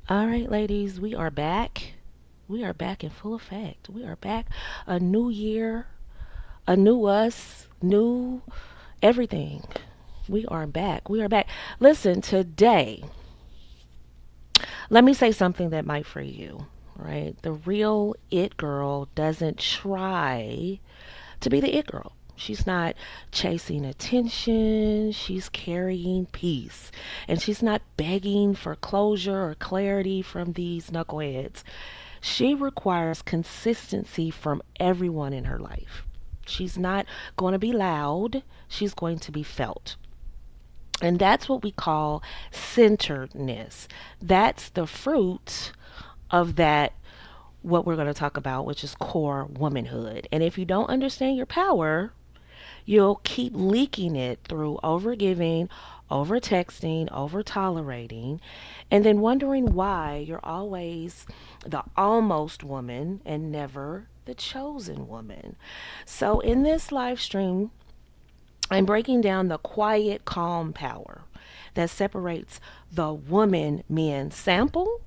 All right, ladies, we are back. We are back in full effect. We are back. A new year, a new us, new everything. We are back. We are back. Listen, today, let me say something that might free you, right? The real it girl doesn't try to be the it girl. She's not chasing attention. She's carrying peace. And she's not begging for closure or clarity from these knuckleheads. She requires consistency from everyone in her life. She's not going to be loud. She's going to be felt. And that's what we call centeredness. That's the fruit of that, what we're going to talk about, which is core womanhood. And if you don't understand your power, you'll keep leaking it through overgiving, over texting, over tolerating, and then wondering why you're always the almost woman and never the chosen woman. So, in this live stream, I'm breaking down the quiet, calm power that separates the woman men sample,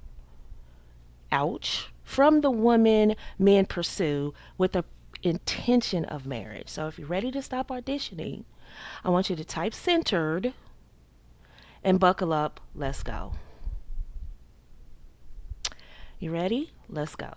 ouch, from the woman men pursue with the intention of marriage. So if you're ready to stop auditioning, I want you to type centered and buckle up. Let's go. You ready? Let's go.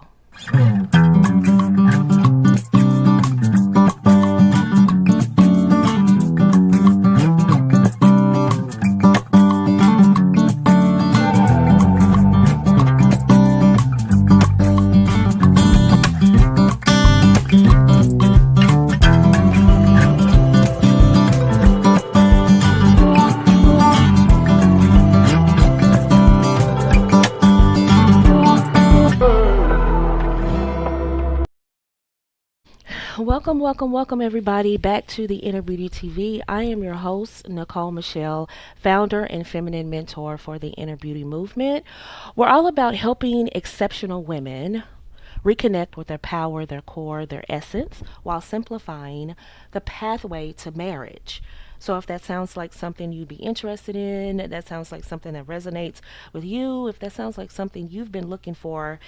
Welcome, welcome, welcome, everybody, back to the Inner Beauty TV. I am your host, Nicole Michelle, founder and feminine mentor for the Inner Beauty Movement. We're all about helping exceptional women reconnect with their power, their core, their essence, while simplifying the pathway to marriage. So, if that sounds like something you'd be interested in, that sounds like something that resonates with you, if that sounds like something you've been looking for,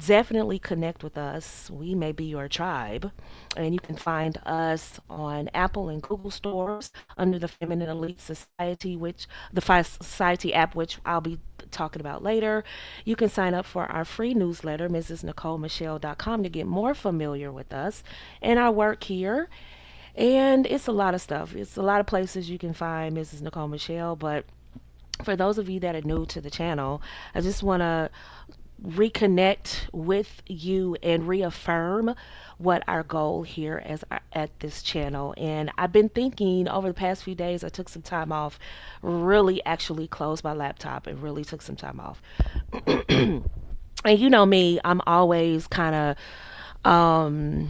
definitely connect with us. We may be your tribe. And you can find us on Apple and Google stores under the Feminine Elite Society, which the Society app, which I'll be talking about later. You can sign up for our free newsletter, mrsnicolemichelle.com, to get more familiar with us and our work here. And it's a lot of stuff. It's a lot of places you can find Mrs. Nicole Michelle, but for those of you that are new to the channel, I just want to reconnect with you and reaffirm what our goal here is at this channel. And I've been thinking over the past few days, I took some time off, really actually closed my laptop and really took some time off. And you know me, I'm always kind of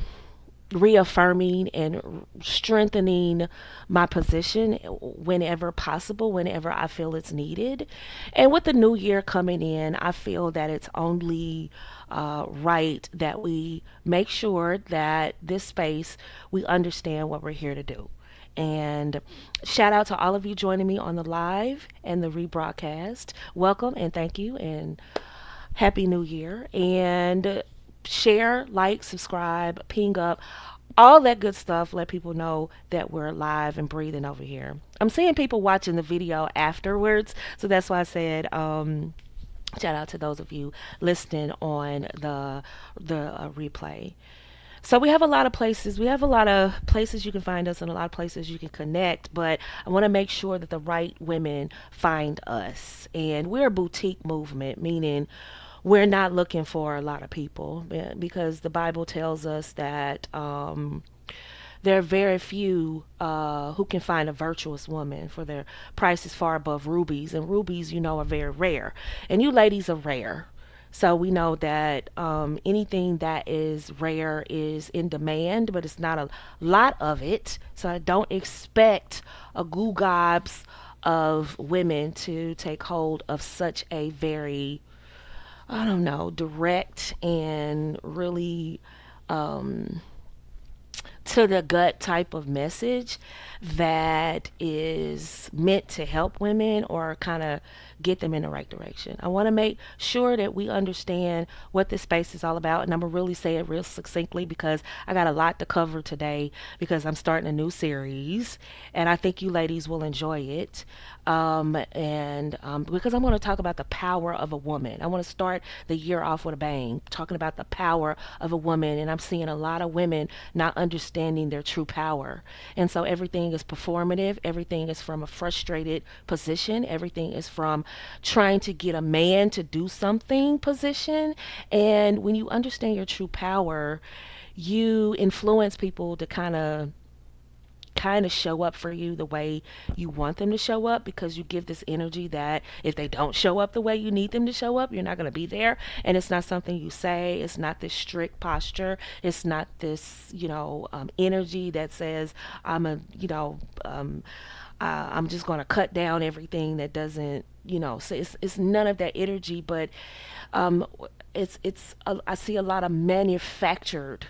reaffirming and strengthening my position whenever possible, whenever I feel it's needed. And with the new year coming in, I feel that it's only right that we make sure that this space, we understand what we're here to do. And shout out to all of you joining me on the live and the rebroadcast. Welcome and thank you and happy new year. And share, like, subscribe, ping up, all that good stuff. Let people know that we're live and breathing over here. I'm seeing people watching the video afterwards, so that's why I said shout out to those of you listening on the replay. So we have a lot of places. We have a lot of places you can find us and a lot of places you can connect, but I want to make sure that the right women find us. And we're a boutique movement, meaning we're not looking for a lot of people because the Bible tells us that there are very few who can find a virtuous woman, for their price is far above rubies. And rubies, you know, are very rare. And you ladies are rare. So we know that anything that is rare is in demand, but it's not a lot of it. So I don't expect a goo gobs of women to take hold of such a very, I don't know, direct and really to the gut type of message that is meant to help women or kind of get them in the right direction. I want to make sure that we understand what this space is all about. And I'm going to really say it real succinctly because I got a lot to cover today because I'm starting a new series and I think you ladies will enjoy it. And Because I'm going to talk about the power of a woman. I want to start the year off with a bang, talking about the power of a woman. And I'm seeing a lot of women not understanding their true power. And so everything is performative, everything is from a frustrated position, everything is from trying to get a man to do something position. And when you understand your true power, you influence people to kind of show up for you the way you want them to show up because you give this energy that if they don't show up the way you need them to show up, you're not going to be there. And it's not something you say, it's not this strict posture, it's not this, energy that says, I'm a, I'm just going to cut down everything that doesn't, so it's none of that energy, but um, I see a lot of manufactured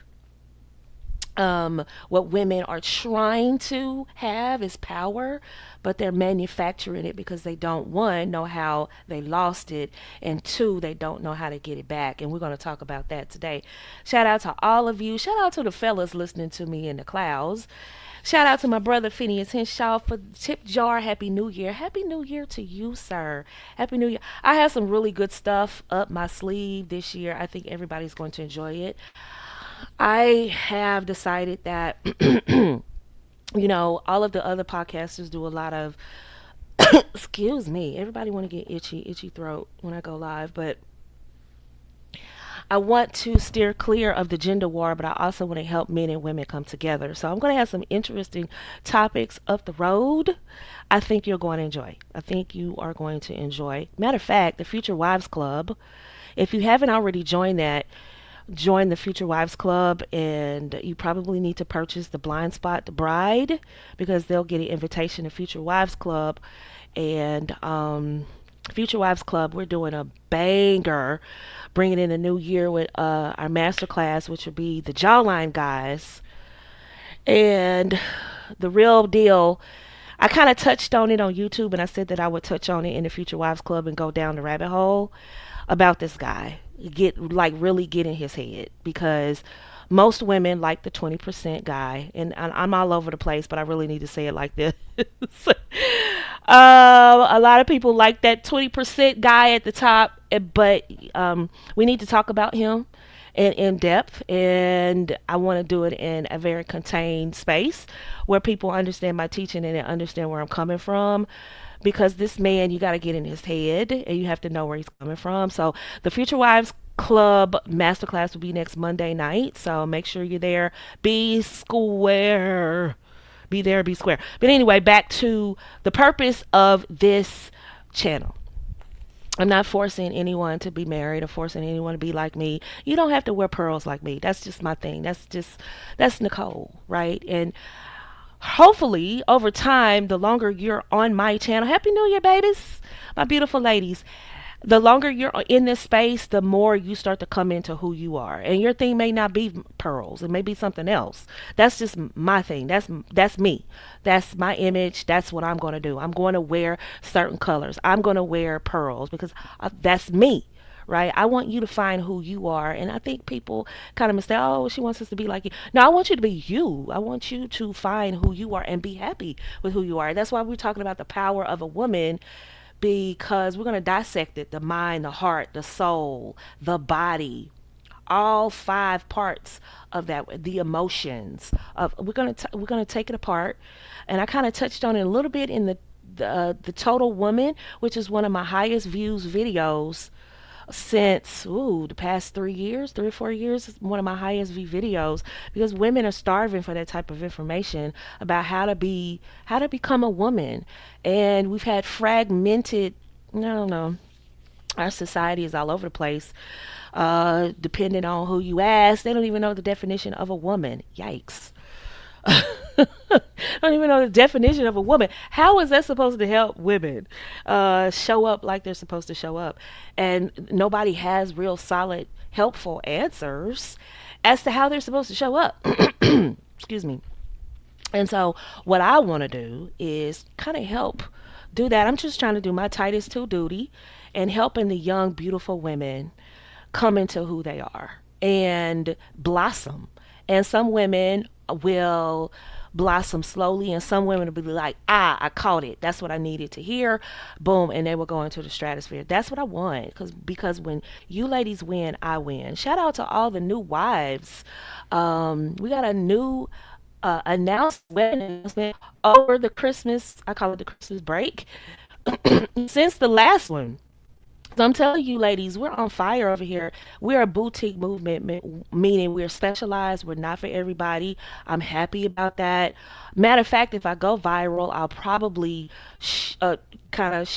what women are trying to have is power, but they're manufacturing it because they don't, one, know how they lost it, and two, they don't know how to get it back. And we're going to talk about that today. Shout out to all of you. Shout out to the fellas listening to me in the clouds. Shout out to my brother Phineas Henshaw for the tip jar. Happy New Year. Happy New Year to you, sir. Happy New Year. I have some really good stuff up my sleeve this year. I think everybody's going to enjoy it. I have decided that, all of the other podcasters do a lot of, excuse me, everybody want to get itchy throat when I go live, but I want to steer clear of the gender war, but I also want to help men and women come together. So I'm going to have some interesting topics up the road. I think you're going to enjoy. I think you are going to enjoy. Matter of fact, the Future Wives Club, if you haven't already joined that, join the Future Wives Club, and you probably need to purchase the Blind Spot the Bride because they'll get an invitation to Future Wives Club. And Future Wives Club, we're doing a banger, bringing in a new year with our master class, which will be the Jawline Guys. And the real deal, I kind of touched on it on YouTube, and I said that I would touch on it in the Future Wives Club and go down the rabbit hole about this guy. Really get in his head because most women like the 20% guy, and I'm all over the place, but I really need to say it like this. A lot of people like that 20% guy at the top, but we need to talk about him in depth, and I want to do it in a very contained space where people understand my teaching and they understand where I'm coming from. Because this man, you got to get in his head and you have to know where he's coming from. So the Future Wives Club Masterclass will be next Monday night. So make sure you're there. Be square. Be there, be square. But anyway, back to the purpose of this channel. I'm not forcing anyone to be married or forcing anyone to be like me. You don't have to wear pearls like me. That's just my thing. That's Nicole, right? And hopefully over time, the longer you're on my channel, Happy New Year, babies, my beautiful ladies, the longer you're in this space, the more you start to come into who you are. And your thing may not be pearls, it may be something else. That's just my thing. That's me. That's my image. That's what I'm going to do. I'm going to wear certain colors. I'm going to wear pearls because that's me. Right? I want you to find who you are. And I think people kind of mistake, oh, she wants us to be like you. No, I want you to be you. I want you to find who you are and be happy with who you are. That's why we're talking about the power of a woman, because we're going to dissect it: the mind, the heart, the soul, the body, all five parts of that, the emotions of, we're going to take it apart. And I kind of touched on it a little bit in the Total Woman, which is one of my highest views videos since the past 3 years, 3 or 4 years. Is one of my highest view videos because women are starving for that type of information about how to become a woman. And we've had fragmented, I don't know, our society is all over the place. Depending on who you ask, they don't even know the definition of a woman. Yikes. Don't even know the definition of a woman. How is that supposed to help women show up like they're supposed to show up? And nobody has real solid, helpful answers as to how they're supposed to show up. Excuse me. And so, what I want to do is kind of help do that. I'm just trying to do my Titus 2 duty and helping the young, beautiful women come into who they are and blossom. And some women will blossom slowly, and some women will be like, ah, I caught it. That's what I needed to hear. Boom. And they will go into the stratosphere. That's what I want. Because when you ladies win, I win. Shout out to all the new wives. We got a new wedding announcement over the Christmas, I call it the Christmas break, since the last one. So I'm telling you, ladies, we're on fire over here. We're a boutique movement, meaning we're specialized. We're not for everybody. I'm happy about that. Matter of fact, if I go viral, I'll probably kind of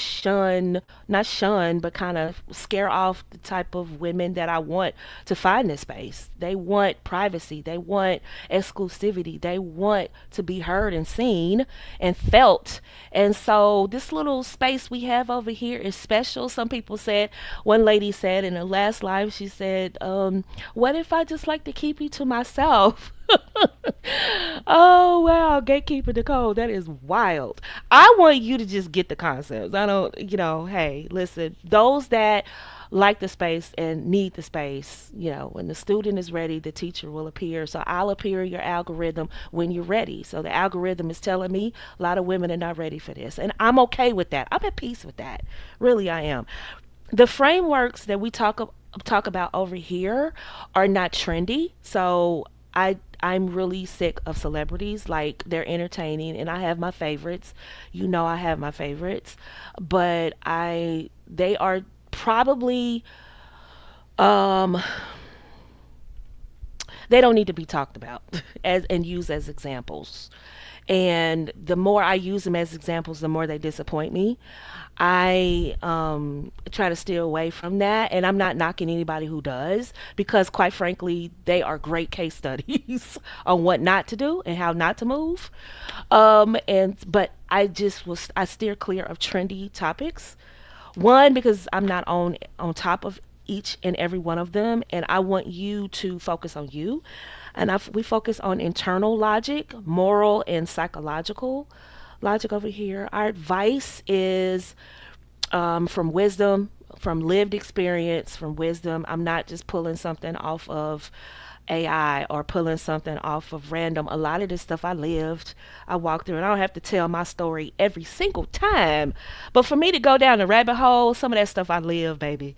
not shun, but kind of scare off the type of women that I want to find this space. They want privacy. They want exclusivity. They want to be heard and seen and felt. And so this little space we have over here is special. Some people said, one lady said in her last live, she said, what if I just like to keep you to myself? Oh wow, gatekeeper Nicole, that is wild. I want you to just get the concepts. I don't, hey, listen, those that like the space and need the space, when the student is ready, the teacher will appear. So I'll appear in your algorithm when you're ready. So the algorithm is telling me a lot of women are not ready for this. And I'm okay with that. I'm at peace with that. Really, I am. The frameworks that we talk about over here are not trendy. So I'm really sick of celebrities. Like, they're entertaining and I have my favorites. I have my favorites, but I they are probably um they don't need to be talked about as and used as examples. And the more I use them as examples, the more they disappoint me. I try to steer away from that, and I'm not knocking anybody who does, because quite frankly, they are great case studies on what not to do and how not to move. And but I steer clear of trendy topics. One, because I'm not on top of each and every one of them, and I want you to focus on you. And we focus on internal logic, moral, and psychological logic over here. Our advice is from wisdom, from lived experience, from wisdom. I'm not just pulling something off of AI or pulling something off of random. A lot of this stuff I lived, I walked through, and I don't have to tell my story every single time. But for me to go down the rabbit hole, some of that stuff I live, baby.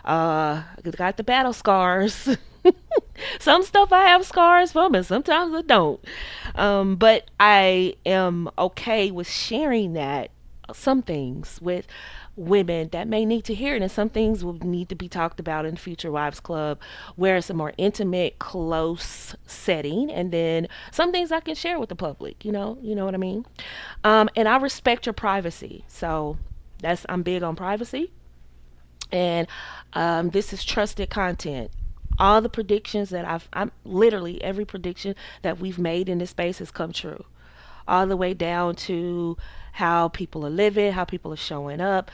Got the battle scars. Some stuff I have scars from, and sometimes I don't. But I am okay with sharing that, some things with women that may need to hear it, and some things will need to be talked about in the Future Wives Club, where it's a more intimate, close setting, and then some things I can share with the public. You know what I mean. And I respect your privacy, so I'm big on privacy, and this is trusted content. All the predictions that I'm literally every prediction that we've made in this space has come true, all the way down to how people are living, how people are showing up.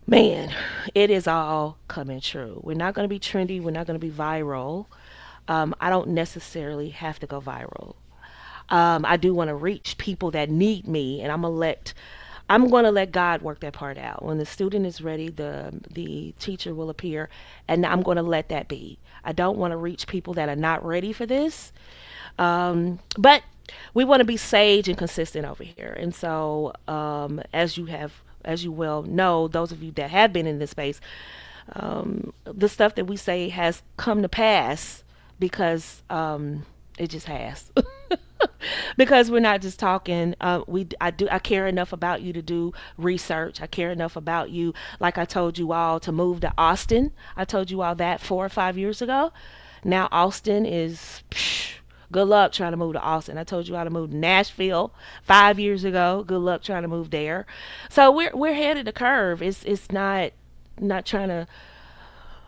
Man, it is all coming true. We're not going to be trendy. We're not going to be viral. I don't necessarily have to go viral. I do want to reach people that need me, and I'm going to let God work that part out. When the student is ready, the teacher will appear, and I'm going to let that be. I don't want to reach people that are not ready for this. But we want to be sage and consistent over here. And so, as you well know, those of you that have been in this space, the stuff that we say has come to pass because it just has. Because we're not just talking. I care enough about you to do research. I care enough about you, like I told you all, to move to Austin. I told you all that 4 or 5 years ago. Now Austin is good luck trying to move to Austin. I told you how to move to Nashville 5 years ago. Good luck trying to move there. So we're ahead of the curve. It's not trying to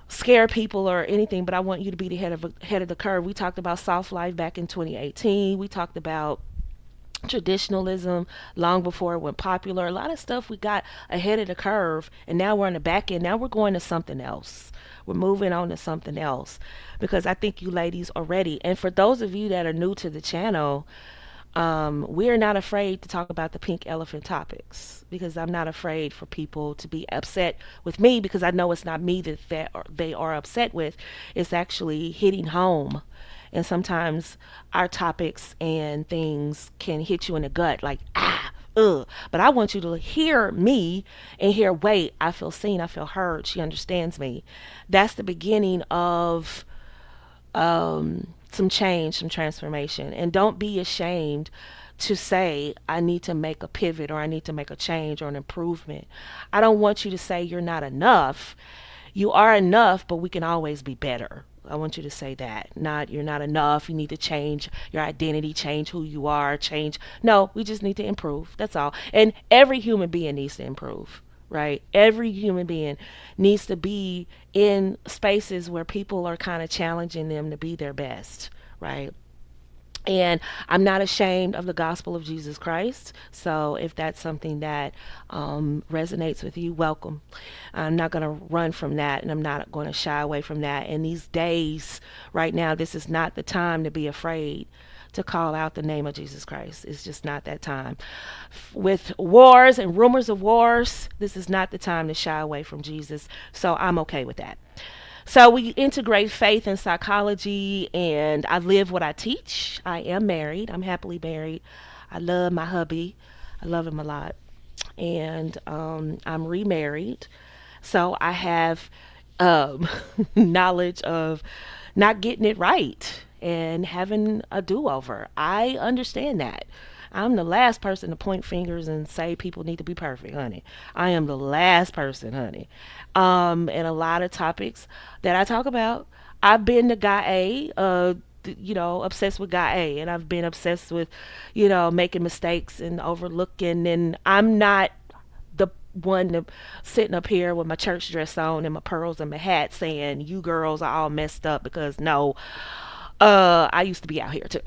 scare people or anything, but I want you to be the head of the curve. We talked about soft life back in 2018. We talked about traditionalism long before it went popular. A lot of stuff we got ahead of the curve, and now we're on the back end. Now we're going to something else. We're moving on to something else because I think you ladies are ready. And for those of you that are new to the channel, we're not afraid to talk about the pink elephant topics because I'm not afraid for people to be upset with me because I know it's not me they are upset with. It's actually hitting home. And sometimes our topics and things can hit you in the gut like, ah, ugh. But I want you to hear me and hear, wait, I feel seen, I feel heard. She understands me. That's the beginning of some change, some transformation. And don't be ashamed to say, I need to make a pivot or I need to make a change or an improvement. I don't want you to say you're not enough. You are enough, but we can always be better. I want you to say that. Not you're not enough. You need to change your identity, change who you are, change. No, we just need to improve. That's all. And every human being needs to improve, right? Every human being needs to be in spaces where people are kind of challenging them to be their best, right? And I'm not ashamed of the gospel of Jesus Christ. So if that's something that resonates with you, welcome. I'm not going to run from that and I'm not going to shy away from that. In these days, right now, this is not the time to be afraid to call out the name of Jesus Christ. It's just not that time. With wars and rumors of wars, this is not the time to shy away from Jesus. So I'm okay with that. So we integrate faith and psychology, and I live what I teach. I am married. I'm happily married. I love my hubby. I love him a lot. And I'm remarried. So I have um, knowledge of not getting it right and having a do over. I understand that. I'm the last person to point fingers and say people need to be perfect, honey. I am the last person, honey. And a lot of topics that I talk about, I've been the guy A, obsessed with guy A, and I've been obsessed with, making mistakes and overlooking. And I'm not the one to sitting up here with my church dress on and my pearls and my hat saying you girls are all messed up because no, I used to be out here too.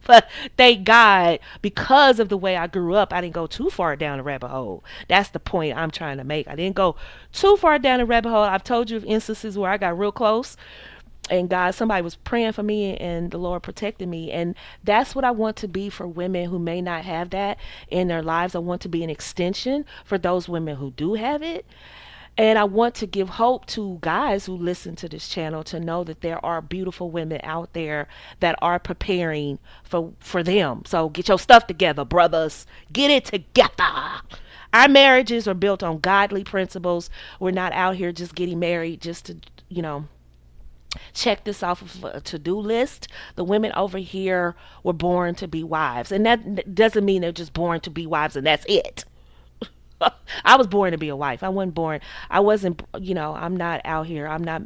But thank God, because of the way I grew up, I didn't go too far down the rabbit hole. That's the point I'm trying to make. I didn't go too far down the rabbit hole. I've told you of instances where I got real close and God, somebody was praying for me and the Lord protected me. And that's what I want to be for women who may not have that in their lives. I want to be an extension for those women who do have it. And I want to give hope to guys who listen to this channel to know that there are beautiful women out there that are preparing for them. So get your stuff together, brothers. Get it together. Our marriages are built on godly principles. We're not out here just getting married just to, check this off of a to-do list. The women over here were born to be wives. And that doesn't mean they're just born to be wives and that's it. I was born to be a wife. I wasn't born. I wasn't. I'm not out here. I'm not.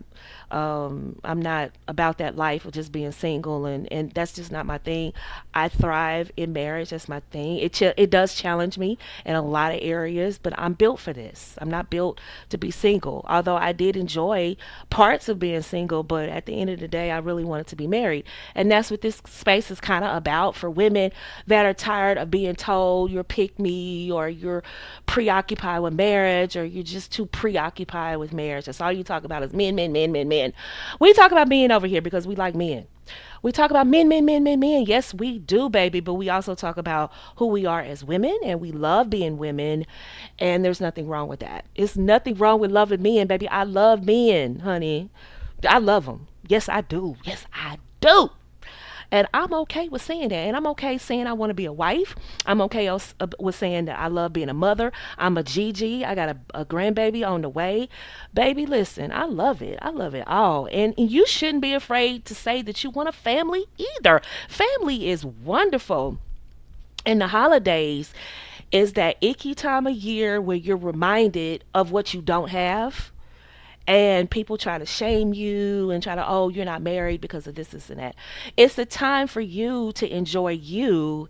I'm not about that life of just being single, and that's just not my thing. I thrive in marriage. That's my thing. It does challenge me in a lot of areas, but I'm built for this. I'm not built to be single. Although I did enjoy parts of being single, but at the end of the day, I really wanted to be married, and that's what this space is kind of about for women that are tired of being told you're pick me or you're preoccupied with marriage or you're just too preoccupied with marriage. That's all you talk about is men, men, men, men, men. We talk about men over here because we like men. We talk about men, men, men, men, men. Yes, we do, baby, but we also talk about who we are as women and we love being women. And there's nothing wrong with that. It's nothing wrong with loving men, baby. I love men, honey. I love them. Yes, I do. Yes, I do. And I'm okay with saying that. And I'm okay saying I want to be a wife. I'm okay with saying that I love being a mother. I'm a Gigi. I got a grandbaby on the way. Baby, listen, I love it. I love it all. And you shouldn't be afraid to say that you want a family either. Family is wonderful. And the holidays is that icky time of year where you're reminded of what you don't have and people try to shame you and try to, oh, you're not married because of this and that. It's a time for you to enjoy you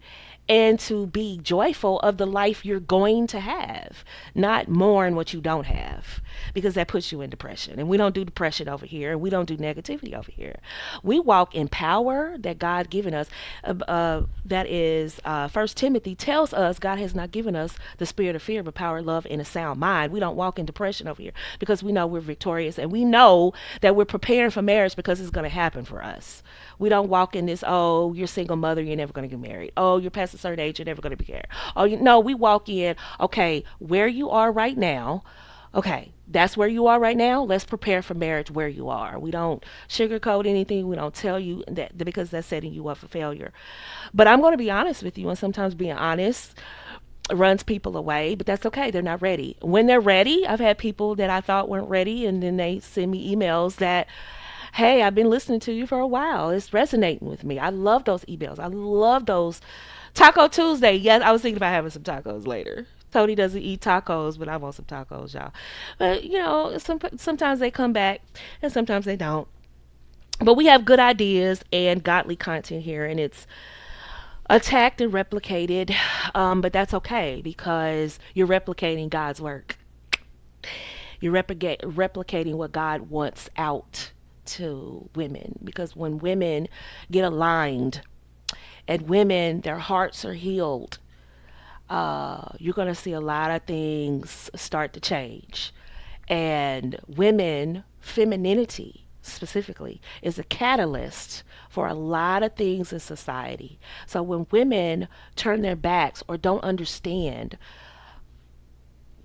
and to be joyful of the life you're going to have, not mourn what you don't have, because that puts you in depression. And we don't do depression over here, and we don't do negativity over here. We walk in power that God given us. That is, First Timothy tells us God has not given us the spirit of fear, but power, love, and a sound mind. We don't walk in depression over here because we know we're victorious, and we know that we're preparing for marriage because it's going to happen for us. We don't walk in this, oh, you're a single mother, you're never going to get married. Oh, you're past a certain age, you're never going to be married. Oh, no, we walk in, okay, where you are right now. Okay, that's where you are right now. Let's prepare for marriage where you are. We don't sugarcoat anything. We don't tell you that because that's setting you up for failure. But I'm going to be honest with you, and sometimes being honest runs people away, but that's okay. They're not ready. When they're ready, I've had people that I thought weren't ready, and then they send me emails that, hey, I've been listening to you for a while. It's resonating with me. I love those emails. I love those. Taco Tuesday. Yes, I was thinking about having some tacos later. Tony doesn't eat tacos, but I want some tacos, y'all. But sometimes they come back, and sometimes they don't. But we have good ideas and godly content here, and it's attacked and replicated. But that's okay because you're replicating God's work. You're replicating what God wants out to women. Because when women get aligned and women, their hearts are healed, you're going to see a lot of things start to change. And women, femininity specifically, is a catalyst for a lot of things in society. So when women turn their backs or don't understand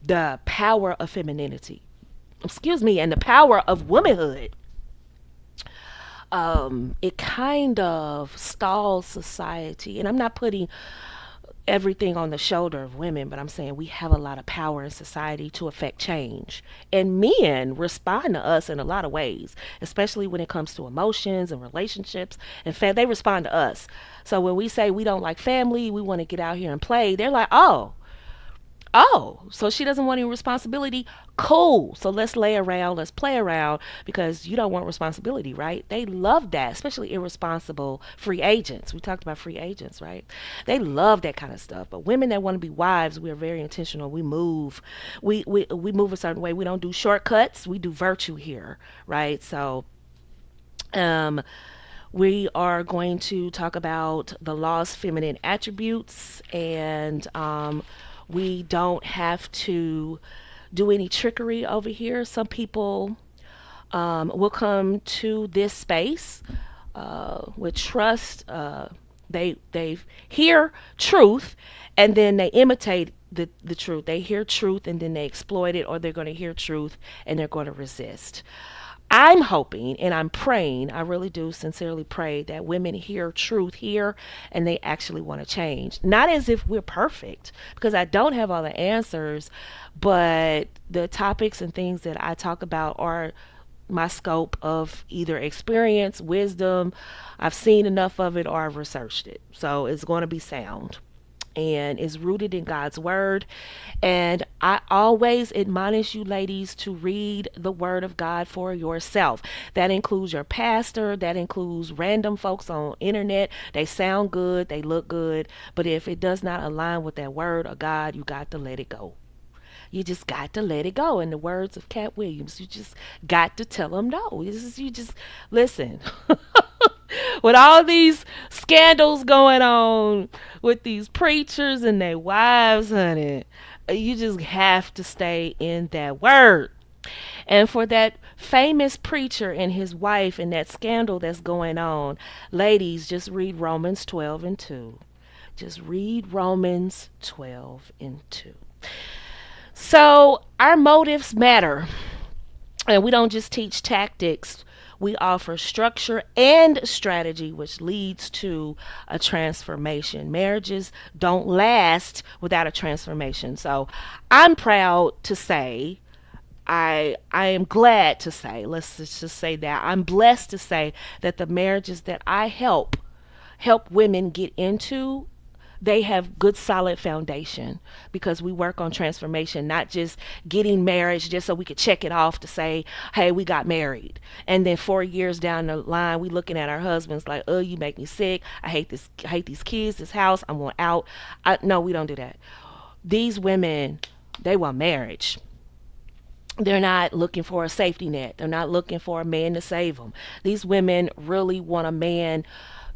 the power of femininity, excuse me, and the power of womanhood, it kind of stalls society. And I'm not putting everything on the shoulder of women, but I'm saying we have a lot of power in society to affect change. And men respond to us in a lot of ways, especially when it comes to emotions and relationships. In fact, they respond to us. So when we say we don't like family, we want to get out here and play, they're like, oh, so she doesn't want any responsibility? Cool. So let's lay around, let's play around because you don't want responsibility, right? They love that, especially irresponsible free agents. We talked about free agents, right? They love that kind of stuff. But women that want to be wives, we are very intentional. We move. We move a certain way. We don't do shortcuts. We do virtue here, right? So um we are going to talk about the law's feminine attributes, and we don't have to do any trickery over here. Some people will come to this space with trust. They hear truth, and then they imitate the truth. They hear truth and then they exploit it, or they're going to hear truth and they're going to resist. I'm hoping and I'm praying, I really do sincerely pray that women hear truth here and they actually want to change. Not as if we're perfect, because I don't have all the answers, but the topics and things that I talk about are my scope of either experience, wisdom. I've seen enough of it or I've researched it. So it's going to be sound and is rooted in God's word. And I always admonish you ladies to read the word of God for yourself. That includes your pastor, that includes random folks on internet. They sound good, they look good, but if it does not align with that word of God, you got to let it go. You just got to let it go. In the words of Cat Williams, you just got to tell them no. You just listen. With all these scandals going on with these preachers and their wives, honey, you just have to stay in that word. And for that famous preacher and his wife and that scandal that's going on, ladies, just read Romans 12 and 2. Just read Romans 12 and 2. So our motives matter. And we don't just teach tactics. We offer structure and strategy, which leads to a transformation. Marriages don't last without a transformation. So I'm proud to say, I am glad to say, let's just say that I'm blessed to say that the marriages that I help women get into, they have good solid foundation because we work on transformation, not just getting marriage just so we could check it off to say, hey, we got married. And then 4 years down the line, we looking at our husbands like, oh, you make me sick. I hate this, I hate these kids, this house, I'm going out. No, we don't do that. These women, they want marriage. They're not looking for a safety net. They're not looking for a man to save them. These women really want a man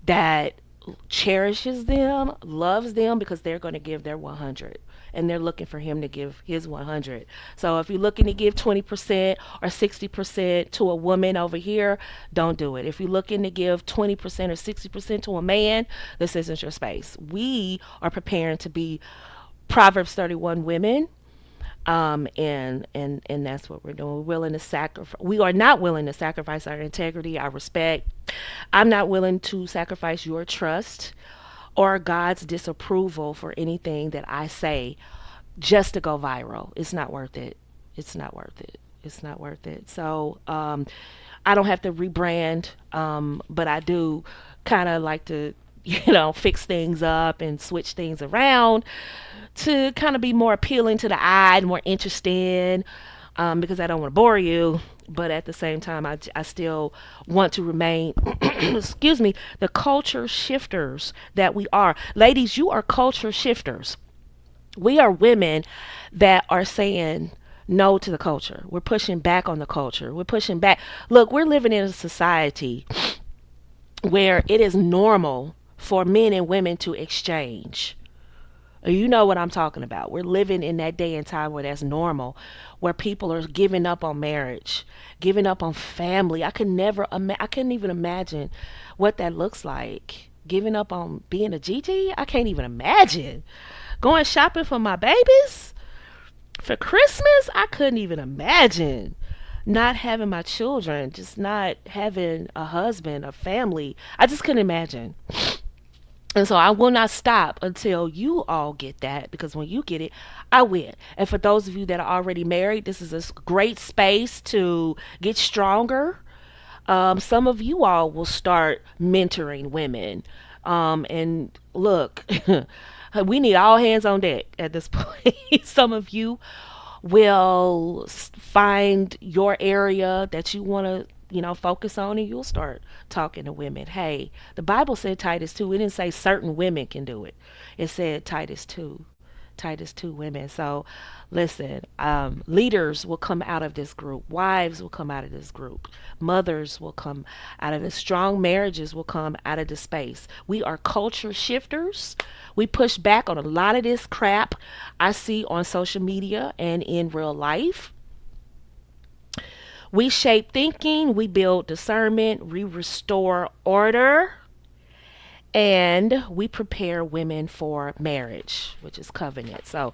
that cherishes them, loves them because they're going to give their 100 and they're looking for him to give his 100. So if you're looking to give 20% or 60% to a woman over here, don't do it. If you're looking to give 20% or 60% to a man, this isn't your space. We are preparing to be Proverbs 31 women, and that's what we're doing. We're willing to sacrifice. We are not willing to sacrifice our integrity, our respect. I'm not willing to sacrifice your trust or God's disapproval for anything that I say just to go viral. It's not worth it. It's not worth it. It's not worth it. So I don't have to rebrand, but I do kind of like to, fix things up and switch things around to kind of be more appealing to the eye and more interesting, because I don't want to bore you. But at the same time, I still want to remain, excuse me, the culture shifters that we are. Ladies, you are culture shifters. We are women that are saying no to the culture. We're pushing back on the culture. We're pushing back. Look, we're living in a society where it is normal for men and women to exchange. You know what I'm talking about. We're living in that day and time where that's normal, where people are giving up on marriage, giving up on family. I couldn't even imagine what that looks like. Giving up on being a GG? I can't even imagine. Going shopping for my babies for Christmas? I couldn't even imagine. Not having my children, just not having a husband, a family. I just couldn't imagine. And so I will not stop until you all get that, because when you get it, I win. And for those of you that are already married, this is a great space to get stronger. Some of you all will start mentoring women. And look, we need all hands on deck at this point. Some of you will find your area that you want to, focus on, and you'll start talking to women. Hey, the Bible said Titus 2. It didn't say certain women can do it. It said Titus 2. Titus 2 women. So listen, leaders will come out of this group. Wives will come out of this group. Mothers will come out of this. Strong marriages will come out of this space. We are culture shifters. We push back on a lot of this crap I see on social media and in real life. We shape thinking, we build discernment, we restore order, and we prepare women for marriage, which is covenant. So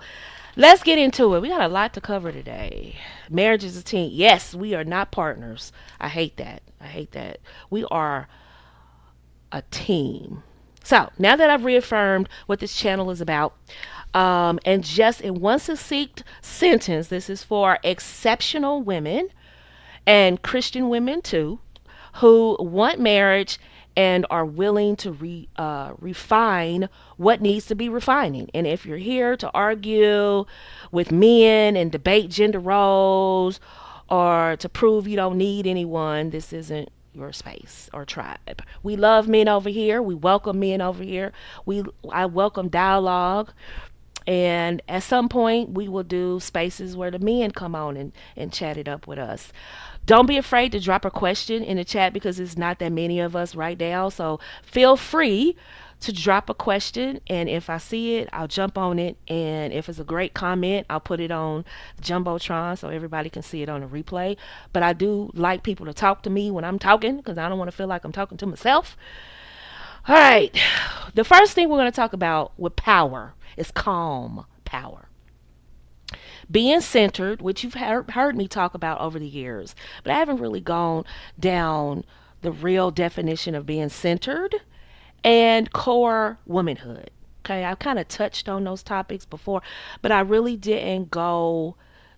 let's get into it. We got a lot to cover today. Marriage is a team. Yes, we are not partners. I hate that. I hate that. We are a team. So now that I've reaffirmed what this channel is about, and just in one succinct sentence, this is for exceptional women and Christian women too, who want marriage and are willing to refine what needs to be refining. And if you're here to argue with men and debate gender roles, or to prove you don't need anyone, this isn't your space or tribe. We love men over here. We welcome men over here. I welcome dialogue. And at some point, we will do spaces where the men come on and chat it up with us. Don't be afraid to drop a question in the chat, because it's not that many of us right now. So feel free to drop a question, and if I see it, I'll jump on it. And if it's a great comment, I'll put it on Jumbotron so everybody can see it on the replay. But I do like people to talk to me when I'm talking, because I don't want to feel like I'm talking to myself. All right. The first thing we're going to talk about with power is calm power. Being centered, which you've heard me talk about over the years, but I haven't really gone down the real definition of being centered, and core womanhood. Okay, I've kind of touched on those topics before, but I really didn't go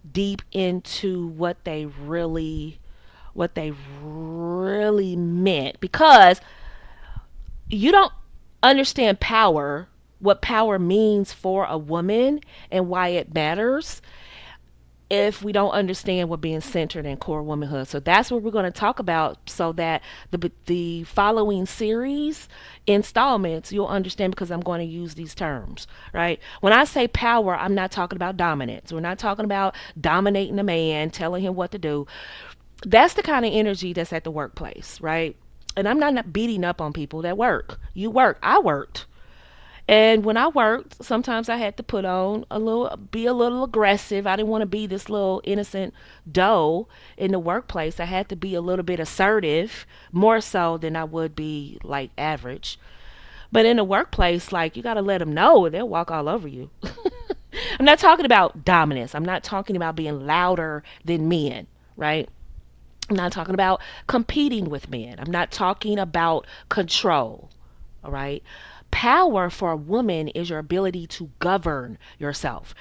deep into what they really meant, because you don't understand power what power means for a woman and why it matters if we don't understand what being centered in core womanhood. So that's what we're going to talk about, so that the following series installments you'll understand, because I'm going to use these terms, right? When I say power, I'm not talking about dominance. We're not talking about dominating a man, telling him what to do. That's the kind of energy that's at the workplace, right? And I'm not beating up on people that work. You work. I worked. And when I worked, sometimes I had to put on a little, be a little aggressive. I didn't want to be this little innocent doe in the workplace. I had to be a little bit assertive, more so than I would be like average. But in the workplace, like, you got to let them know, they'll walk all over you. I'm not talking about dominance. I'm not talking about being louder than men, right? I'm not talking about competing with men. I'm not talking about control. All right. Power for a woman is your ability to govern yourself.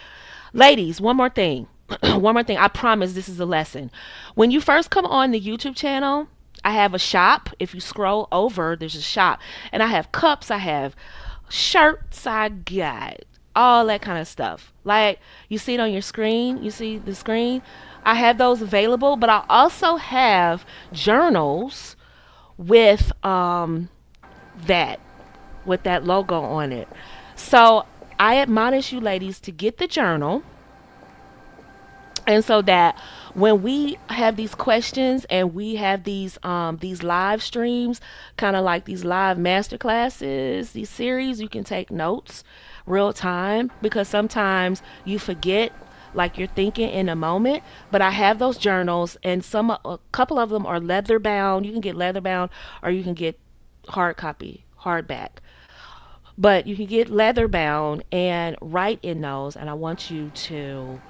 Ladies, one more thing. One more thing. I promise this is a lesson. When you first come on the YouTube channel, I have a shop. If you scroll over, there's a shop. And I have cups, I have shirts, I got all that kind of stuff. Like, you see it on your screen. You see the screen? I have those available, but I also have journals with that with that logo on it. So I admonish you ladies to get the journal, and so that when we have these questions and we have these live streams, kind of like these live master classes, these series, you can take notes real time, because sometimes you forget, like, you're thinking in a moment. But I have those journals, and a couple of them are leather bound. You can get leather bound, or you can get hard copy, hardback. But you can get leather bound and write in those, and I want you to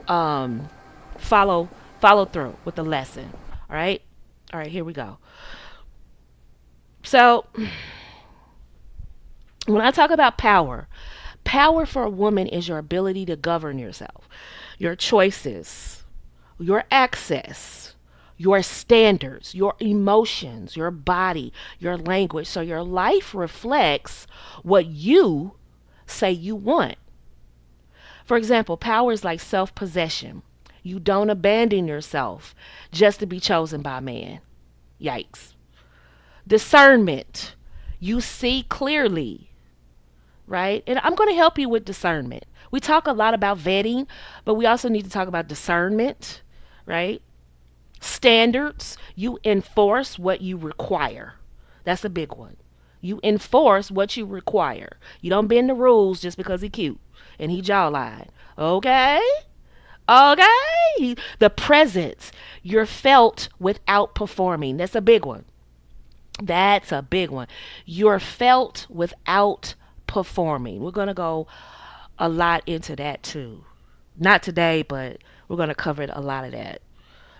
um, follow follow through with the lesson. All right, all right. Here we go. So when I talk about power, power for a woman is your ability to govern yourself, your choices, your access, your standards, your emotions, your body, your language. So your life reflects what you say you want. For example, power is like self possession. You don't abandon yourself just to be chosen by a man. Yikes. Discernment. You see clearly, right? And I'm going to help you with discernment. We talk a lot about vetting, but we also need to talk about discernment, right? Standards. You enforce what you require. That's a big one. You enforce what you require. You don't bend the rules just because he cute and he jawline. Okay? Okay? The presence. You're felt without performing. That's a big one. That's a big one. You're felt without performing. We're going to go a lot into that too. Not today, but we're going to cover a lot of that.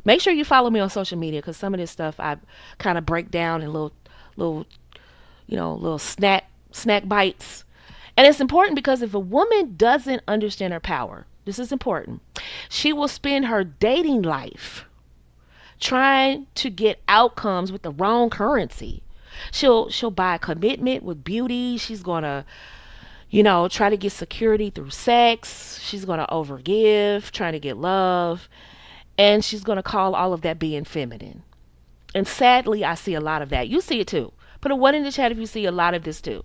Make sure you follow me on social media, because some of this stuff I kind of break down in little, little snack bites. And it's important, because if a woman doesn't understand her power, this is important. She will spend her dating life trying to get outcomes with the wrong currency. She'll buy a commitment with beauty. She's gonna, try to get security through sex. She's gonna overgive, trying to get love, and she's gonna call all of that being feminine. And sadly, I see a lot of that. You see it too. Put a one in the chat if you see a lot of this too.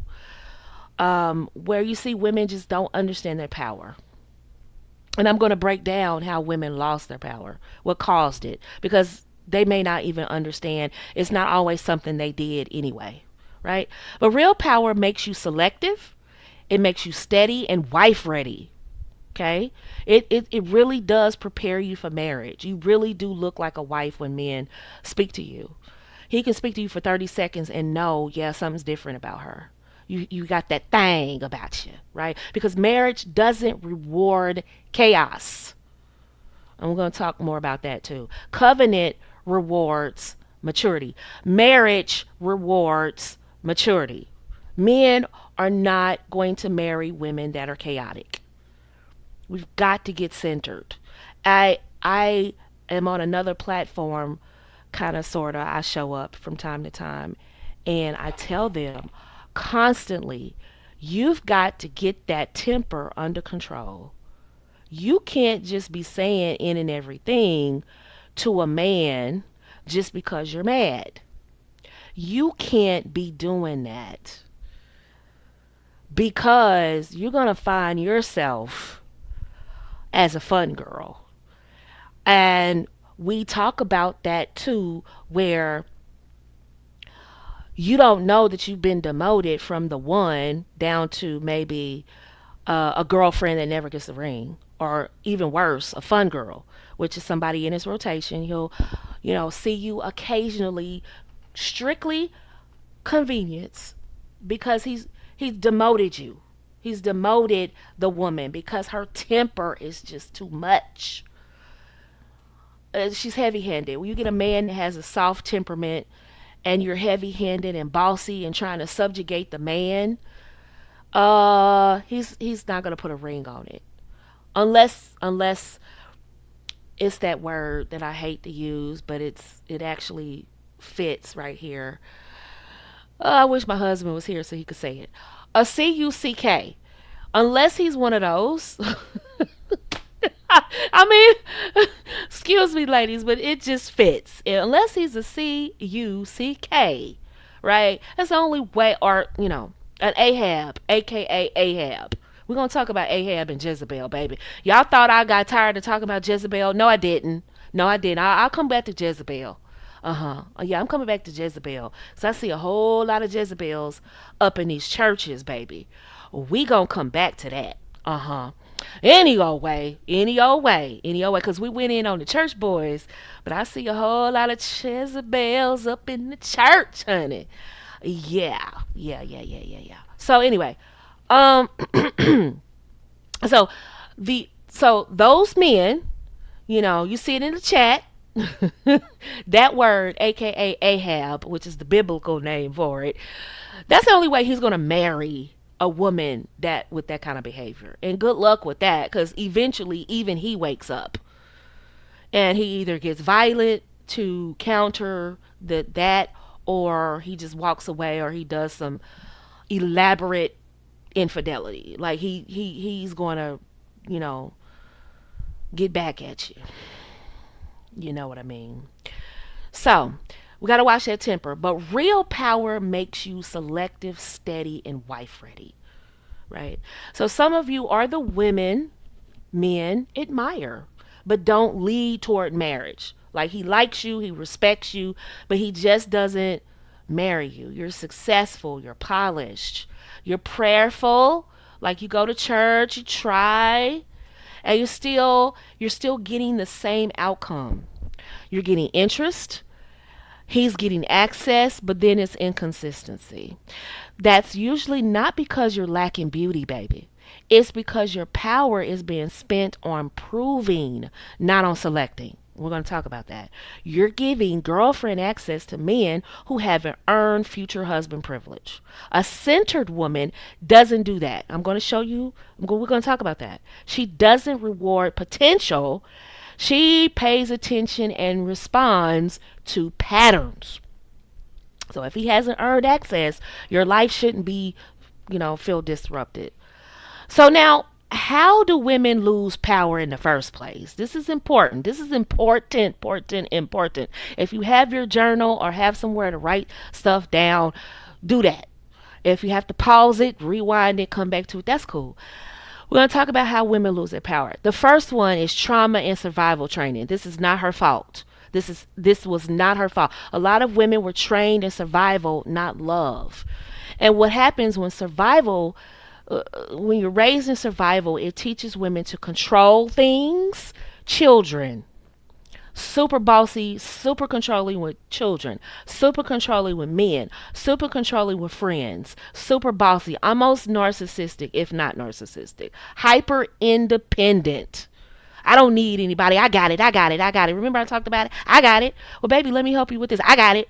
Where you see women just don't understand their power. And I'm going to break down how women lost their power, what caused it, because they may not even understand. It's not always something they did anyway, right? But real power makes you selective, it makes you steady and wife ready. Okay? It really does prepare you for marriage. You really do look like a wife when men speak to you. He can speak to you for 30 seconds and know, yeah, something's different about her. You got that thing about you, right? Because marriage doesn't reward chaos. And we're going to talk more about that too. Covenant rewards maturity. Marriage rewards maturity. Men are not going to marry women that are chaotic. We've got to get centered. I am on another platform, kind of, sort of. I show up from time to time, and I tell them constantly, You've got to get that temper under control. You can't just be saying in and everything to a man just because you're mad. You can't be doing that because you're going to find yourself as a fun girl. And we talk about that too, where you don't know that you've been demoted from the one down to maybe a girlfriend that never gets a ring, or even worse, a fun girl, which is somebody in his rotation. He'll, see you occasionally, strictly convenience, because he's demoted you. He's demoted the woman because her temper is just too much. She's heavy-handed. When you get a man that has a soft temperament, and you're heavy-handed and bossy and trying to subjugate the man, he's not gonna put a ring on it, unless it's that word that I hate to use, but it actually fits right here. I wish my husband was here so he could say it. A cuck. Unless he's one of those. I mean, excuse me, ladies, but it just fits. Unless he's a cuck, right? That's the only way, or, an Ahab, aka Ahab. We're going to talk about Ahab and Jezebel, baby. Y'all thought I got tired of talking about Jezebel? No, I didn't. No, I didn't. I'll come back to Jezebel. Uh-huh. Yeah, I'm coming back to Jezebel. So I see a whole lot of Jezebels up in these churches, baby. We gonna come back to that. Uh-huh. Any old way, because we went in on the church boys, but I see a whole lot of Jezebels up in the church, honey. Yeah. So anyway, um, so those men, you see it in the chat. That word, aka Ahab, which is the biblical name for it, that's the only way he's gonna marry a woman that with that kind of behavior. And good luck with that, because eventually even he wakes up and he either gets violent to counter that, or he just walks away, or he does some elaborate infidelity. Like he's going to, you know, get back at you. You know what I mean? So, we got to watch that temper. But real power makes you selective, steady, and wife ready, right? So, some of you are the women men admire, but don't lead toward marriage. Like, he likes you, he respects you, but he just doesn't marry you. You're successful, you're polished, you're prayerful, like you go to church, you try, and you're still getting the same outcome. You're getting interest, he's getting access, but then it's inconsistency. That's usually not because you're lacking beauty, baby. It's because your power is being spent on proving, not on selecting. We're going to talk about that. You're giving girlfriend access to men who haven't earned future husband privilege. A centered woman doesn't do that. I'm going to show you. We're going to talk about that. She doesn't reward potential. She pays attention and responds to patterns. So if he hasn't earned access, your life shouldn't be, feel disrupted. So now, how do women lose power in the first place? This is important. This is important, important, important. If you have your journal or have somewhere to write stuff down, do that. If you have to pause it, rewind it, come back to it, that's cool. We're going to talk about how women lose their power. The first one is trauma and survival training. This is not her fault. This was not her fault. A lot of women were trained in survival, not love. And what happens when you're raised in survival, it teaches women to control things, children, super bossy, super controlling with children, super controlling with men, super controlling with friends, super bossy, almost narcissistic, if not narcissistic, hyper independent. I don't need anybody. I got it. I got it. I got it. Remember I talked about it? I got it. Well, baby, let me help you with this. I got it.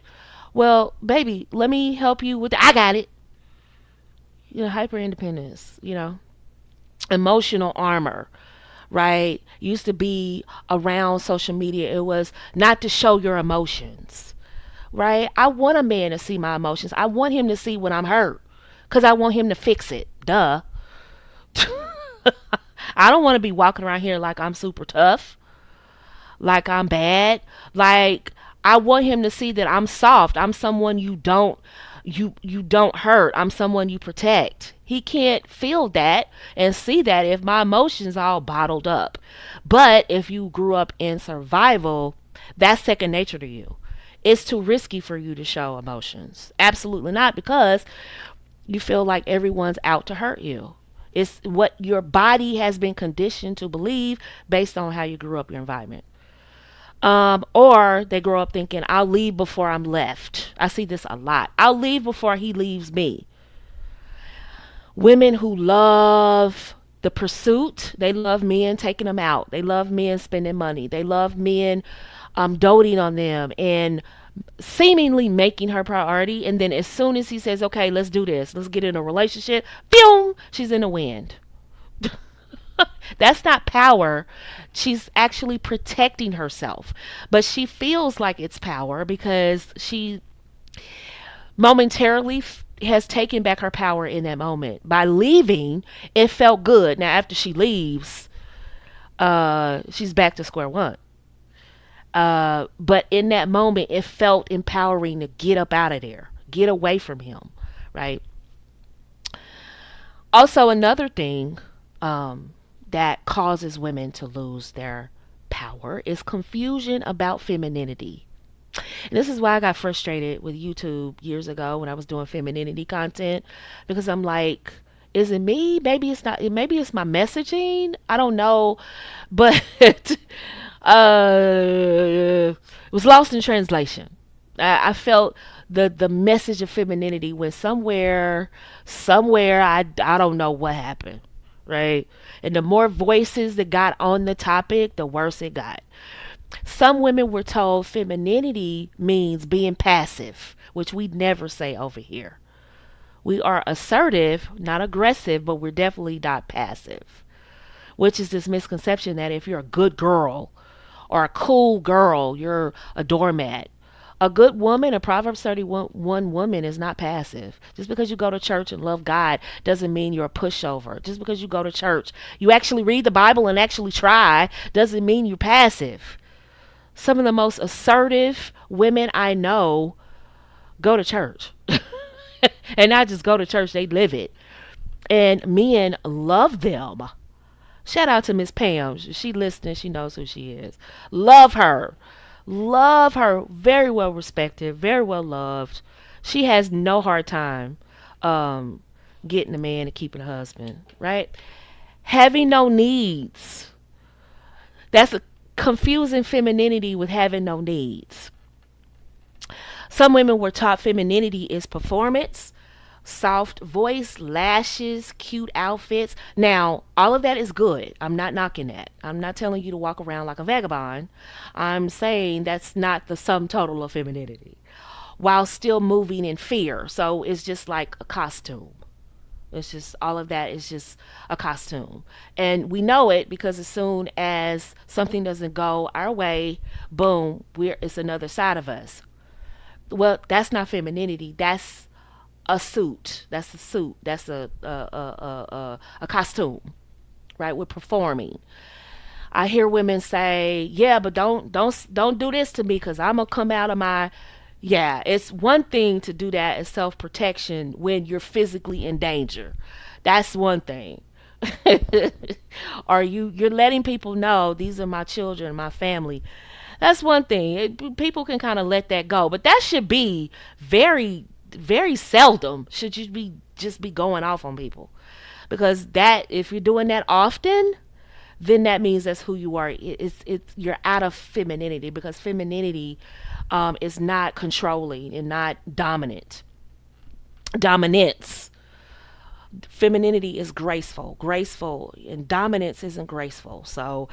Well, baby, let me help you with I got it. Hyper independence, emotional armor, right? Used to be around social media. It was not to show your emotions, right? I want a man to see my emotions. I want him to see when I'm hurt, because I want him to fix it. Duh. I don't want to be walking around here like I'm super tough, like I'm bad. Like, I want him to see that I'm soft. I'm someone you don't hurt. I'm someone you protect. He can't feel that and see that if my emotions all bottled up. But if you grew up in survival, that's second nature to you. It's too risky for you to show emotions. Absolutely not, because you feel like everyone's out to hurt you. It's what your body has been conditioned to believe based on how you grew up, your environment. Or they grow up thinking, I'll leave before I'm left. I see this a lot. I'll leave before he leaves me. Women who love the pursuit, they love men taking them out. They love men spending money. They love men doting on them and seemingly making her priority. And then as soon as he says, okay, let's do this, let's get in a relationship, boom, she's in the wind. That's not power. She's actually protecting herself. But she feels like it's power because she momentarily has taken back her power in that moment. By leaving, it felt good. Now, after she leaves, she's back to square one. But in that moment, it felt empowering to get up out of there, get away from him, right? Also, another thing that causes women to lose their power is confusion about femininity. And this is why I got frustrated with YouTube years ago when I was doing femininity content, because I'm like, is it me? Maybe it's not. Maybe it's my messaging. I don't know, but it was lost in translation. I felt the message of femininity went somewhere. I don't know what happened, right? And the more voices that got on the topic, the worse it got. Some women were told femininity means being passive, which we never say over here. We are assertive, not aggressive, but we're definitely not passive. Which is this misconception that if you're a good girl or a cool girl, you're a doormat. A good woman, a Proverbs 31 woman, is not passive. Just because you go to church and love God doesn't mean you're a pushover. Just because you go to church, you actually read the Bible and actually try, doesn't mean you're passive. Some of the most assertive women I know go to church. And not just go to church, they live it. And men love them. Shout out to Miss Pam. She listening, she knows who she is. Love her. Love her. Very well respected, very well loved. She has no hard time um, getting a man and keeping a husband, right? Having no needs. That's a confusing femininity with having no needs. Some women were taught femininity is performance, soft voice, lashes, cute outfits. Now, all of that is good. I'm not knocking that. I'm not telling you to walk around like a vagabond. I'm saying that's not the sum total of femininity, while still moving in fear. So it's just like a costume. It's just all of that is just a costume. And we know it because as soon as something doesn't go our way, boom, it's another side of us. Well, that's not femininity. That's a suit. That's a suit. That's a costume, right? We're performing. I hear women say, "Yeah, but don't do this to me because I'm gonna come out of my." Yeah, it's one thing to do that as self protection when you're physically in danger. That's one thing. Or you're letting people know these are my children, my family. That's one thing. People can kind of let that go, but that should be very, very seldom. Should you be just be going off on people? Because that, if you're doing that often, then that means that's who you are. It's you're out of femininity because femininity is not controlling and not dominant. Dominance. Femininity is graceful, and dominance isn't graceful. So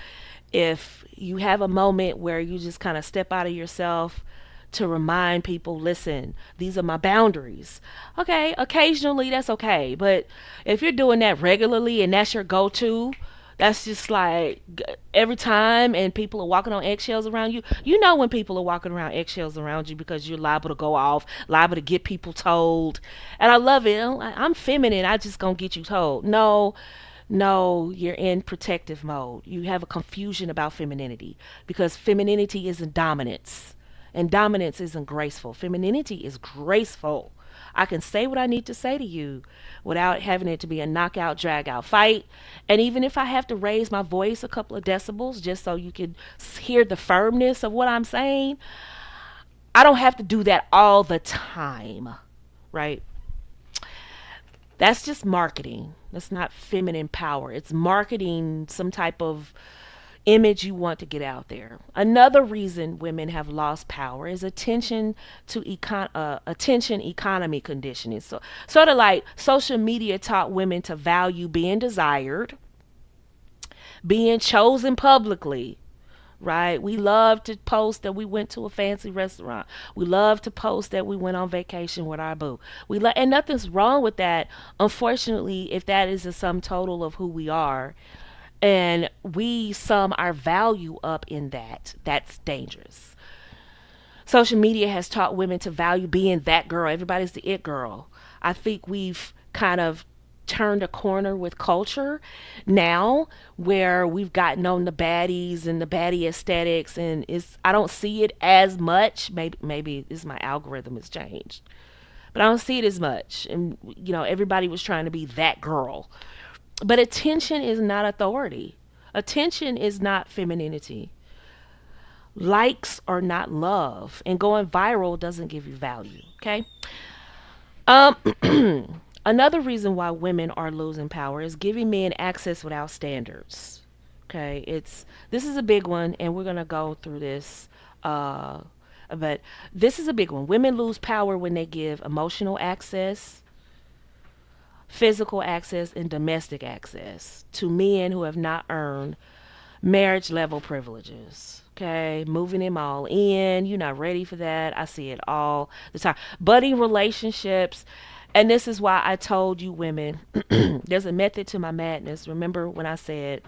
if you have a moment where you just kind of step out of yourself to remind people, listen, these are my boundaries. Okay, occasionally that's okay. But if you're doing that regularly and that's your go to, That's just like every time, and people are walking on eggshells around you. You know when people are walking around eggshells around you because you're liable to go off, liable to get people told. And I love it. I'm feminine. I just gonna get you told. No, no, you're in protective mode. You have a confusion about femininity because femininity isn't dominance, and dominance isn't graceful. Femininity is graceful. I can say what I need to say to you without having it to be a knockout, drag out fight. And even if I have to raise my voice a couple of decibels just so you can hear the firmness of what I'm saying, I don't have to do that all the time, right? That's just marketing. That's not feminine power. It's marketing some type of image you want to get out there. Another reason women have lost power is attention economy conditioning. So sort of like social media taught women to value being desired, being chosen publicly. Right? We love to post that we went to a fancy restaurant. We love to post that we went on vacation with our boo. And nothing's wrong with that. Unfortunately, if that is the sum total of who we are, and we sum our value up in that, that's dangerous. Social media has taught women to value being that girl. Everybody's the it girl. I think we've kind of turned a corner with culture now where we've gotten on the baddies and the baddie aesthetics, and it's I don't see it as much. Maybe it's my algorithm has changed. But I don't see it as much. And everybody was trying to be that girl. But attention is not authority. Attention is not femininity. Likes are not love. And going viral doesn't give you value. Okay? Um Another reason why women are losing power is giving men access without standards. Okay? This is a big one, and we're gonna go through this. But this is a big one. Women lose power when they give emotional access, physical access, and domestic access to men who have not earned marriage level privileges. Okay, moving them all in. You're not ready for that. I see it all the time. Budding relationships. And this is why I told you women there's a method to my madness. Remember when I said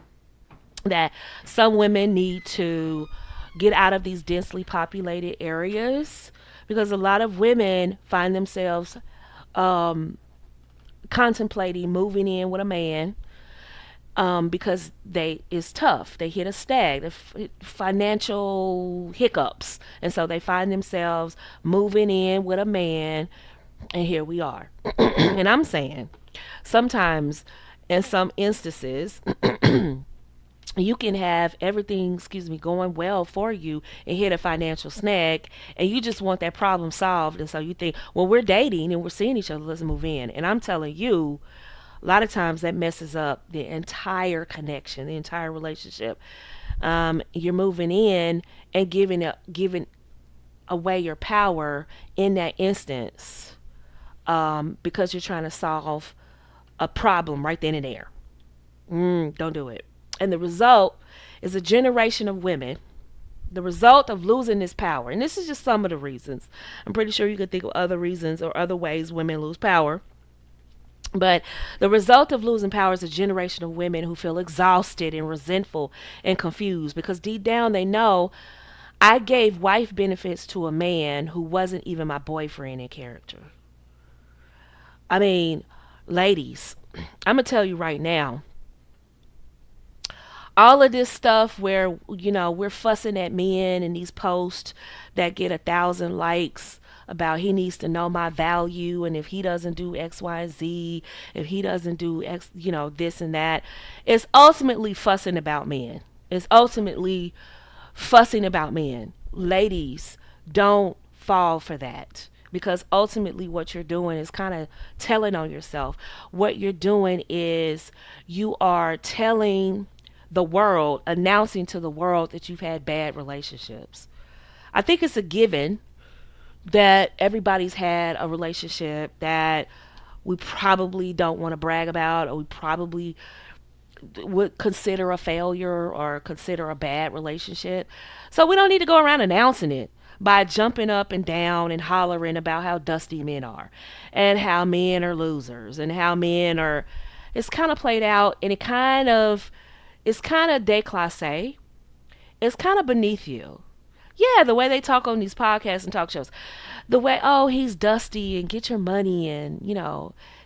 that some women need to get out of these densely populated areas because a lot of women find themselves um, contemplating moving in with a man because they it's tough. They hit a snag, financial hiccups, and so they find themselves moving in with a man, and here we are. And I'm saying, sometimes, in some instances, you can have everything, excuse me, going well for you and hit a financial snag, and you just want that problem solved, and so you think, well, we're dating and we're seeing each other, let's move in. And I'm telling you, a lot of times that messes up the entire connection, the entire relationship. You're moving in and giving away your power in that instance because you're trying to solve a problem right then and there. Don't do it. And the result is a generation of women. The result of losing this power, and this is just some of the reasons. I'm pretty sure you could think of other reasons or other ways women lose power. But the result of losing power is a generation of women who feel exhausted and resentful and confused because deep down they know I gave wife benefits to a man who wasn't even my boyfriend in character. I mean, ladies, I'm going to tell you right now, all of this stuff where we're fussing at men and these posts that get 1,000 likes about he needs to know my value, and if he doesn't do XYZ, if he doesn't do X, this and that, it's ultimately fussing about men. It's ultimately fussing about men. Ladies, don't fall for that, because ultimately what you're doing is kind of telling on yourself. What you're doing is you are telling the world, announcing to the world that you've had bad relationships. I think it's a given that everybody's had a relationship that we probably don't want to brag about, or we probably would consider a failure or consider a bad relationship. So we don't need to go around announcing it by jumping up and down and hollering about how dusty men are and how men are losers and how men are. It's kind of played out, and it kind of It's kind of déclassé. It's kind of beneath you. Yeah, the way they talk on these podcasts and talk shows. The way, oh, he's dusty and get your money and,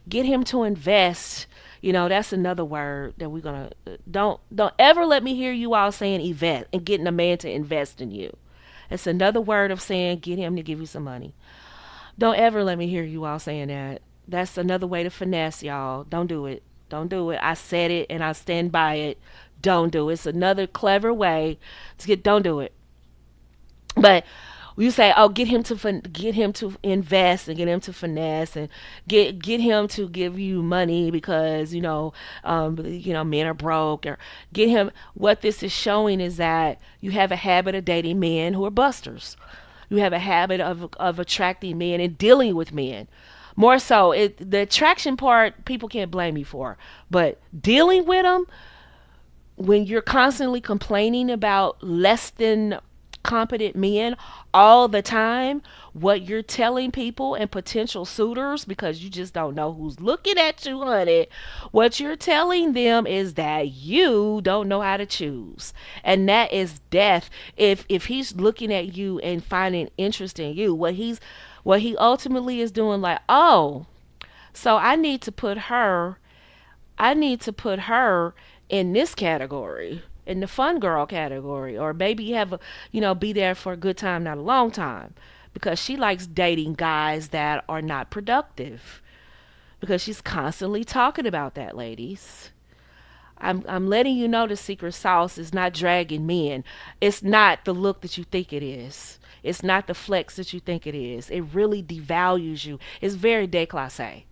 get him to invest. That's another word that we're going to don't ever let me hear you all saying invest and getting a man to invest in you. It's another word of saying get him to give you some money. Don't ever let me hear you all saying that. That's another way to finesse, y'all. Don't do it. Don't do it. I said it and I stand by it. Don't do it. It's another clever way to get. Don't do it. But you say, oh, get him to invest and get him to finesse and get him to give you money because men are broke or get him. What this is showing is that you have a habit of dating men who are busters. You have a habit of attracting men and dealing with men. More so, the attraction part people can't blame you for, but dealing with them when you're constantly complaining about less than competent men all the time, what you're telling people and potential suitors, because you just don't know who's looking at you, honey, what you're telling them is that you don't know how to choose. And that is death. If he's looking at you and finding interest in you, what he ultimately is doing, like, oh, so I need to put her in this category, in the fun girl category, or maybe have be there for a good time, not a long time, because she likes dating guys that are not productive. Because she's constantly talking about that, ladies. I'm letting you know the secret sauce is not dragging men. It's not the look that you think it is. It's not the flex that you think it is. It really devalues you. It's very déclassé.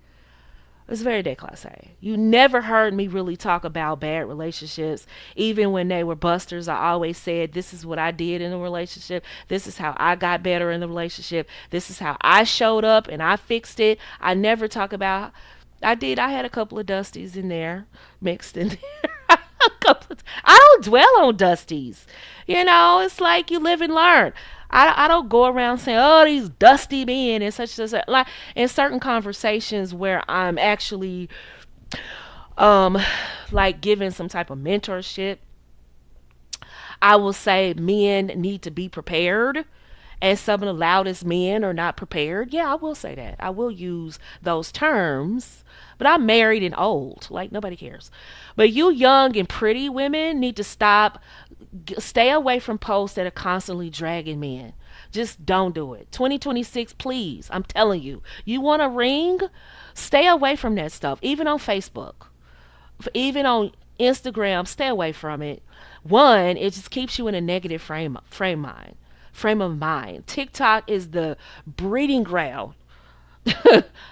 It's very déclassé. You never heard me really talk about bad relationships. Even when they were busters, I always said, this is what I did in a relationship. This is how I got better in the relationship. This is how I showed up and I fixed it. I never talk about, I had a couple of dusties in there, mixed in there. I don't dwell on dusties. It's like you live and learn. I don't go around saying, oh, these dusty men and such and such. Like in certain conversations where I'm actually um like giving some type of mentorship, I will say men need to be prepared. And some of the loudest men are not prepared. Yeah, I will say that. I will use those terms. But I'm married and old. Like, nobody cares. But you young and pretty women need to stay away from posts that are constantly dragging men. Just don't do it. 2026, please. I'm telling you. You want a ring? Stay away from that stuff. Even on Facebook. Even on Instagram, stay away from it. One, it just keeps you in a negative frame of mind. TikTok is the breeding ground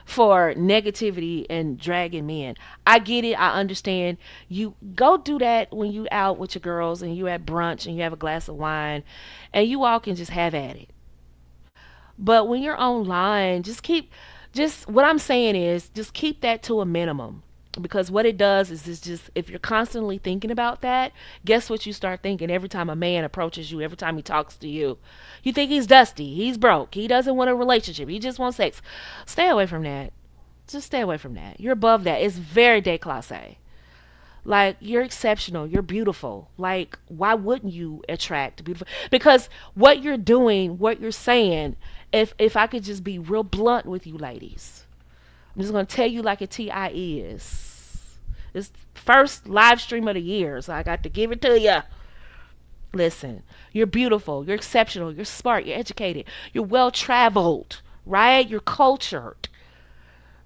for negativity and dragging men. I get it. I understand. You go do that when you out with your girls and you at brunch and you have a glass of wine and you all can just have at it. But when you're online, just what I'm saying is just keep that to a minimum. Because what it does is it's just, if you're constantly thinking about that, guess what you start thinking every time a man approaches you, every time he talks to you? You think he's dusty, he's broke, he doesn't want a relationship, he just wants sex. Stay away from that. Just stay away from that. You're above that. It's very déclassé. Like, you're exceptional, you're beautiful. Like, why wouldn't you attract beautiful? Because what you're doing, what you're saying, if I could just be real blunt with you ladies, I'm just gonna tell you like a TI is. It's first live stream of the year, so I got to give it to you. Listen, you're beautiful, you're exceptional, you're smart, you're educated, you're well traveled, right? You're cultured,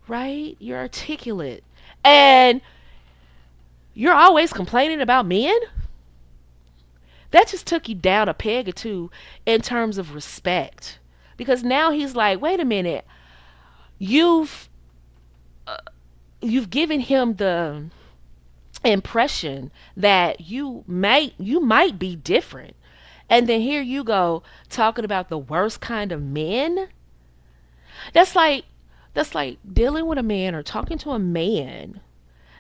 right? You're articulate, and you're always complaining about men. That just took you down a peg or two in terms of respect, because now he's like, wait a minute, you've you've given him the impression that you might be different, and then here you go talking about the worst kind of men. That's like that's like dealing with a man or talking to a man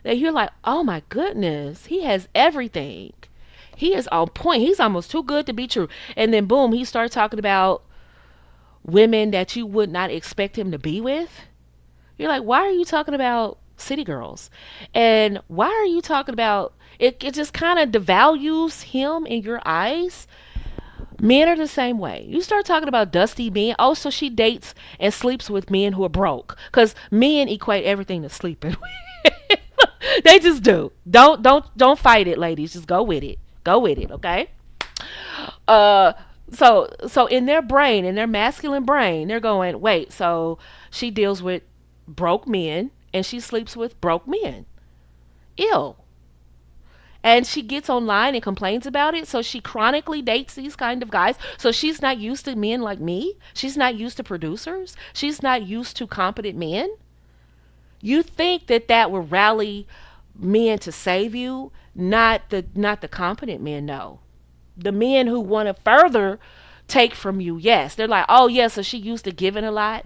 that you're like, oh my goodness, he has everything, he is on point, he's almost too good to be true, and then boom, he starts talking about women that you would not expect him to be with. You're like, why are you talking about city girls. And why are you talking about it? It just kind of devalues him in your eyes. Men are the same way. You start talking about dusty men. Oh, so she dates and sleeps with men who are broke. Because men equate everything to sleeping. They just do. Don't fight it, ladies. Just go with it. Go with it, okay? Uh so in their brain, in their masculine brain, they're going, wait, so she deals with broke men and she sleeps with broke men. Ill. And she gets online and complains about it. So she chronically dates these kind of guys. So she's not used to men like me. She's not used to producers. She's not used to competent men. You think that that would rally men to save you? Not the competent men. No, the men who want to further take from you. Yes, they're like, oh yeah, so she used to giving a lot.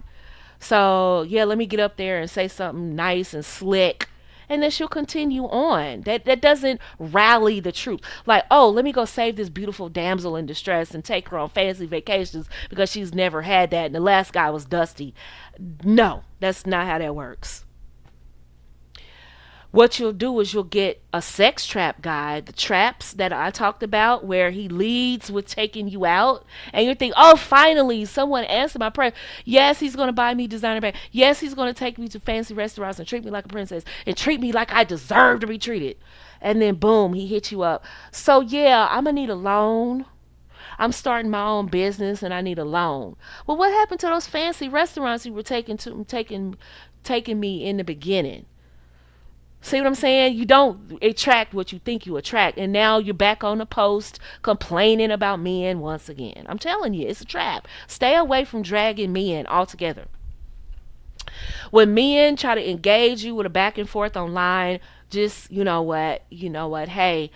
So yeah, let me get up there and say something nice and slick. And then she'll continue on. That doesn't rally the troops. Like, oh, let me go save this beautiful damsel in distress and take her on fancy vacations because she's never had that and the last guy was dusty. No, that's not how that works. What you'll do is you'll get a sex trap guy, the traps that I talked about, where he leads with taking you out, and you think, oh, finally, someone answered my prayer. Yes, he's going to buy me designer bag. Yes, he's going to take me to fancy restaurants and treat me like a princess and treat me like I deserve to be treated. And then, boom, he hits you up. So, yeah, I'm going to need a loan. I'm starting my own business and I need a loan. Well, what happened to those fancy restaurants you were taking me in the beginning? See what I'm saying? You don't attract what you think you attract. And now you're back on the post complaining about men once again. I'm telling you, it's a trap. Stay away from dragging men altogether. When men try to engage you with a back and forth online, just, hey,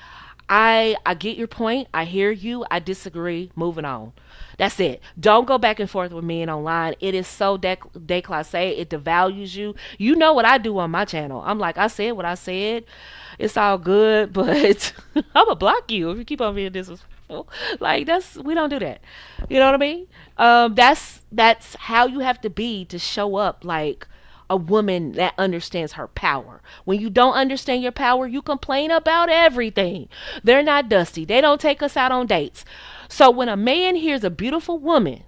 I get your point. I hear you. I disagree. Moving on. That's it. Don't go back and forth with men online. It is so déclassé. It devalues you. You know what I do on my channel. I'm like, I said what I said. It's all good, but I'm gonna block you if you keep on being disrespectful. Like we don't do that. You know what I mean? That's how you have to be to show up like a woman that understands her power. When you don't understand your power, you complain about everything. They're not dusty. They don't take us out on dates. So when a man hears a beautiful woman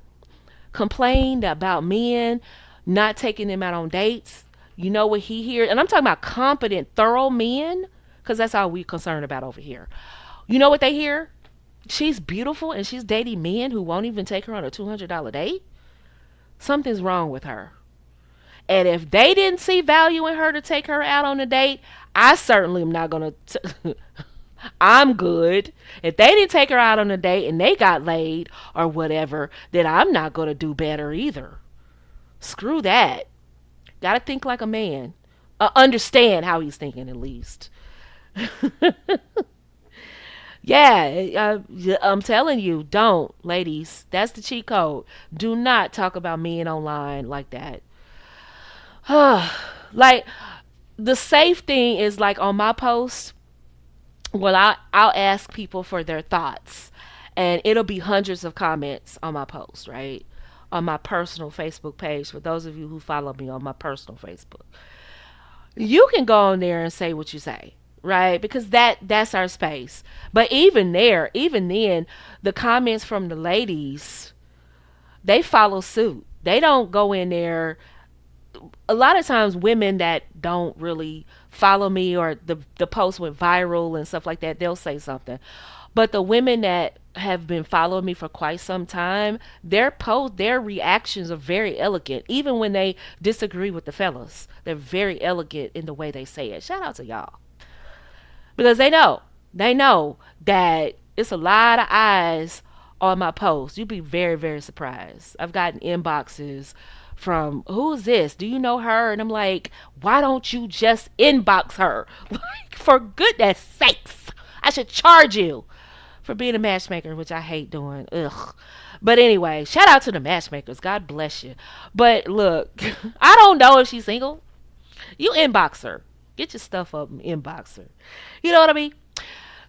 complain about men not taking them out on dates, you know what he hears? And I'm talking about competent, thorough men, because that's all we're concerned about over here. You know what they hear? She's beautiful and she's dating men who won't even take her on a $200 date. Something's wrong with her. And if they didn't see value in her to take her out on a date, I certainly am not going to. I'm good. If they didn't take her out on a date and they got laid or whatever, then I'm not going to do better either. Screw that. Got to think like a man. Understand how he's thinking at least. Yeah, I'm telling you, don't, ladies. That's the cheat code. Do not talk about men online like that. Like the safe thing is like on my posts. Well, I'll ask people for their thoughts, and it'll be hundreds of comments on my post, right? On my personal Facebook page. For those of you who follow me on my personal Facebook, you can go on there and say what you say, right? Because that's our space. But even there, even then, the comments from the ladies, they follow suit. They don't go in there. A lot of times women that don't really follow me or the post went viral and stuff like that, they'll say something. But the women that have been following me for quite some time, their reactions are very elegant. Even when they disagree with the fellas, they're very elegant in the way they say it. Shout out to y'all. Because they know that it's a lot of eyes on my post. You'd be very, very surprised. I've gotten inboxes from who's this? Do you know her? And I'm like, why don't you just inbox her? Like, for goodness sakes, I should charge you for being a matchmaker, which I hate doing. Ugh. But anyway, shout out to the matchmakers. God bless you. But look, I don't know if she's single. You inbox her. Get your stuff up and inbox her. You know what I mean?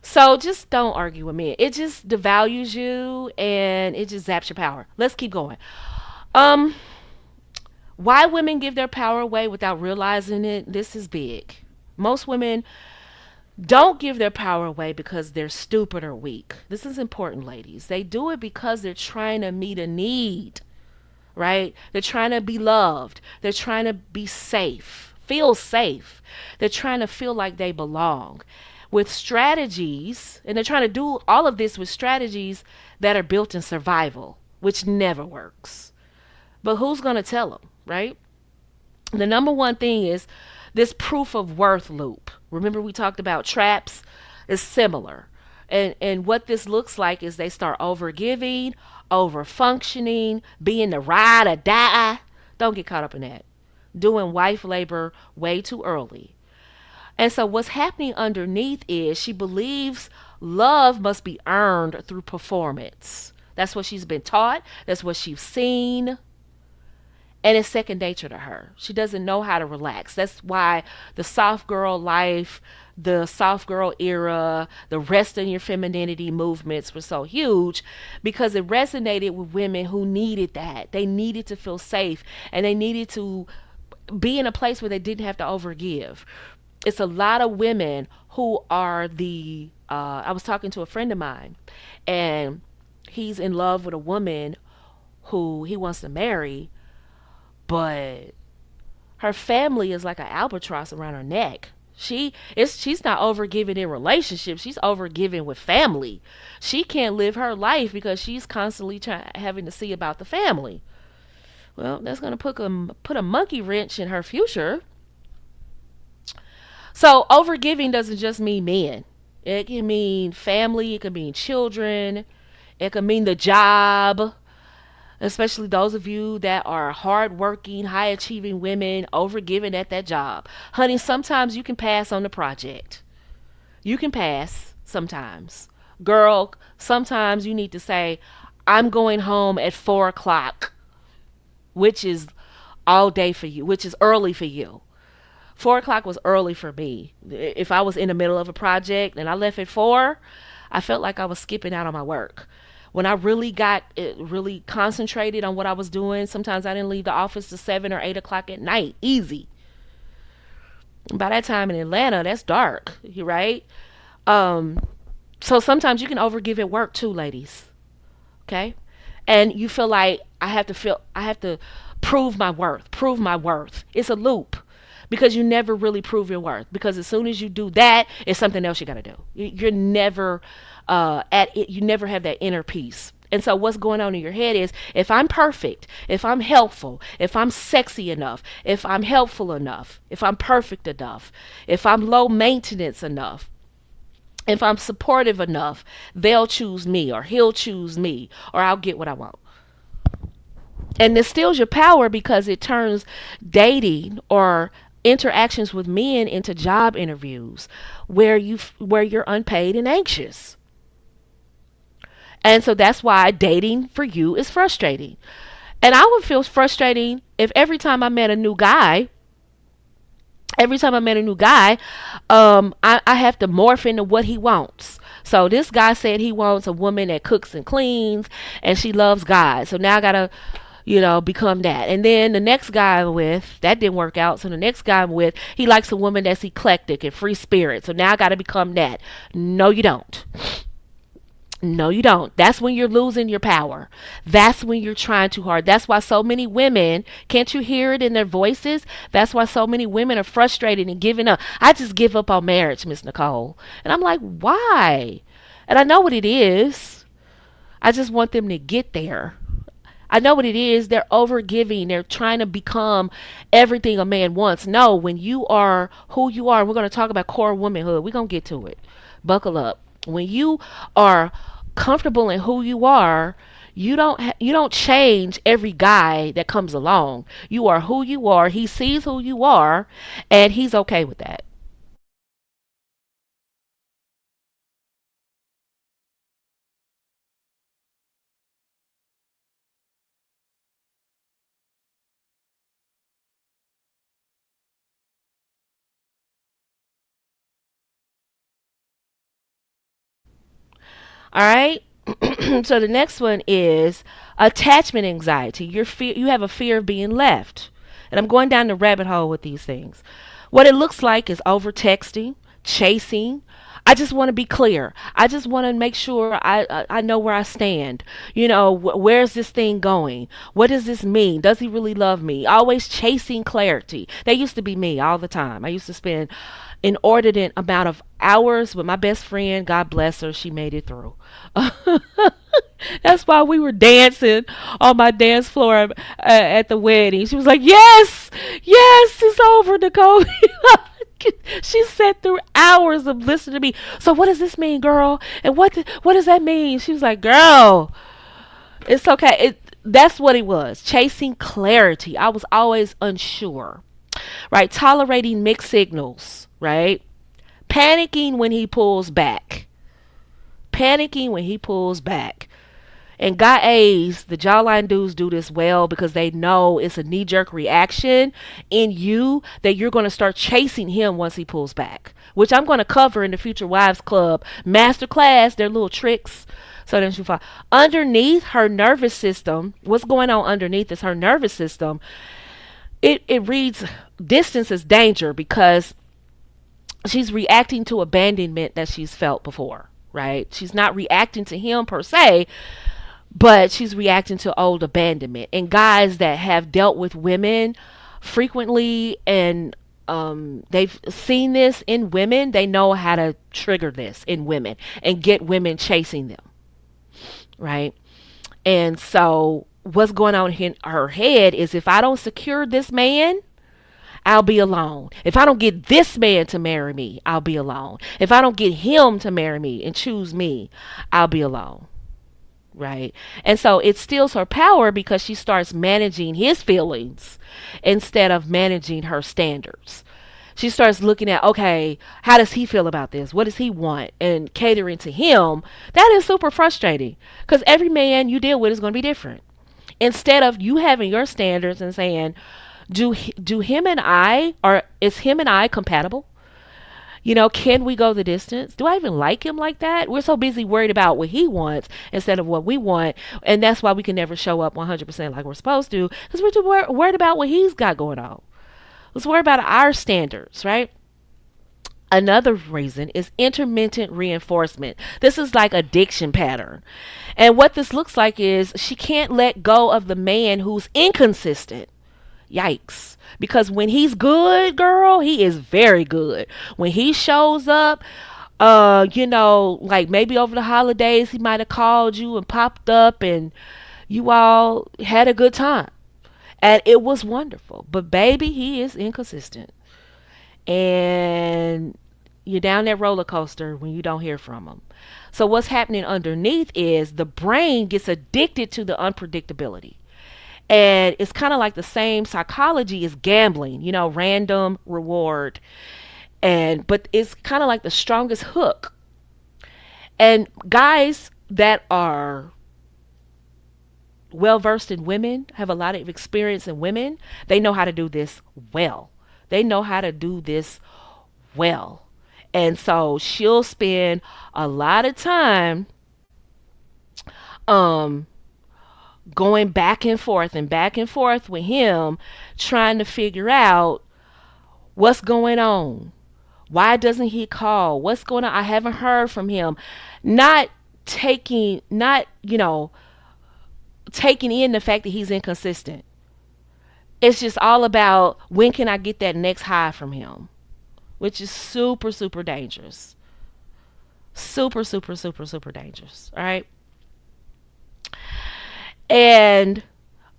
So just don't argue with me. It just devalues you and it just zaps your power. Let's keep going. Um, Why women give their power away without realizing it, this is big. Most women don't give their power away because they're stupid or weak. This is important, ladies. They do it because they're trying to meet a need, right? They're trying to be loved. They're trying to be safe, feel safe. They're trying to feel like they belong with strategies, and they're trying to do all of this with strategies that are built in survival, which never works. But who's going to tell them, right? The number one thing is this proof of worth loop. Remember we talked about traps is similar. And what this looks like is they start over giving, over functioning, being the ride or die. Don't get caught up in that. Doing wife labor way too early. And so what's happening underneath is she believes love must be earned through performance. That's what she's been taught. That's what she's seen, and it's second nature to her. She doesn't know how to relax. That's why the soft girl life, the soft girl era, the rest in your femininity movements were so huge because it resonated with women who needed that. They needed to feel safe and they needed to be in a place where they didn't have to overgive. It's a lot of women who are I was talking to a friend of mine and he's in love with a woman who he wants to marry, but her family is like an albatross around her neck. She's not overgiving in relationships. She's overgiving with family. She can't live her life because she's constantly having to see about the family. Well, that's gonna put a monkey wrench in her future. So overgiving doesn't just mean men. It can mean family. It can mean children. It can mean the job, especially those of you that are hardworking, high achieving women, overgiving at that job. Honey, sometimes you can pass on the project. You can pass sometimes. Girl, sometimes you need to say, I'm going home at 4 o'clock, which is all day for you, which is early for you. 4 o'clock was early for me. If I was in the middle of a project and I left at 4, I felt like I was skipping out on my work. When I really got really concentrated on what I was doing, sometimes I didn't leave the office till 7 or 8 o'clock at night. Easy. By that time in Atlanta, that's dark, right? Um, so sometimes you can overgive at work too, ladies. Okay, and you feel like I have to prove my worth, prove my worth. It's a loop because you never really prove your worth because as soon as you do that, it's something else you got to do. You're never at it. You never have that inner peace. And so what's going on in your head is if I'm perfect, if I'm helpful, if I'm sexy enough, if I'm helpful enough, if I'm perfect enough, if I'm low maintenance enough, if I'm supportive enough, they'll choose me or he'll choose me or I'll get what I want. And this steals your power because it turns dating or interactions with men into job interviews where you're unpaid and anxious. And so that's why dating for you is frustrating. And I would feel frustrating if every time I met a new guy, I have to morph into what he wants. So this guy said he wants a woman that cooks and cleans and she loves guys. So now I gotta, become that. And then the next guy I'm with, that didn't work out. So the next guy I'm with, he likes a woman that's eclectic and free spirit. So now I gotta become that. No, you don't. No, you don't. That's when you're losing your power. That's when you're trying too hard. That's why so many women, can't you hear it in their voices? That's why so many women are frustrated and giving up. I just give up on marriage, Miss Nicole. And I'm like, why? And I know what it is. I just want them to get there. I know what it is. They're over giving. They're trying to become everything a man wants. No, when you are who you are, we're going to talk about core womanhood. We're going to get to it. Buckle up. When you are comfortable in who you are, you don't change every guy that comes along. You are who you are. He sees who you are, and he's okay with that. All right. So the next one is attachment anxiety. You have a fear of being left. And I'm going down the rabbit hole with these things. What it looks like is over texting, chasing. I just want to be clear. I just want to make sure I know where I stand. You know, where's this thing going? What does this mean? Does he really love me? Always chasing clarity. That used to be me all the time. I used to spend inordinate amount of hours with my best friend. God bless her. She made it through. That's why we were dancing on my dance floor at the wedding. She was like, "Yes, yes, it's over, Nicole." She sat through hours of listening to me. So what does this mean, girl? And what does that mean? She was like, "Girl, it's okay." That's what it was. Chasing clarity. I was always unsure, right? Tolerating mixed signals, right? Panicking when he pulls back. Panicking when he pulls back. And guy A's, the jawline dudes do this well because they know it's a knee jerk reaction in you that you're going to start chasing him once he pulls back, which I'm going to cover in the Future Wives Club masterclass, their little tricks. So then she fall. Underneath her nervous system, what's going on underneath is her nervous system. It reads distance as danger because she's reacting to abandonment that she's felt before, right? She's not reacting to him per se, but she's reacting to old abandonment. And guys that have dealt with women frequently and they've seen this in women, they know how to trigger this in women and get women chasing them, right? And so what's going on in her head is if I don't secure this man, I'll be alone. If I don't get this man to marry me, I'll be alone. If I don't get him to marry me and choose me, I'll be alone. Right? And so it steals her power because she starts managing his feelings instead of managing her standards. She starts looking at, okay, how does he feel about this? What does he want? And catering to him. That is super frustrating because every man you deal with is going to be different. Instead of you having your standards and saying, do him and I, or is him and I compatible? You know, can we go the distance? Do I even like him like that? We're so busy worried about what he wants instead of what we want. And that's why we can never show up 100% like we're supposed to because we're too worried about what he's got going on. Let's worry about our standards, right? Another reason is intermittent reinforcement. This is like addiction pattern. And what this looks like is she can't let go of the man who's inconsistent. Yikes. Because when he's good, girl, he is very good. When he shows up, like maybe over the holidays, he might have called you and popped up and you all had a good time. And it was wonderful. But baby, he is inconsistent. And you're down that roller coaster when you don't hear from him. So what's happening underneath is the brain gets addicted to the unpredictability. And it's kind of like the same psychology as gambling, random reward. But it's kind of like the strongest hook. And guys that are well versed in women, have a lot of experience in women, they know how to do this well. They know how to do this well. And so she'll spend a lot of time going back and forth with him, trying to figure out what's going on. Why doesn't he call? What's going on? I haven't heard from him. Not taking in the fact that he's inconsistent. It's just all about when can I get that next high from him, which is super, super dangerous. Super, super, super, super dangerous. All right. And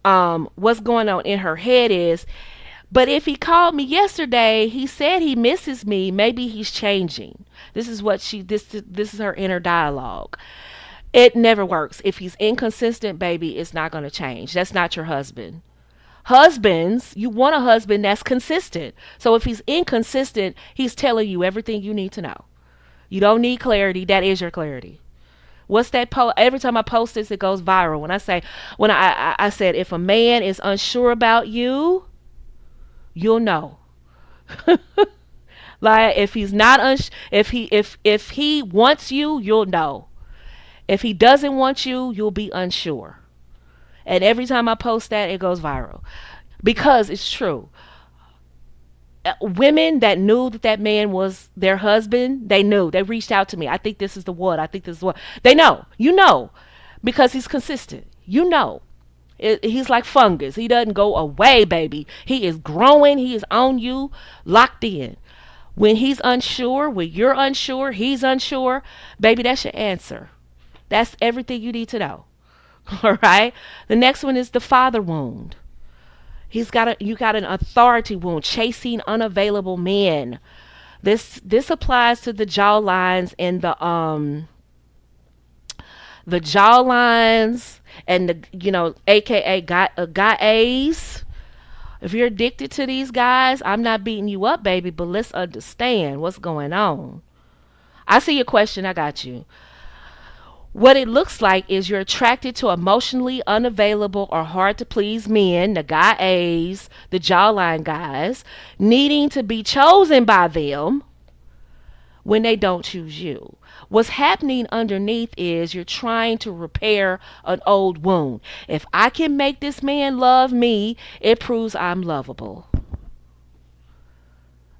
what's going on in her head is, but if he called me yesterday, he said he misses me. Maybe he's changing. This is her inner dialogue. It never works. If he's inconsistent, baby, it's not going to change. That's not your husband. Husbands, you want a husband that's consistent. So if he's inconsistent, he's telling you everything you need to know. You don't need clarity. That is your clarity. What's that post? Every time I post this, it goes viral. When I said, if a man is unsure about you, you'll know. Like if he's not if he wants you, you'll know. If he doesn't want you, you'll be unsure. And every time I post that, it goes viral. because it's true. Women that knew that that man was their husband, they knew. They reached out to me. I think this is the one. I think this is what. They know. You know, because he's consistent. You know. He's like fungus. He doesn't go away, baby. He is growing. He is on you, locked in. When he's unsure, when you're unsure, he's unsure, baby, that's your answer. That's everything you need to know. All right. The next one is the father wound. You got an authority wound, chasing unavailable men. This applies to the jaw lines and the jaw lines and the aka guys. If you're addicted to these guys, I'm not beating you up, baby, but let's understand what's going on. I see your question. I got you. What it looks like is you're attracted to emotionally unavailable or hard to please men, the guy A's, the jawline guys, needing to be chosen by them when they don't choose you. What's happening underneath is you're trying to repair an old wound. If I can make this man love me, it proves I'm lovable.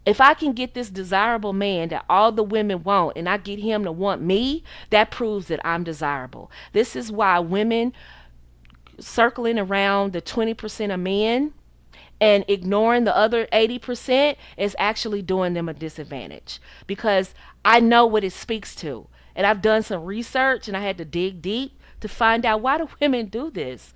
If I can get this desirable man that all the women want and I get him to want me, that proves that I'm desirable. This is why women circling around the 20% of men and ignoring the other 80% is actually doing them a disadvantage, because I know what it speaks to. And I've done some research and I had to dig deep to find out, why do women do this?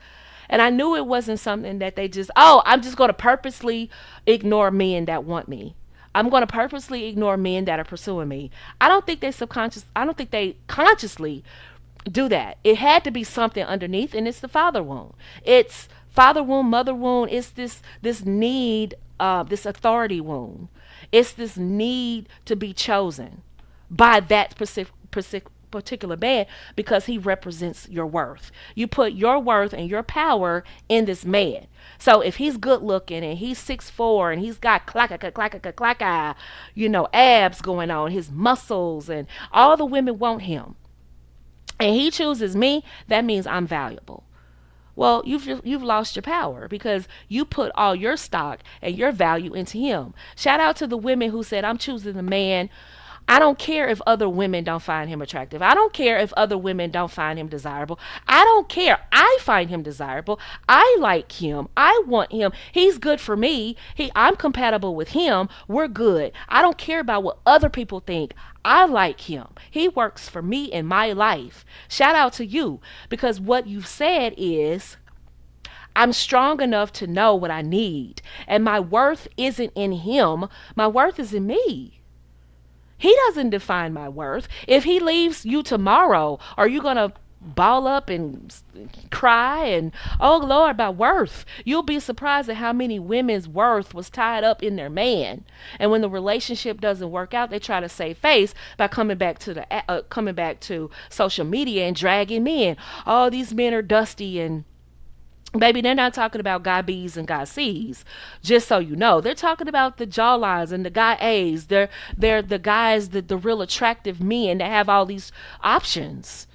And I knew it wasn't something that they just, oh, I'm just going to purposely ignore men that want me. I'm going to purposely ignore men that are pursuing me. I don't think they consciously do that. It had to be something underneath, and it's the father wound. It's father wound, mother wound. It's this need, this authority wound. It's this need to be chosen by that particular man because he represents your worth. You put your worth and your power in this man. So if he's good looking and he's 6'4" and he's got clacka, abs going on, his muscles, and all the women want him, and he chooses me, that means I'm valuable. Well, you've lost your power because you put all your stock and your value into him. Shout out to the women who said, I'm choosing the man. I don't care if other women don't find him attractive. I don't care if other women don't find him desirable. I don't care. I find him desirable. I like him. I want him. He's good for me. I'm compatible with him. We're good. I don't care about what other people think. I like him. He works for me in my life. Shout out to you, because what you've said is, I'm strong enough to know what I need. And my worth isn't in him. My worth is in me. He doesn't define my worth. If he leaves you tomorrow, are you going to ball up and cry and, oh Lord, my worth? You'll be surprised at how many women's worth was tied up in their man. And when the relationship doesn't work out, they try to save face by coming back to social media and dragging men. Oh, these men are dusty, and baby, they're not talking about guy B's and guy C's, just so you know. They're talking about the jawlines and the guy A's. They're the guys, the real attractive men that have all these options.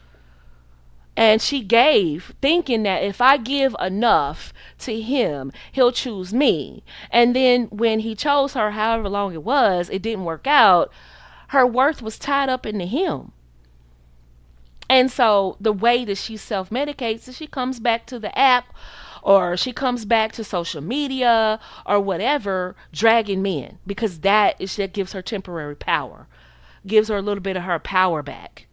And she gave, thinking that if I give enough to him, he'll choose me. And then when he chose her, however long it was, it didn't work out. Her worth was tied up into him. And so the way that she self medicates is she comes back to the app, or she comes back to social media or whatever, dragging men, because that gives her temporary power, gives her a little bit of her power back.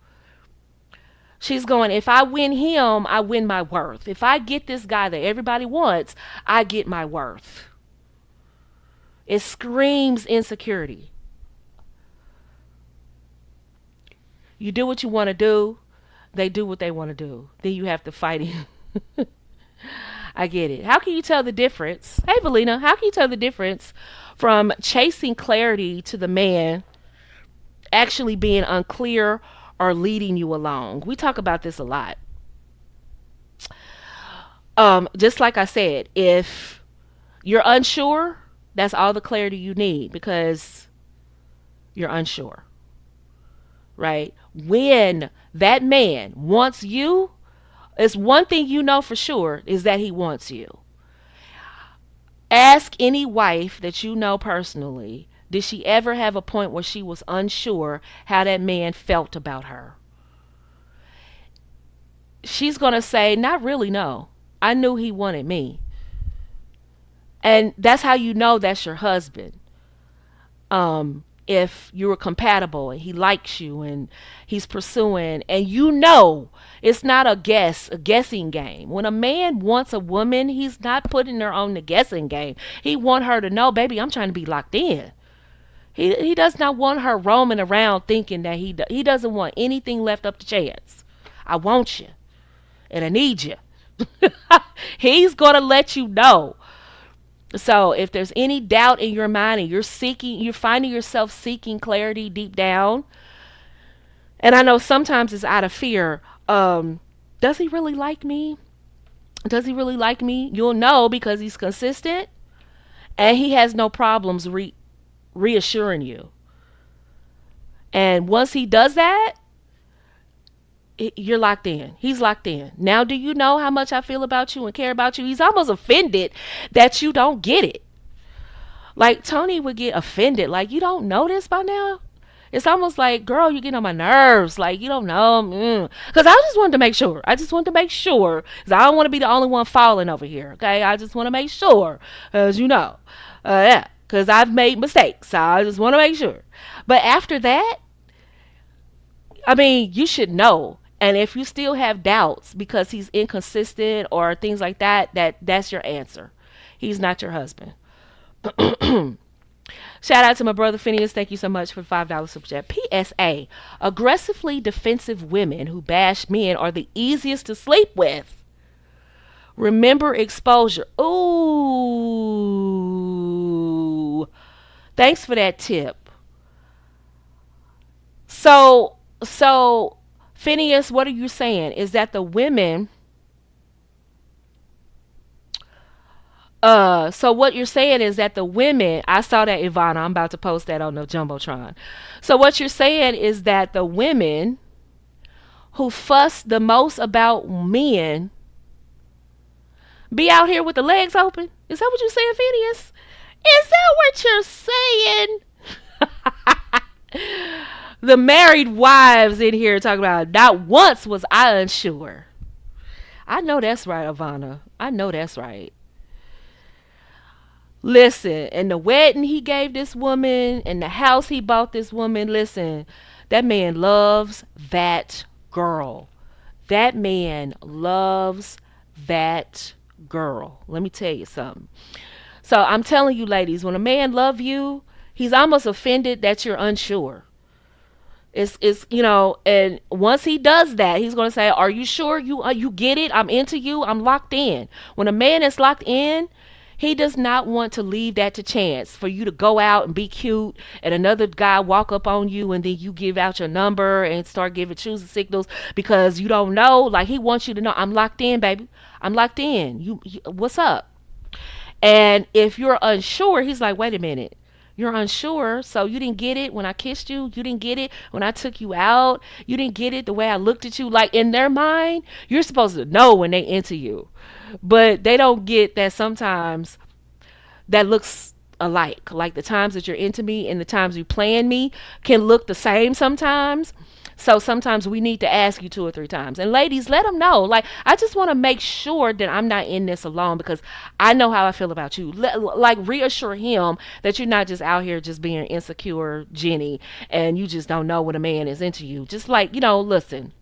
She's going, if I win him, I win my worth. If I get this guy that everybody wants, I get my worth. It screams insecurity. You do what you want to do, they do what they want to do. Then you have to fight him. I get it. How can you tell the difference? Hey, Valina, how can you tell the difference from chasing clarity to the man actually being unclear or leading you along? We talk about this a lot. Just like I said, if you're unsure, that's all the clarity you need, because you're unsure, right? When that man wants you, it's one thing you know for sure, is that he wants you. Ask any wife that you know personally, did she ever have a point where she was unsure how that man felt about her? She's going to say, not really, no. I knew he wanted me. And that's how you know that's your husband. If you were compatible and he likes you and he's pursuing, and you know it's not a guessing game. When a man wants a woman, he's not putting her on the guessing game. He want her to know, baby, I'm trying to be locked in. He does not want her roaming around thinking that he doesn't want anything left up to chance. I want you and I need you. He's gonna let you know. So if there's any doubt in your mind and you're finding yourself seeking clarity deep down, and I know sometimes it's out of fear. Does he really like me? Does he really like me? You'll know because he's consistent and he has no problems reassuring you. And once he does that, you're locked in. He's locked in. Now, do you know how much I feel about you and care about you? He's almost offended that you don't get it. Like Tony would get offended. Like, you don't know this by now? It's almost like, girl, you're getting on my nerves. Like, you don't know. Because I just wanted to make sure. I just wanted to make sure. Because I don't want to be the only one falling over here. Okay? I just want to make sure. As you know. Yeah. Because I've made mistakes. So I just want to make sure. But after that, I mean, you should know. And if you still have doubts because he's inconsistent or things like that, that's your answer. He's not your husband. Shout out to my brother Phineas. Thank you so much for the $5 super chat. PSA: aggressively defensive women who bash men are the easiest to sleep with. Remember exposure. Ooh. Thanks for that tip. So Phineas, what are you saying? Is that the women so what you're saying is that the women, I saw that, Ivana, I'm about to post that on the Jumbotron. So what you're saying is that the women who fuss the most about men be out here with the legs open? Is that what you're saying, Phineas? Is that what you're saying? The married wives in here talking about, not once was I unsure. I know that's right, Ivana. I know that's right. Listen, and the wedding he gave this woman and the house he bought this woman, listen, that man loves that girl. That man loves that girl. Let me tell you something. So I'm telling you, ladies, when a man love you, he's almost offended that you're unsure. It's and once he does that, he's gonna say, "Are you sure you get it? I'm into you. I'm locked in." When a man is locked in, he does not want to leave that to chance for you to go out and be cute and another guy walk up on you and then you give out your number and start giving choosing signals because you don't know. Like, he wants you to know, I'm locked in, baby. I'm locked in. You what's up? And if you're unsure, he's like, wait a minute. You're unsure, so you didn't get it when I kissed you. You didn't get it when I took you out. You didn't get it the way I looked at you. Like, in their mind, you're supposed to know when they into you. But they don't get that sometimes that looks alike. Like the times that you're into me and the times you plan me can look the same sometimes. So sometimes we need to ask you 2 or 3 times. And ladies, let them know. Like, I just want to make sure that I'm not in this alone because I know how I feel about you. Like, reassure him that you're not just out here just being insecure Jenny and you just don't know when a man is into you. Just like, listen,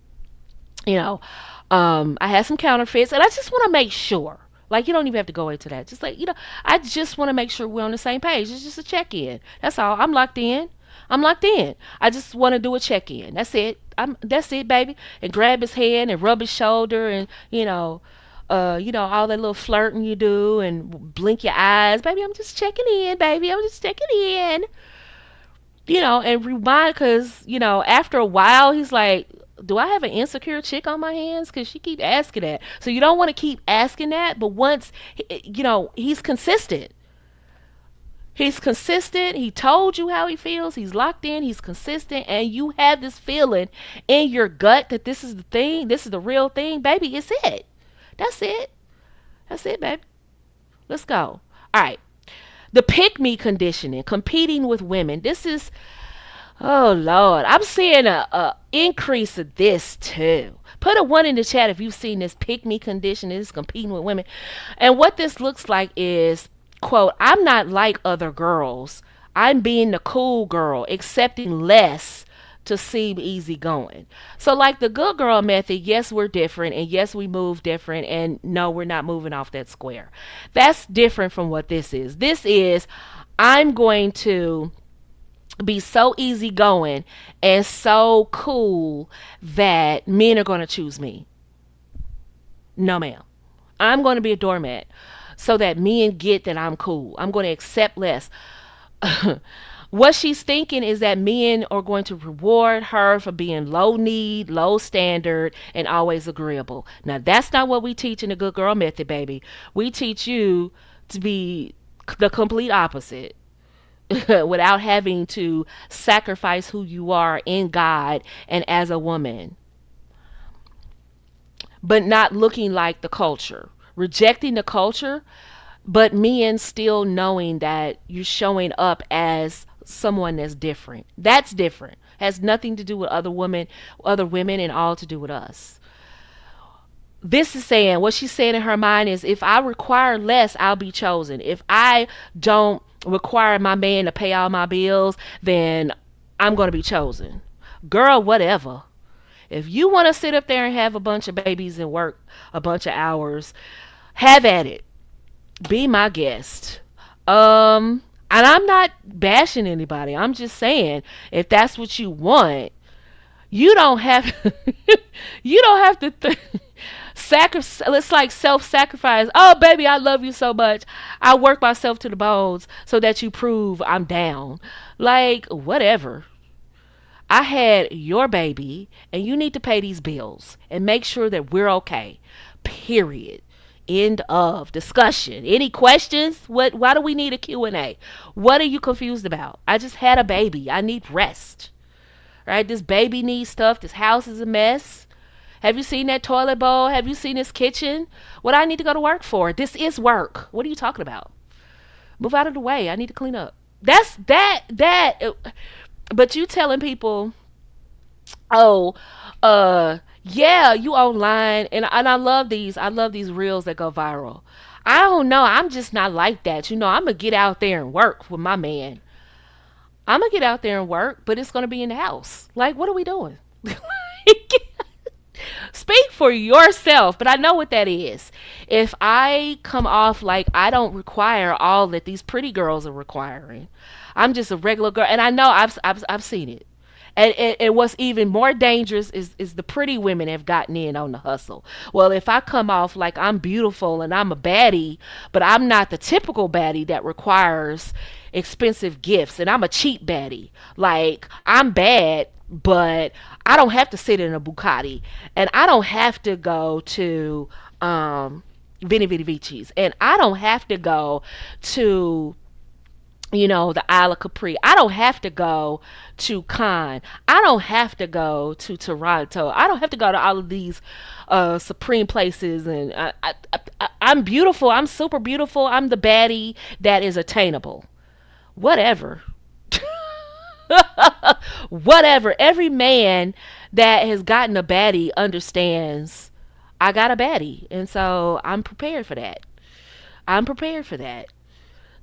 you know, I had some counterfeits and I just want to make sure. Like, you don't even have to go into that. Just like, I just want to make sure we're on the same page. It's just a check-in. That's all. I'm locked in. I'm locked in. I just want to do a check-in. That's it. That's it, baby. And grab his hand and rub his shoulder and, all that little flirting you do and blink your eyes. Baby, I'm just checking in, baby. I'm just checking in. And remind, because, after a while, he's like, do I have an insecure chick on my hands? Because she keep asking that. So you don't want to keep asking that. But once, he's consistent. He's consistent. He told you how he feels. He's locked in. He's consistent. And you have this feeling in your gut that this is the thing. This is the real thing. Baby, it's it. That's it. That's it, baby. Let's go. All right. The pick me conditioning, competing with women. This is, oh Lord, I'm seeing a increase of this too. Put a one in the chat if you've seen this pick me conditioning, this competing with women. And what this looks like is, quote, I'm not like other girls. I'm being the cool girl, accepting less to seem easygoing. So, like the good girl method, yes, we're different, and yes, we move different, and no, we're not moving off that square. That's different from what this is. This is, I'm going to be so easygoing and so cool that men are going to choose me. No, ma'am. I'm going to be a doormat so that men get that I'm cool. I'm going to accept less. What she's thinking is that men are going to reward her for being low need, low standard, and always agreeable. Now, that's not what we teach in the good girl method, baby. We teach you to be the complete opposite. Without having to sacrifice who you are in God and as a woman, but not looking like the culture, rejecting the culture, but men still knowing that you're showing up as someone that's different. That's different. Has nothing to do with other women, and all to do with us. This is saying, what she's saying in her mind is, if I require less, I'll be chosen. If I don't require my man to pay all my bills, then I'm going to be chosen. Girl, whatever. If you want to sit up there and have a bunch of babies and work a bunch of hours, have at it. Be my guest. And I'm not bashing anybody. I'm just saying, if that's what you want, you don't have you don't have to it's like self-sacrifice. Oh baby, I love you so much, I work myself to the bones so that you prove I'm down. Like, whatever. I had your baby, and you need to pay these bills and make sure that we're okay, period. End of discussion. Any questions? Why do we need a Q&A? What are you confused about? I just had a baby, I need rest. Right? This baby needs stuff. This house is a mess. Have you seen that toilet bowl? Have you seen this kitchen? What I need to go to work for? This is work. What are you talking about? Move out of the way. I need to clean up. That's that. But you telling people, oh, yeah, you online, and I love these. I love these reels that go viral. I don't know. I'm just not like that. I'm gonna get out there and work with my man. I'm gonna get out there and work, but it's gonna be in the house. Like, what are we doing? Speak for yourself, but I know what that is. If I come off like I don't require all that these pretty girls are requiring, I'm just a regular girl, and I know I've seen it. And what's even more dangerous is the pretty women have gotten in on the hustle. Well, if I come off like I'm beautiful and I'm a baddie, but I'm not the typical baddie that requires expensive gifts, and I'm a cheap baddie. Like, I'm bad, but I don't have to sit in a Bucati, and I don't have to go to Vini Vidi Vici's, and I don't have to go to the Isle of Capri. I don't have to go to Cannes. I don't have to go to Toronto. I don't have to go to all of these supreme places. And I'm beautiful. I'm super beautiful. I'm the baddie that is attainable. Whatever. Whatever. Every man that has gotten a baddie understands I got a baddie. And so I'm prepared for that. I'm prepared for that.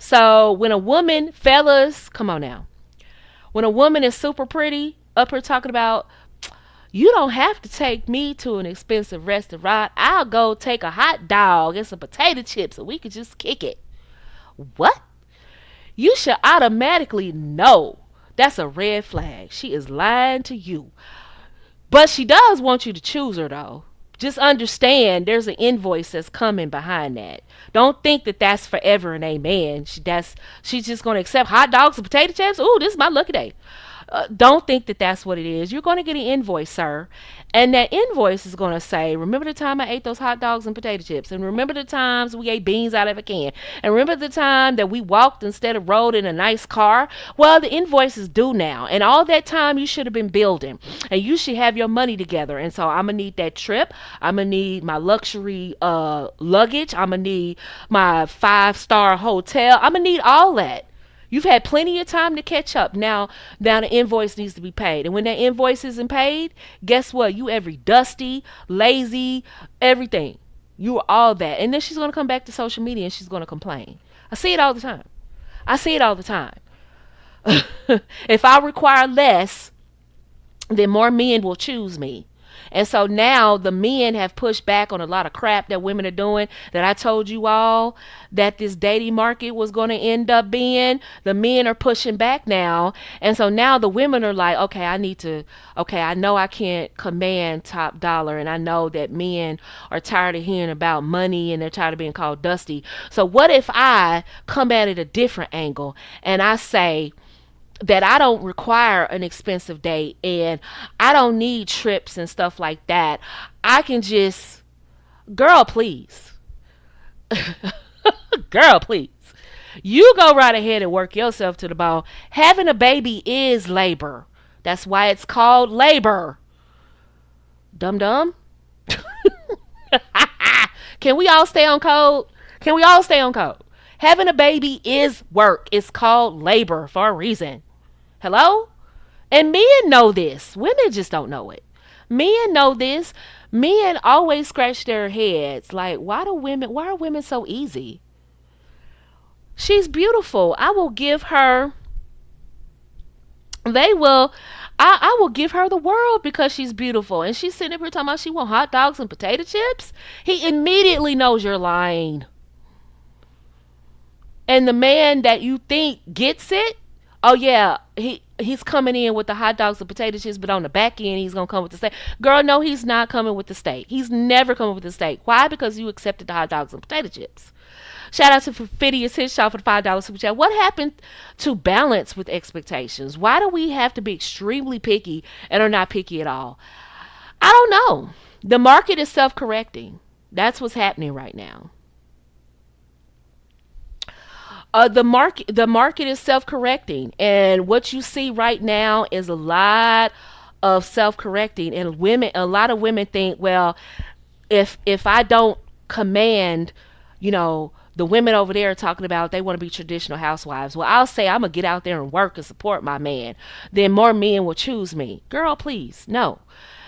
So when a woman, fellas, come on now. When a woman is super pretty, up here talking about, you don't have to take me to an expensive restaurant. I'll go take a hot dog and some potato chips and we could just kick it. What? You should automatically know that's a red flag. She is lying to you. But she does want you to choose her, though. Just understand there's an invoice that's coming behind that. Don't think that that's forever and amen. She's just going to accept hot dogs and potato chips. Ooh, this is my lucky day. Don't think that that's what it is. You're going to get an invoice, sir. And that invoice is going to say, remember the time I ate those hot dogs and potato chips? And remember the times we ate beans out of a can? And remember the time that we walked instead of rode in a nice car? Well, the invoice is due now. And all that time you should have been building. And you should have your money together. And so I'm going to need that trip. I'm going to need my luxury luggage. I'm going to need my 5-star hotel. I'm going to need all that. You've had plenty of time to catch up. Now the invoice needs to be paid. And when that invoice isn't paid, guess what? You every dusty, lazy, everything. You are all that. And then she's going to come back to social media and she's going to complain. I see it all the time. I see it all the time. If I require less, then more men will choose me. And so now the men have pushed back on a lot of crap that women are doing that I told you all that this dating market was going to end up being. The men are pushing back now. And so now the women are like, okay, I know I can't command top dollar. And I know that men are tired of hearing about money and they're tired of being called dusty. So what if I come at it a different angle and I say, that I don't require an expensive date and I don't need trips and stuff like that. I can just, girl, please. Girl, please. You go right ahead and work yourself to the bone. Having a baby is labor. That's why it's called labor. Dum dum. Can we all stay on code? Can we all stay on code? Having a baby is work. It's called labor for a reason. Hello? And men know this. Women just don't know it. Men know this. Men always scratch their heads like, why are women so easy? She's beautiful. I will give her they will I will give her the world because she's beautiful. And she's sitting up here talking about she want hot dogs and potato chips. He immediately knows you're lying. And the man that you think gets it, oh yeah, he's coming in with the hot dogs and potato chips, but on the back end he's gonna come with the steak. Girl, no, he's not coming with the steak. He's never coming with the steak. Why? Because you accepted the hot dogs and potato chips. Shout out to Phineas Hitshaw for the $5 super chat. What happened to balance with expectations? Why do we have to be extremely picky and are not picky at all? I don't know. The market is self-correcting. That's what's happening right now. The market is self-correcting, and what you see right now is a lot of self-correcting. And a lot of women think, well, if I don't command, the women over there are talking about they want to be traditional housewives. Well, I'll say I'm gonna get out there and work and support my man. Then more men will choose me. Girl, please, no.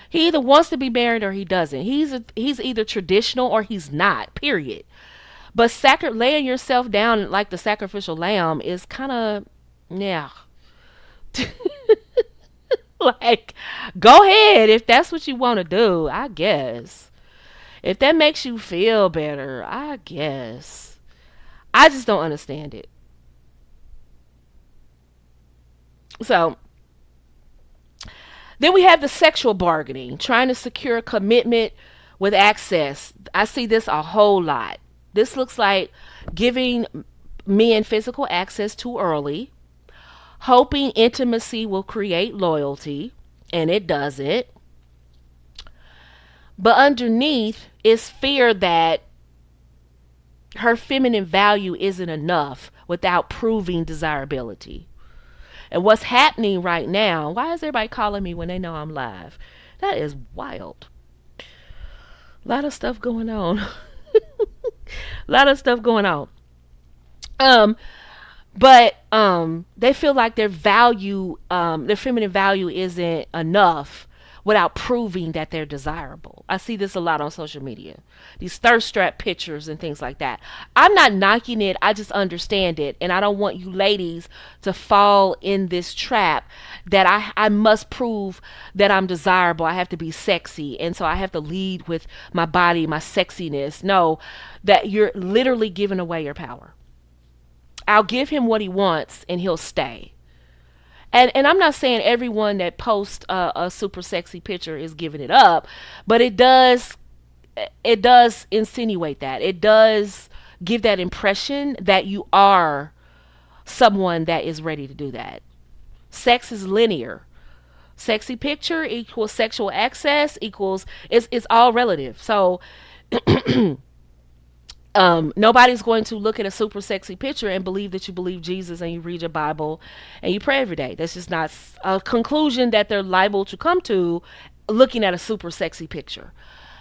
He either wants to be married or he doesn't. He's either traditional or he's not. Period. But laying yourself down like the sacrificial lamb is kind of, yeah. Like, go ahead if that's what you want to do, I guess. If that makes you feel better, I guess. I just don't understand it. So, then we have the sexual bargaining, trying to secure commitment with access. I see this a whole lot. This looks like giving men physical access too early, hoping intimacy will create loyalty, and it doesn't. But underneath is fear that her feminine value isn't enough without proving desirability. And what's happening right now, why is everybody calling me when they know I'm live? That is wild. A lot of stuff going on. A lot of stuff going on. Um, but they feel like their feminine value isn't enough without proving that they're desirable. I see this a lot on social media. These thirst trap pictures and things like that. I'm not knocking it, I just understand it. And I don't want you ladies to fall in this trap that I must prove that I'm desirable. I have to be sexy. And so I have to lead with my body, my sexiness. No, that you're literally giving away your power. I'll give him what he wants and he'll stay. And I'm not saying everyone that posts a super sexy picture is giving it up, but it does insinuate that. It does give that impression that you are someone that is ready to do that. Sex is linear. Sexy picture equals sexual access equals it's all relative. So nobody's going to look at a super sexy picture and believe that you believe Jesus and you read your Bible and you pray every day. That's just not a conclusion that they're liable to come to looking at a super sexy picture.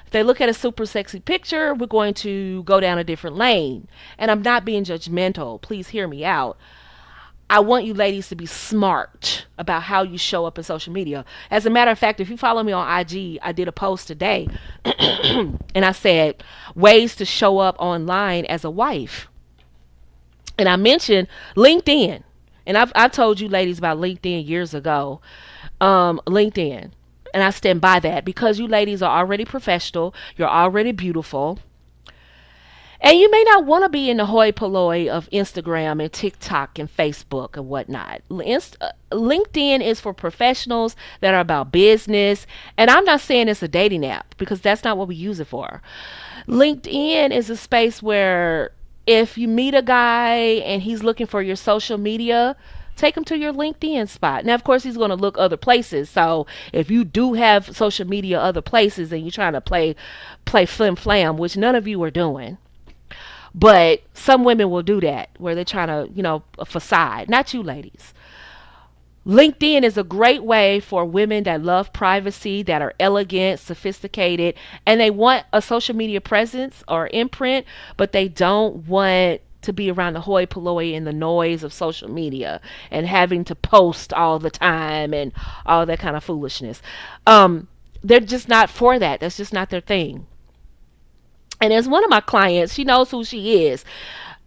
If they look at a super sexy picture, we're going to go down a different lane. And I'm not being judgmental. Please hear me out. I want you ladies to be smart about how you show up in social media. As a matter of fact, if you follow me on IG, I did a post today and I said ways to show up online as a wife. And I mentioned LinkedIn. And I've told you ladies about LinkedIn years ago. LinkedIn. And I stand by that because you ladies are already professional. You're already beautiful. And you may not want to be in the hoi polloi of Instagram and TikTok and Facebook and whatnot. LinkedIn is for professionals that are about business. And I'm not saying it's a dating app because that's not what we use it for. LinkedIn is a space where if you meet a guy and he's looking for your social media, take him to your LinkedIn spot. Now, of course, he's going to look other places. So if you do have social media other places and you're trying to play flim flam, which none of you are doing, but some women will do that where they're trying to, a facade. Not you ladies. LinkedIn is a great way for women that love privacy, that are elegant, sophisticated, and they want a social media presence or imprint, but they don't want to be around the hoi polloi and the noise of social media and having to post all the time and all that kind of foolishness. They're just not for that. That's just not their thing. And as one of my clients, she knows who she is.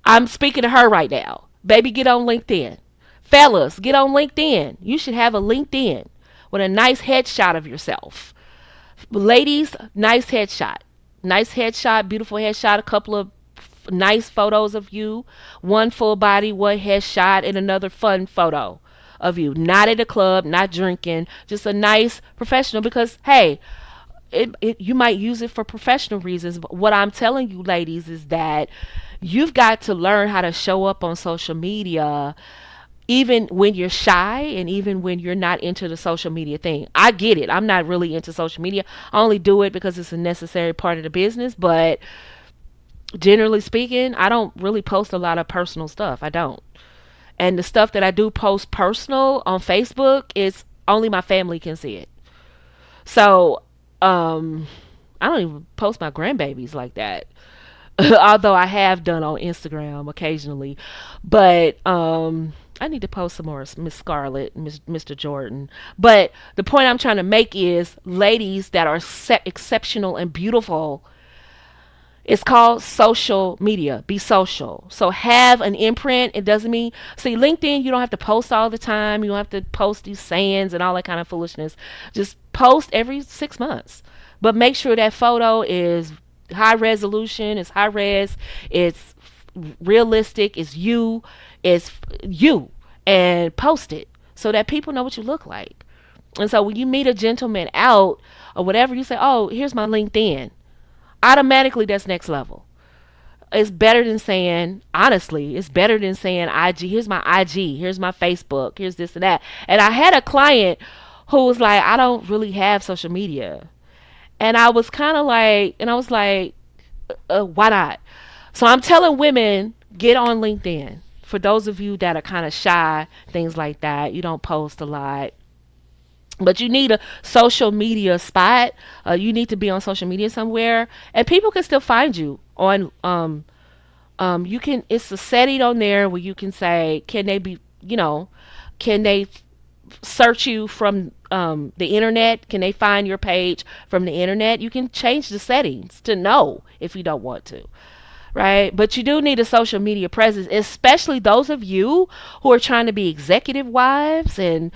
I'm speaking to her right now. Baby, get on LinkedIn. Fellas, get on LinkedIn. You should have a LinkedIn with a nice headshot of yourself. Ladies, nice headshot. Nice headshot, beautiful headshot, a couple of nice photos of you. One full body, one headshot, and another fun photo of you. Not at a club, not drinking, just a nice professional because, hey, you might use it for professional reasons. But what I'm telling you, ladies, is that you've got to learn how to show up on social media even when you're shy and even when you're not into the social media thing. I get it. I'm not really into social media. I only do it because it's a necessary part of the business. But generally speaking, I don't really post a lot of personal stuff. I don't. And the stuff that I do post personal on Facebook is only my family can see it. So, I don't even post my grandbabies like that. Although I have done on Instagram occasionally. But I need to post some more Miss Scarlett, Mr. Jordan. But the point I'm trying to make is ladies that are exceptional and beautiful, it's called social media. Be social. So have an imprint. It doesn't mean, see, LinkedIn, you don't have to post all the time. You don't have to post these sayings and all that kind of foolishness. Just post every 6 months. But make sure that photo is high resolution, it's high res, it's realistic, it's you, and post it so that people know what you look like. And so when you meet a gentleman out or whatever, you say, "Oh, here's my LinkedIn." Automatically, that's next level. It's better than saying, honestly, it's better than saying IG. Here's my IG. Here's my Facebook. Here's this and that. And I had a client who was like, I don't really have social media. And I was kind of like, why not? So I'm telling women, get on LinkedIn. For those of you that are kind of shy, things like that, you don't post a lot. But you need a social media spot. You need to be on social media somewhere, and people can still find you on. You can. It's a setting on there where you can say, can they be, can they search you from the internet? Can they find your page from the internet? You can change the settings to no if you don't want to. Right? But you do need a social media presence, especially those of you who are trying to be executive wives and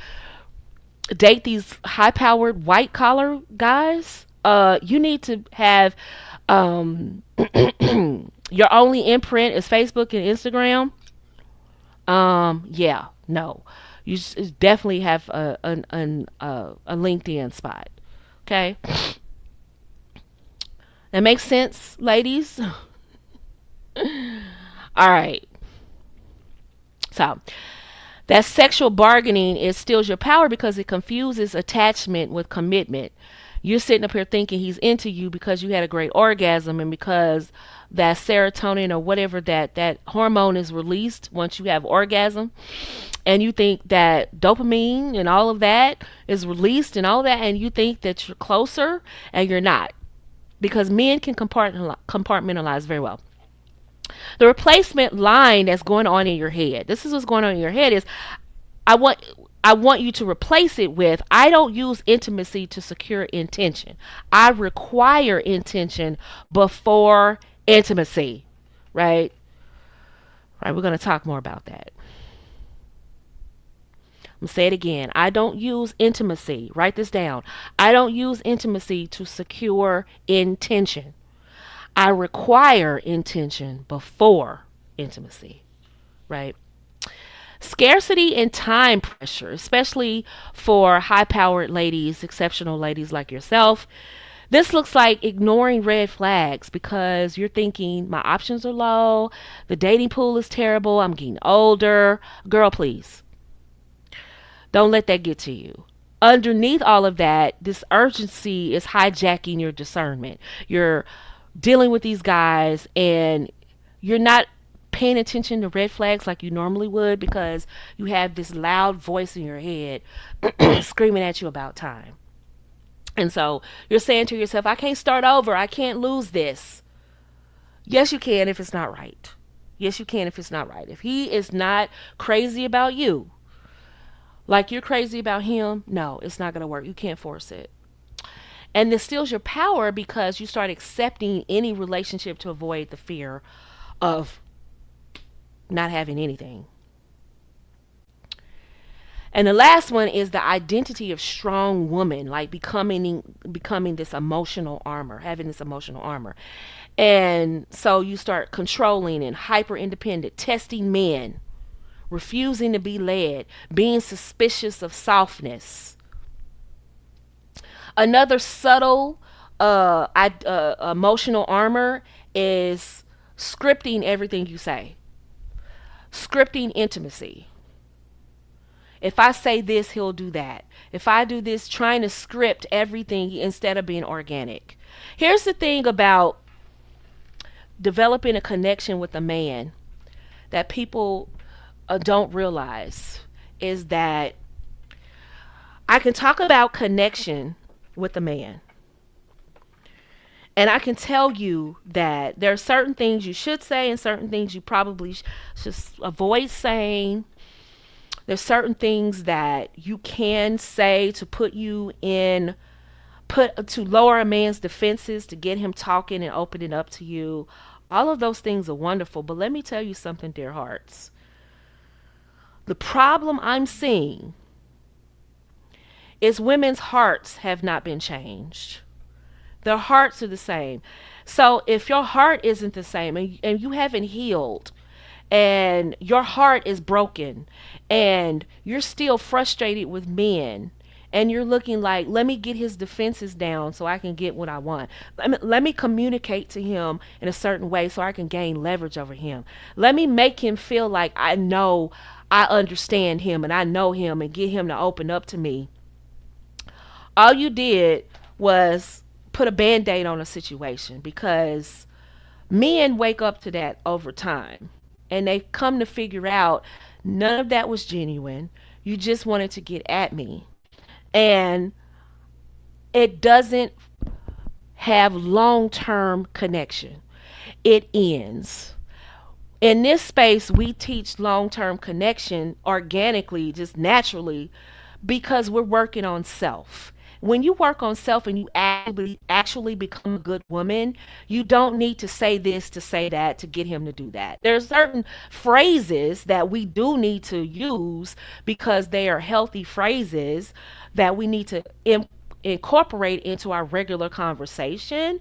date these high powered white collar guys. You need to have your only imprint is Facebook and Instagram. Yeah, no. You definitely have a LinkedIn spot. Okay? That makes sense, ladies? All right. So, That sexual bargaining, it steals your power because it confuses attachment with commitment. You're sitting up here thinking he's into you because you had a great orgasm and because that serotonin or whatever that hormone is released once you have orgasm, and you think that dopamine and all of that is released and all that, and you think that you're closer, and you're not, because men can compartmentalize very well. The replacement line that's going on in your head, this is what's going on in your head, is I want I want you to replace it with, I don't use intimacy to secure intention. I require intention before intimacy. Right? Right, we're going to talk more about that. I'm going to say it again. I don't use intimacy. Write this down. I don't use intimacy to secure intention. I require intention before intimacy. Right? Scarcity and time pressure, especially for high powered ladies, exceptional ladies like yourself. This looks like ignoring red flags because you're thinking my options are low, the dating pool is terrible, I'm getting older. Girl, please don't let that get to you. Underneath all of that, this urgency is hijacking your discernment. You're dealing with these guys and you're not paying attention to red flags like you normally would because you have this loud voice in your head screaming at you about time. And so you're saying to yourself, I can't start over. I can't lose this. Yes, you can if it's not right. Yes, you can if it's not right. If he is not crazy about you, like you're crazy about him, no, it's not going to work. You can't force it. And this steals your power because you start accepting any relationship to avoid the fear of not having anything. And the last one is the identity of strong woman, like becoming this emotional armor, having this emotional armor. And so you start controlling and hyper independent, testing men, refusing to be led, being suspicious of softness. Another subtle emotional armor is scripting everything you say, scripting intimacy. If I say this, he'll do that. If I do this, trying to script everything instead of being organic. Here's the thing about developing a connection with a man that people don't realize is that I can talk about connection with a man. And I can tell you that there are certain things you should say and certain things you probably should avoid saying. There's certain things that you can say to put you in, put to lower a man's defenses, to get him talking and opening up to you. All of those things are wonderful, but let me tell you something, dear hearts. The problem I'm seeing is women's hearts have not been changed. Their hearts are the same. So if your heart isn't the same and you haven't healed and your heart is broken and you're still frustrated with men and you're looking like, let me get his defenses down so I can get what I want. Let me communicate to him in a certain way so I can gain leverage over him. Let me make him feel like I know, I understand him and I know him, and get him to open up to me. All you did was put a band-aid on a situation, because men wake up to that over time and they come to figure out none of that was genuine. You just wanted to get at me. And it doesn't have long-term connection. It ends. In this space, we teach long-term connection organically, just naturally, because we're working on self. When you work on self and you actually become a good woman, you don't need to say this to say that to get him to do that. There are certain phrases that we do need to use because they are healthy phrases that we need to incorporate into our regular conversation.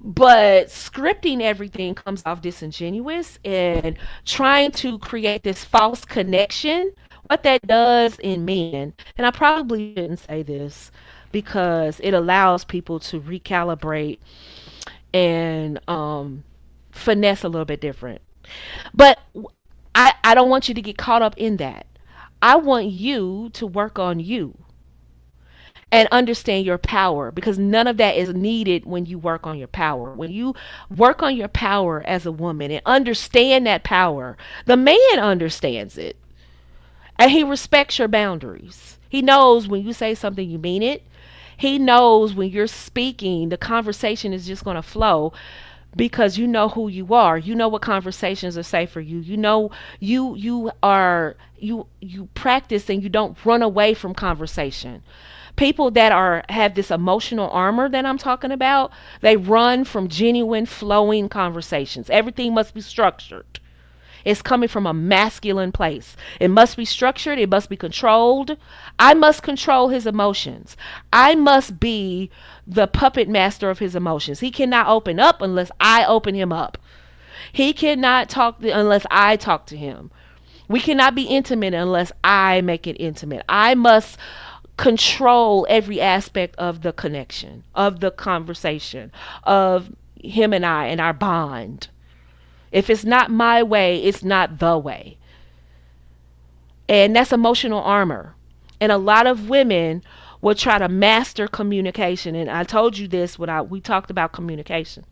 But scripting everything comes off disingenuous, and trying to create this false connection, what that does in men, and I probably shouldn't say this because it allows people to recalibrate and finesse a little bit different. But I don't want you to get caught up in that. I want you to work on you and understand your power, because none of that is needed when you work on your power. When you work on your power as a woman and understand that power, the man understands it and he respects your boundaries. He knows when you say something, you mean it. He knows when you're speaking, the conversation is just going to flow because you know who you are. You know what conversations are safe for you. You know you practice and you don't run away from conversation. People that are have this emotional armor that I'm talking about, they run from genuine flowing conversations. Everything must be structured. It's coming from a masculine place. It must be structured. It must be controlled. I must control his emotions. I must be the puppet master of his emotions. He cannot open up unless I open him up. He cannot talk unless I talk to him. We cannot be intimate unless I make it intimate. I must control every aspect of the connection, of the conversation, of him and our bond. If it's not my way, it's not the way. And that's emotional armor. And a lot of women will try to master communication. And I told you this when we talked about communication.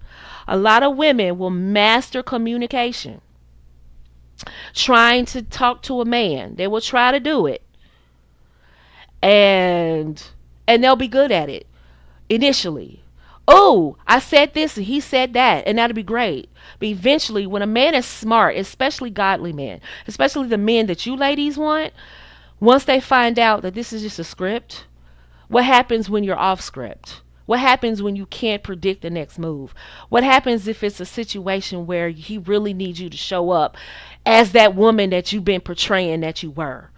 A lot of women will master communication trying to talk to a man. They will try to do it. And they'll be good at it initially. Oh, I said this and he said that, and that'll be great. But eventually, when a man is smart, especially godly men, especially the men that you ladies want, once they find out that this is just a script, what happens when you're off script? What happens when you can't predict the next move? What happens if it's a situation where he really needs you to show up as that woman that you've been portraying that you were?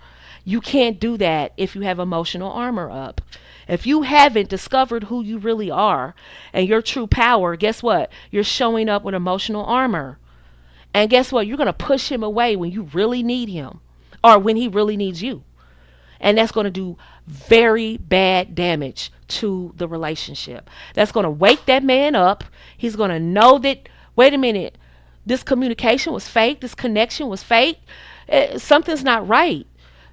You can't do that if you have emotional armor up. If you haven't discovered who you really are and your true power, guess what? You're showing up with emotional armor. And guess what? You're going to push him away when you really need him or when he really needs you. And that's going to do very bad damage to the relationship. That's going to wake that man up. He's going to know that, wait a minute, this communication was fake. This connection was fake. Something's not right.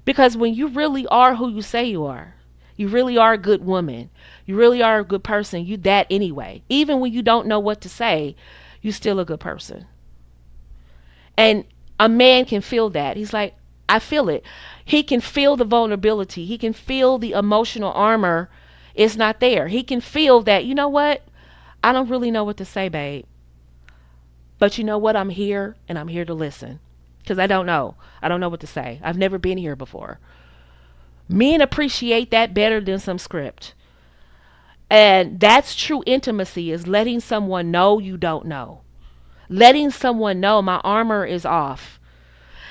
Because when you really are who you say you are, you really are a good woman, you really are a good person, you that anyway. Even when you don't know what to say, you still a good person. And a man can feel that. He's like, I feel it. He can feel the vulnerability. He can feel the emotional armor is not there. He can feel that, you know what? I don't really know what to say, babe. But you know what? I'm here and I'm here to listen. Because I don't know. I don't know what to say. I've never been here before. Men appreciate that better than some script. And that's true intimacy, is letting someone know you don't know. Letting someone know my armor is off.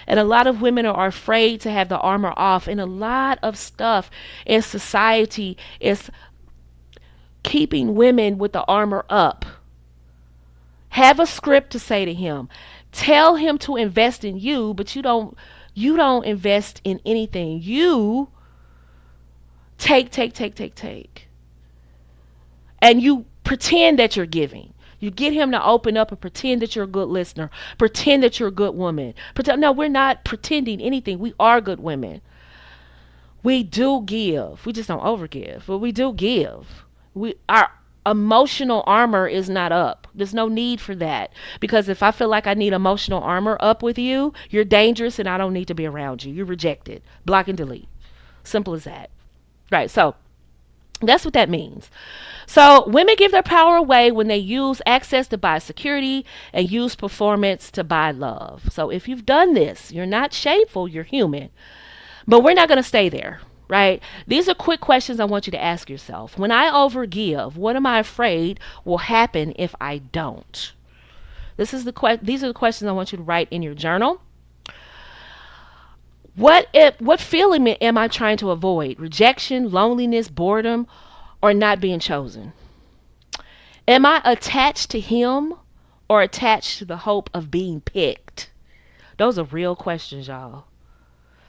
And a lot of women are afraid to have the armor off. And a lot of stuff in society is keeping women with the armor up. Have a script to say to him. Tell him to invest in you, but you don't invest in anything. You take. And you pretend that you're giving. You get him to open up and pretend that you're a good listener. Pretend that you're a good woman. No, we're not pretending anything. We are good women. We do give. We just don't overgive, but we do give. Our emotional armor is not up. There's no need for that. Because if I feel like I need emotional armor up with you, you're dangerous and I don't need to be around you. You're rejected. Block and delete. Simple as that. Right. So that's what that means. So women give their power away when they use access to buy security and use performance to buy love. So if you've done this, you're not shameful, you're human. But we're not going to stay there, right? These are quick questions I want you to ask yourself. When I overgive, what am I afraid will happen if I don't? These are the questions I want you to write in your journal. What feeling am I trying to avoid? Rejection, loneliness, boredom, or not being chosen? Am I attached to him or attached to the hope of being picked? Those are real questions, y'all.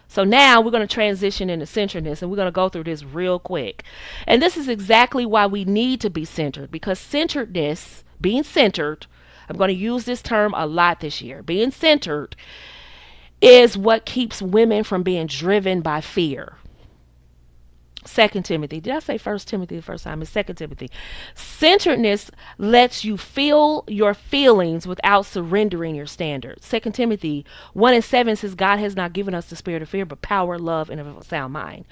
So now we're going to transition into centeredness, and we're going to go through this real quick. And this is exactly why we need to be centered, because centeredness, being centered, I'm going to use this term a lot this year. Being centered is what keeps women from being driven by fear. Second Timothy. Did I say First Timothy the first time? It's Second Timothy. Centeredness lets you feel your feelings without surrendering your standards. Second Timothy 1:7 says God has not given us the spirit of fear, but power, love, and a sound mind.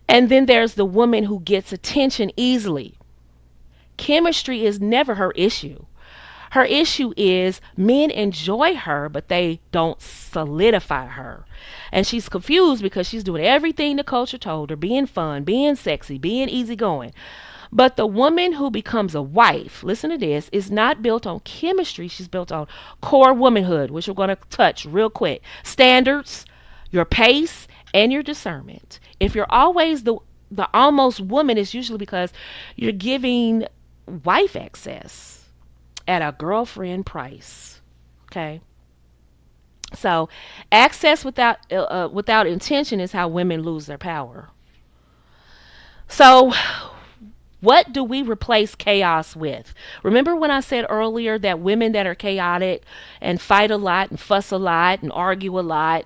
And then there's the woman who gets attention easily. Chemistry is never her issue. Her issue is men enjoy her, but they don't solidify her. And she's confused because she's doing everything the culture told her, being fun, being sexy, being easygoing. But the woman who becomes a wife, listen to this, is not built on chemistry. She's built on core womanhood, which we're going to touch real quick. Standards, your pace, and your discernment. If you're always the almost woman, it's usually because you're giving wife access at a girlfriend price. Okay. So, access without intention is how women lose their power. So, what do we replace chaos with? Remember when I said earlier that women that are chaotic and fight a lot and fuss a lot and argue a lot,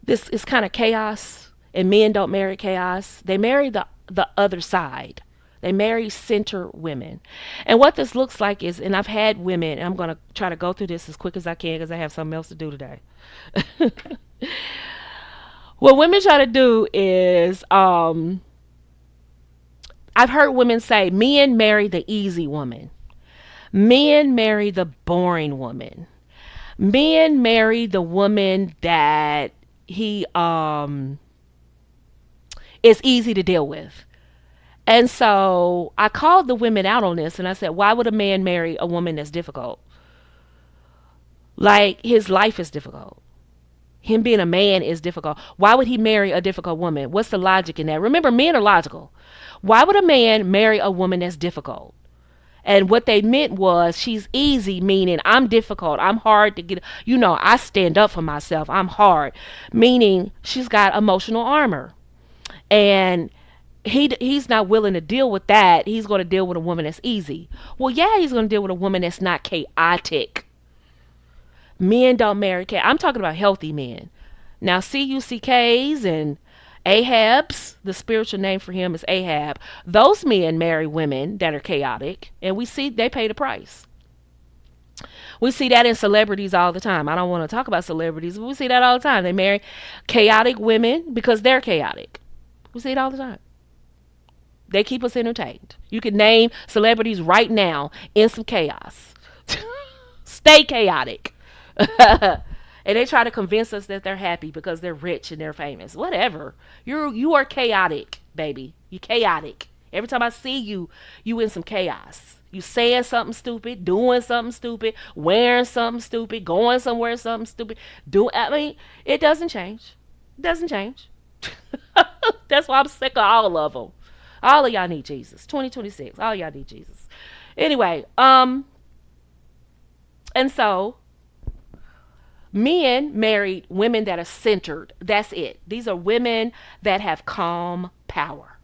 this is kind of chaos, and men don't marry chaos. They marry the other side. They marry center women. And what this looks like is, and I've had women, and I'm going to try to go through this as quick as I can because I have something else to do today. What women try to do is, I've heard women say, men marry the easy woman. Men marry the boring woman. Men marry the woman that he is easy to deal with. And so I called the women out on this and I said, why would a man marry a woman that's difficult? Like his life is difficult. Him being a man is difficult. Why would he marry a difficult woman? What's the logic in that? Remember, men are logical. Why would a man marry a woman that's difficult? And what they meant was she's easy, meaning I'm difficult. I'm hard to get. I stand up for myself. I'm hard, meaning she's got emotional armor. And he's not willing to deal with that. He's going to deal with a woman that's easy. Well, yeah, he's going to deal with a woman that's not chaotic. Men don't marry chaos. I'm talking about healthy men. Now, CUCKs and Ahabs, the spiritual name for him is Ahab. Those men marry women that are chaotic, and we see they pay the price. We see that in celebrities all the time. I don't want to talk about celebrities, but we see that all the time. They marry chaotic women because they're chaotic. We see it all the time. They keep us entertained. You can name celebrities right now in some chaos. Stay chaotic. And they try to convince us that they're happy because they're rich and they're famous. Whatever. You are chaotic, baby. You chaotic. Every time I see you, you in some chaos. You saying something stupid, doing something stupid, wearing something stupid, going somewhere something stupid. It doesn't change. It doesn't change. That's why I'm sick of all of them. All of y'all need Jesus. 2026. All y'all need Jesus. Anyway, and so men married women that are centered. That's it. These are women that have calm power.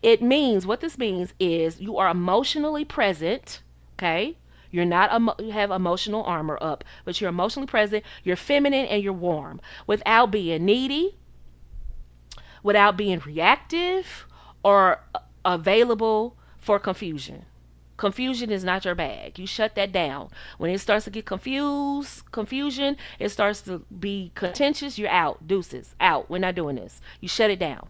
It means, what this means is you are emotionally present, okay? You're not, you have emotional armor up, but you're emotionally present, you're feminine, and you're warm without being needy, without being reactive, or available for confusion. Confusion is not your bag. You shut that down. When it starts to get confusion, it starts to be contentious, you're out. Deuces, out. We're not doing this. You shut it down.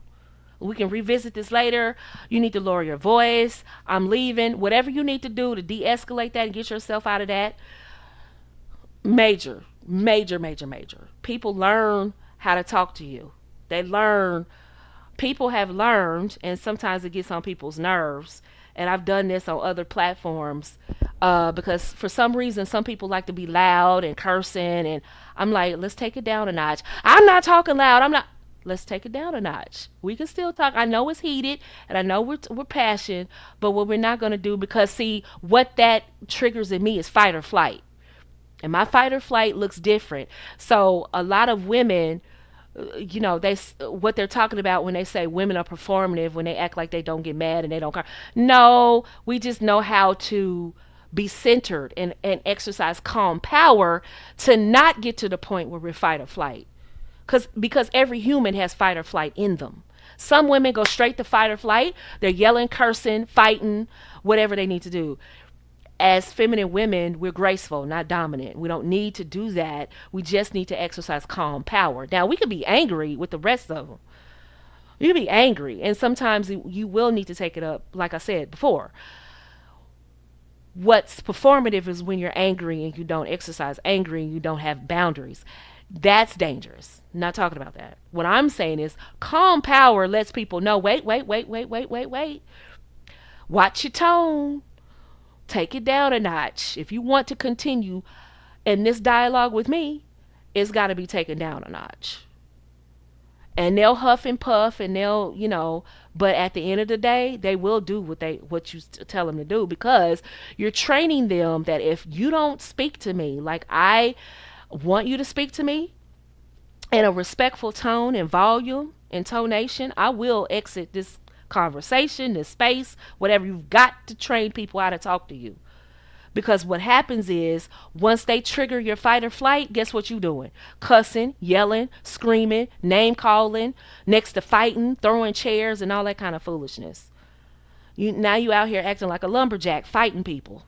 We can revisit this later. You need to lower your voice. I'm leaving. Whatever you need to do to de-escalate that and get yourself out of that. Major, major, major, major. People learn how to talk to you. People have learned, and sometimes it gets on people's nerves. And I've done this on other platforms because for some reason, some people like to be loud and cursing. And I'm like, let's take it down a notch. I'm not talking loud. Let's take it down a notch. We can still talk. I know it's heated and I know we're passionate, but what we're not going to do, because see, what that triggers in me is fight or flight. And my fight or flight looks different. So a lot of women, what they're talking about when they say women are performative, when they act like they don't get mad and they don't cry. No, we just know how to be centered and exercise calm power to not get to the point where we're fight or flight. Because every human has fight or flight in them. Some women go straight to fight or flight. They're yelling, cursing, fighting, whatever they need to do. As feminine women, we're graceful, not dominant. We don't need to do that. We just need to exercise calm power. Now, we could be angry with the rest of them. You can be angry, and sometimes you will need to take it up, like I said before. What's performative is when you're angry and you don't exercise angry and you don't have boundaries. That's dangerous. Not talking about that. What I'm saying is calm power lets people know, wait, wait, wait, wait, wait, wait, wait. Watch your tone. Take it down a notch. If you want to continue in this dialogue with me, it's got to be taken down a notch. And they'll huff and puff and they'll, but at the end of the day, they will do what you tell them to do, because you're training them that if you don't speak to me like I want you to speak to me in a respectful tone and volume, intonation, I will exit this conversation, this space, whatever. You've got to train people how to talk to you. Because what happens is once they trigger your fight or flight, guess what you doing? Cussing, yelling, screaming, name calling, next to fighting, throwing chairs and all that kind of foolishness. You out here acting like a lumberjack fighting people.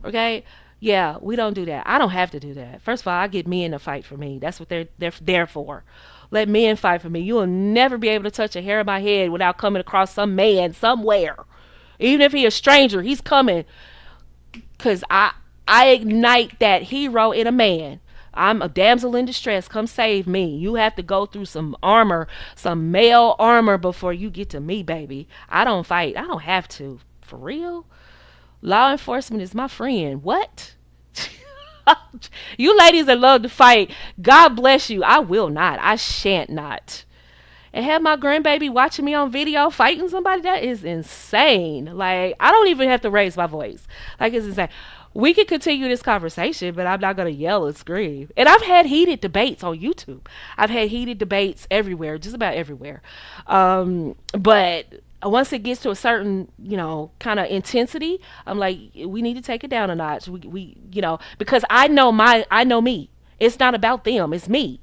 Okay? Yeah, we don't do that. I don't have to do that. First of all, I get men to fight for me. That's what they're there for. Let men fight for me. You will never be able to touch a hair of my head without coming across some man somewhere. Even if he a stranger, he's coming. Cause I ignite that hero in a man. I'm a damsel in distress. Come save me. You have to go through some armor, some male armor before you get to me, baby. I don't fight. I don't have to. For real? Law enforcement is my friend. What? You ladies that love to fight, God bless you. I will not. I shan't not. And have my grandbaby watching me on video fighting somebody, that is insane. Like, I don't even have to raise my voice. Like, it's insane. We can continue this conversation, but I'm not going to yell and scream. And I've had heated debates on YouTube. I've had heated debates everywhere, just about everywhere. But once it gets to a certain, kind of intensity, I'm like, we need to take it down a notch. Because I know me. It's not about them. It's me.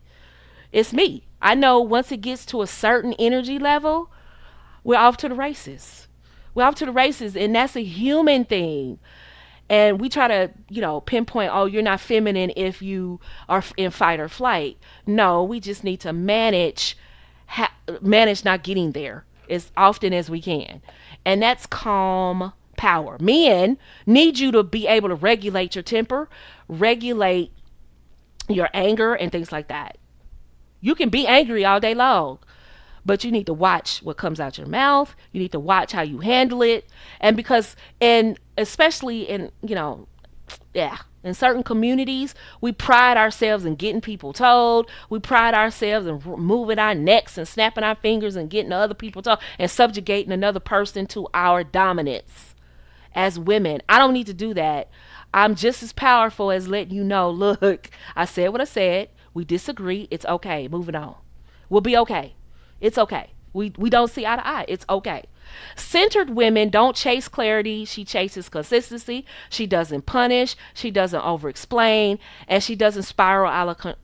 It's me. I know once it gets to a certain energy level, we're off to the races. We're off to the races, and that's a human thing. And we try to, pinpoint, oh, you're not feminine if you are in fight or flight. No, we just need to manage not getting there as often as we can. And that's calm power. Men need you to be able to regulate your temper, regulate your anger, and things like that. You can be angry all day long, but you need to watch what comes out your mouth. You need to watch how you handle it. And especially in, in certain communities, we pride ourselves in getting people told. We pride ourselves in moving our necks and snapping our fingers and getting other people told and subjugating another person to our dominance. As women, I don't need to do that. I'm just as powerful as letting you know, look, I said what I said. We disagree. It's okay. Moving on. We'll be okay. It's okay. We don't see eye to eye. It's okay. Centered women don't chase clarity. She chases consistency. She doesn't punish. She doesn't over explain. And she doesn't spiral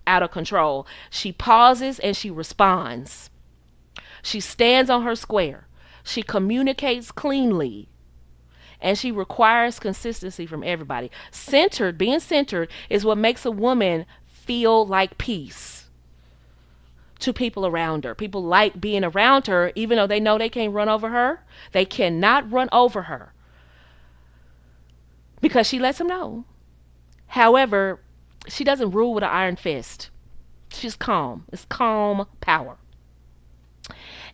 out of control. She pauses and she responds. She stands on her square. She communicates cleanly. And she requires consistency from everybody. Being centered is what makes a woman feel like peace to people around her. People like being around her, even though they know they can't run over her. They cannot run over her because she lets them know. However, she doesn't rule with an iron fist. She's calm. It's calm power.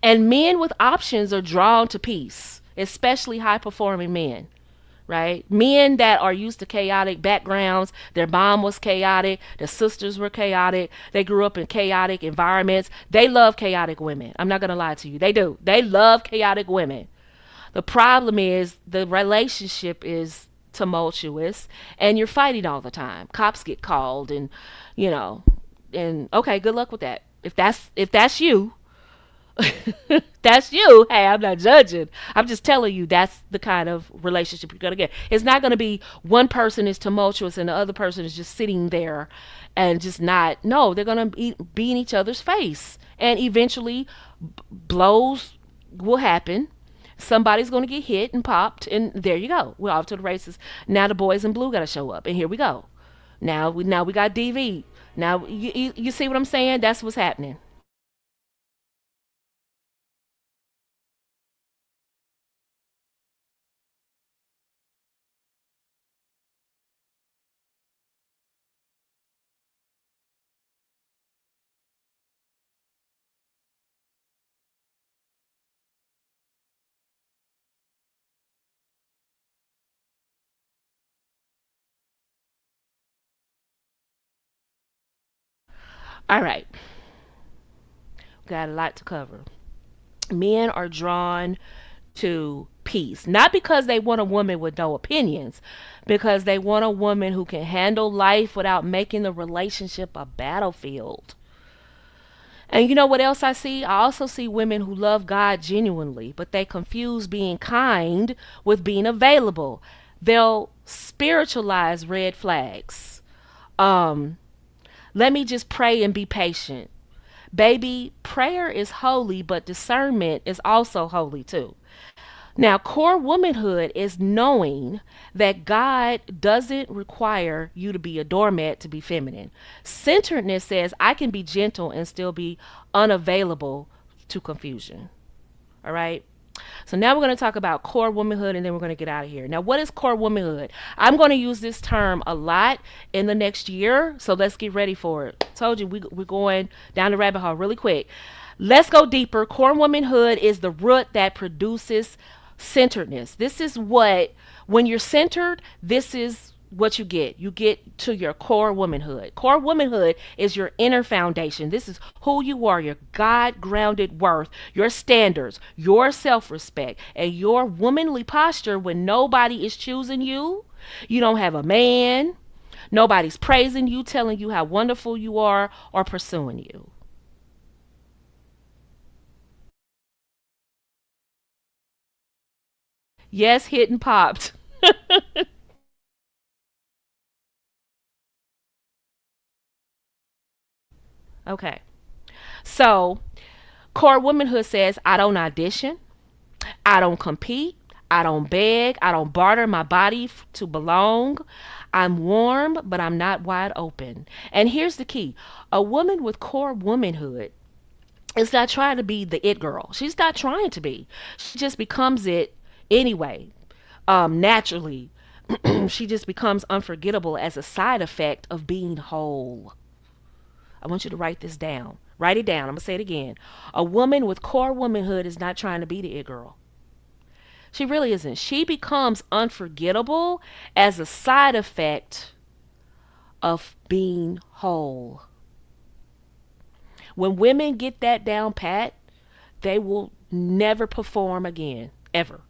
And men with options are drawn to peace, especially high performing men. Right? Men that are used to chaotic backgrounds, their mom was chaotic, their sisters were chaotic, they grew up in chaotic environments. They love chaotic women. I'm not going to lie to you. They do. They love chaotic women. The problem is the relationship is tumultuous and you're fighting all the time. Cops get called and, and okay, good luck with that. If that's you, That's you. Hey, I'm not judging. I'm just telling you that's the kind of relationship you're gonna get. It's not gonna be one person is tumultuous and the other person is just sitting there and just not. No, they're gonna be in each other's face, and eventually blows will happen. Somebody's gonna get hit and popped, and there you go. We're off to the races. Now the boys in blue gotta show up, and here we go. Now we got DV. Now you see what I'm saying? That's what's happening. All right, got a lot to cover. Men are drawn to peace, not because they want a woman with no opinions, because they want a woman who can handle life without making the relationship a battlefield. And you know what else I see? I also see women who love God genuinely, but they confuse being kind with being available. They'll spiritualize red flags. Um, Let me just pray and be patient. Baby, prayer is holy, but discernment is also holy too. Now, core womanhood is knowing that God doesn't require you to be a doormat to be feminine. Centeredness says I can be gentle and still be unavailable to confusion. All right. So now we're going to talk about core womanhood and then we're going to get out of here. Now, what is core womanhood? I'm going to use this term a lot in the next year. So let's get ready for it. Told you we're going down the rabbit hole really quick. Let's go deeper. Core womanhood is the root that produces centeredness. This is what, when you're centered, this is what you get. You get to your core womanhood. Core womanhood is your inner foundation. This is who you are, your God grounded worth, your standards, your self respect, and your womanly posture when nobody is choosing you. You don't have a man, nobody's praising you, telling you how wonderful you are, or pursuing you. Yes, hit and popped. Okay. So, core womanhood says I don't audition, I don't compete, I don't beg, I don't barter my body to belong. I'm warm, but I'm not wide open. And here's the key: a woman with core womanhood is not trying to be the it girl. She's not trying to be. She just becomes it anyway, naturally. She just becomes unforgettable as a side effect of being whole. I want you to write this down. Write it down. I'm going to say it again. A woman with core womanhood is not trying to be the it girl. She really isn't. She becomes unforgettable as a side effect of being whole. When women get that down pat, they will never perform again, ever.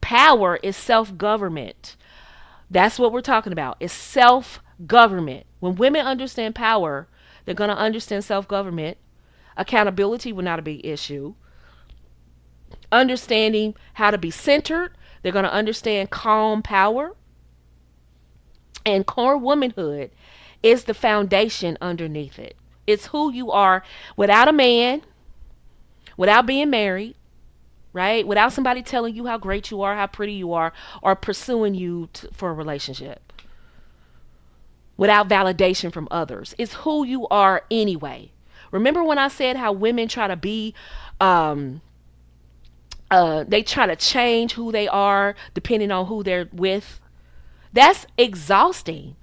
Power is self government. That's what we're talking about. It's self government. When women understand power, they're going to understand self government. Accountability will not be an issue. Understanding how to be centered, they're going to understand calm power. And core womanhood is the foundation underneath it. It's who you are without a man, without being married, right? Without somebody telling you how great you are, how pretty you are, or pursuing you for a relationship. Without validation from others. It's who you are anyway. Remember when I said how women try to be, um, they try to change who they are depending on who they're with? That's exhausting.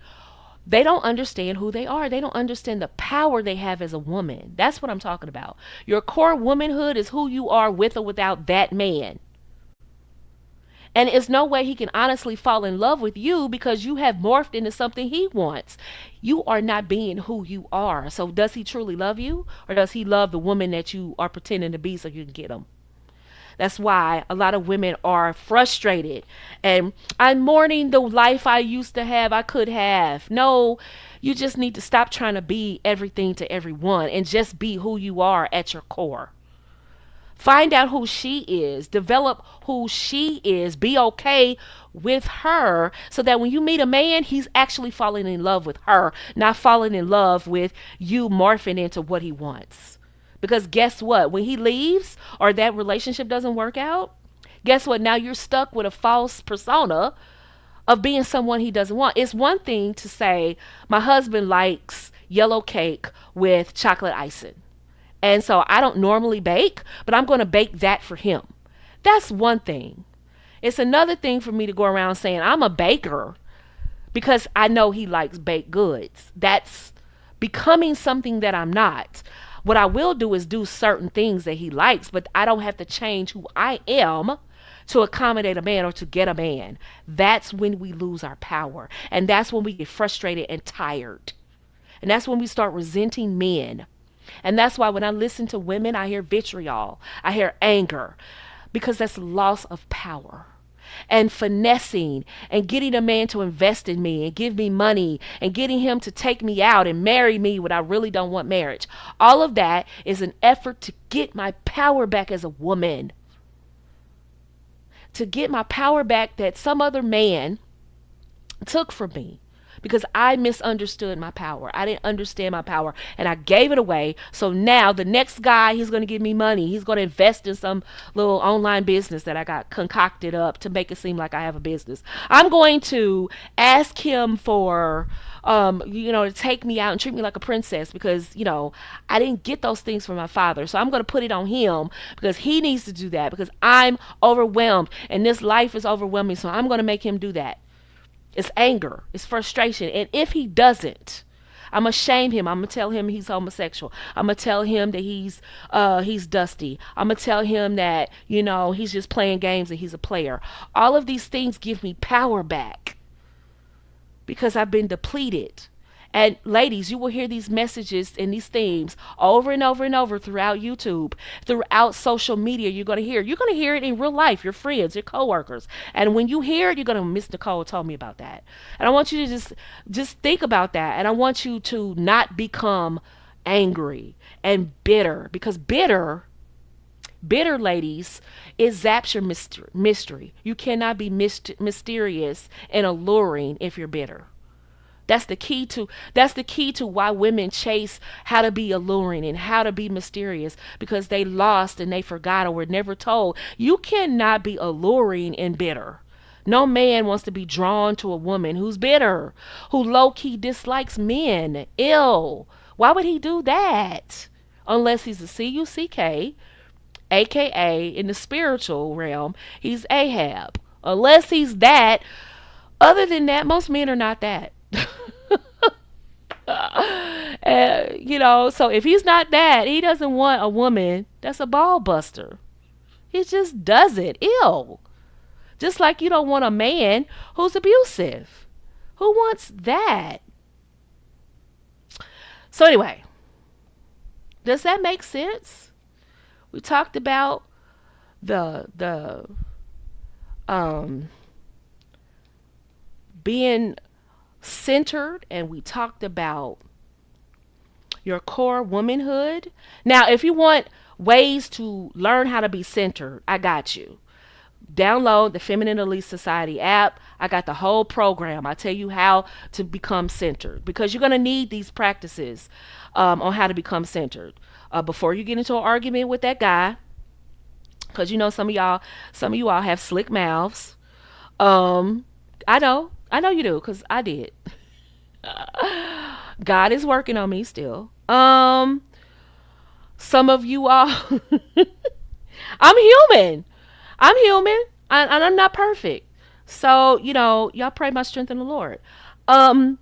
They don't understand who they are. They don't understand the power they have as a woman. That's what I'm talking about. Your core womanhood is who you are with or without that man. And it's no way he can honestly fall in love with you because you have morphed into something he wants. You are not being who you are. So does he truly love you? Or does he love the woman that you are pretending to be so you can get him? That's why a lot of women are frustrated. And I'm mourning the life I used to have, I could have. No, you just need to stop trying to be everything to everyone and just be who you are at your core. Find out who she is, develop who she is, be okay with her so that when you meet a man, he's actually falling in love with her, not falling in love with you morphing into what he wants. Because guess what? When he leaves or that relationship doesn't work out, guess what? Now you're stuck with a false persona of being someone he doesn't want. It's one thing to say, my husband likes yellow cake with chocolate icing. And so I don't normally bake, but I'm going to bake that for him. That's one thing. It's another thing for me to go around saying I'm a baker because I know he likes baked goods. That's becoming something that I'm not. What I will do is do certain things that he likes, but I don't have to change who I am to accommodate a man or to get a man. That's when we lose our power. And that's when we get frustrated and tired. And that's when we start resenting men. And that's why when I listen to women, I hear vitriol, I hear anger, because that's loss of power. And finessing and getting a man to invest in me and give me money and getting him to take me out and marry me when I really don't want marriage. All of that is an effort to get my power back as a woman, to get my power back that some other man took from me because I misunderstood my power. I didn't understand my power and I gave it away. So now the next guy, he's going to give me money. He's going to invest in some little online business that I got concocted up to make it seem like I have a business. I'm going to ask him for to take me out and treat me like a princess because, I didn't get those things from my father. So I'm going to put it on him because he needs to do that because I'm overwhelmed and this life is overwhelming. So I'm going to make him do that. It's anger. It's frustration. And if he doesn't, I'm gonna shame him. I'm gonna tell him he's homosexual. I'm gonna tell him that he's dusty. I'm gonna tell him that he's just playing games and he's a player. All of these things give me power back because I've been depleted. And ladies, you will hear these messages and these themes over and over and over throughout YouTube, throughout social media. You're going to hear it in real life, your friends, your coworkers. And when you hear it, you're going to, Miss Nicole told me about that. And I want you to just think about that. And I want you to not become angry and bitter because bitter, ladies, it zaps your mystery. You cannot be mysterious and alluring if you're bitter. That's the key to why women chase how to be alluring and how to be mysterious because they lost and they forgot or were never told. You cannot be alluring and bitter. No man wants to be drawn to a woman who's bitter, who low key dislikes men. Ill. Why would he do that? Unless he's a CUCK, aka in the spiritual realm, he's Ahab. Unless he's that. Other than that, most men are not that. So if he's not that, he doesn't want a woman that's a ball buster. He just does it. Ill. Just like you don't want a man who's abusive. Who wants that? So anyway, does that make sense? We talked about the being centered, and we talked about your core womanhood. Now, if you want ways to learn how to be centered, I got you. Download the Feminine Elite Society app. I got the whole program. I tell you how to become centered because you're going to need these practices on how to become centered before you get into an argument with that guy. Because some of you all have slick mouths. I know you do because I did. God is working on me still. Some of you all, I'm human. And I'm not perfect. So, y'all pray my strength in the Lord. Some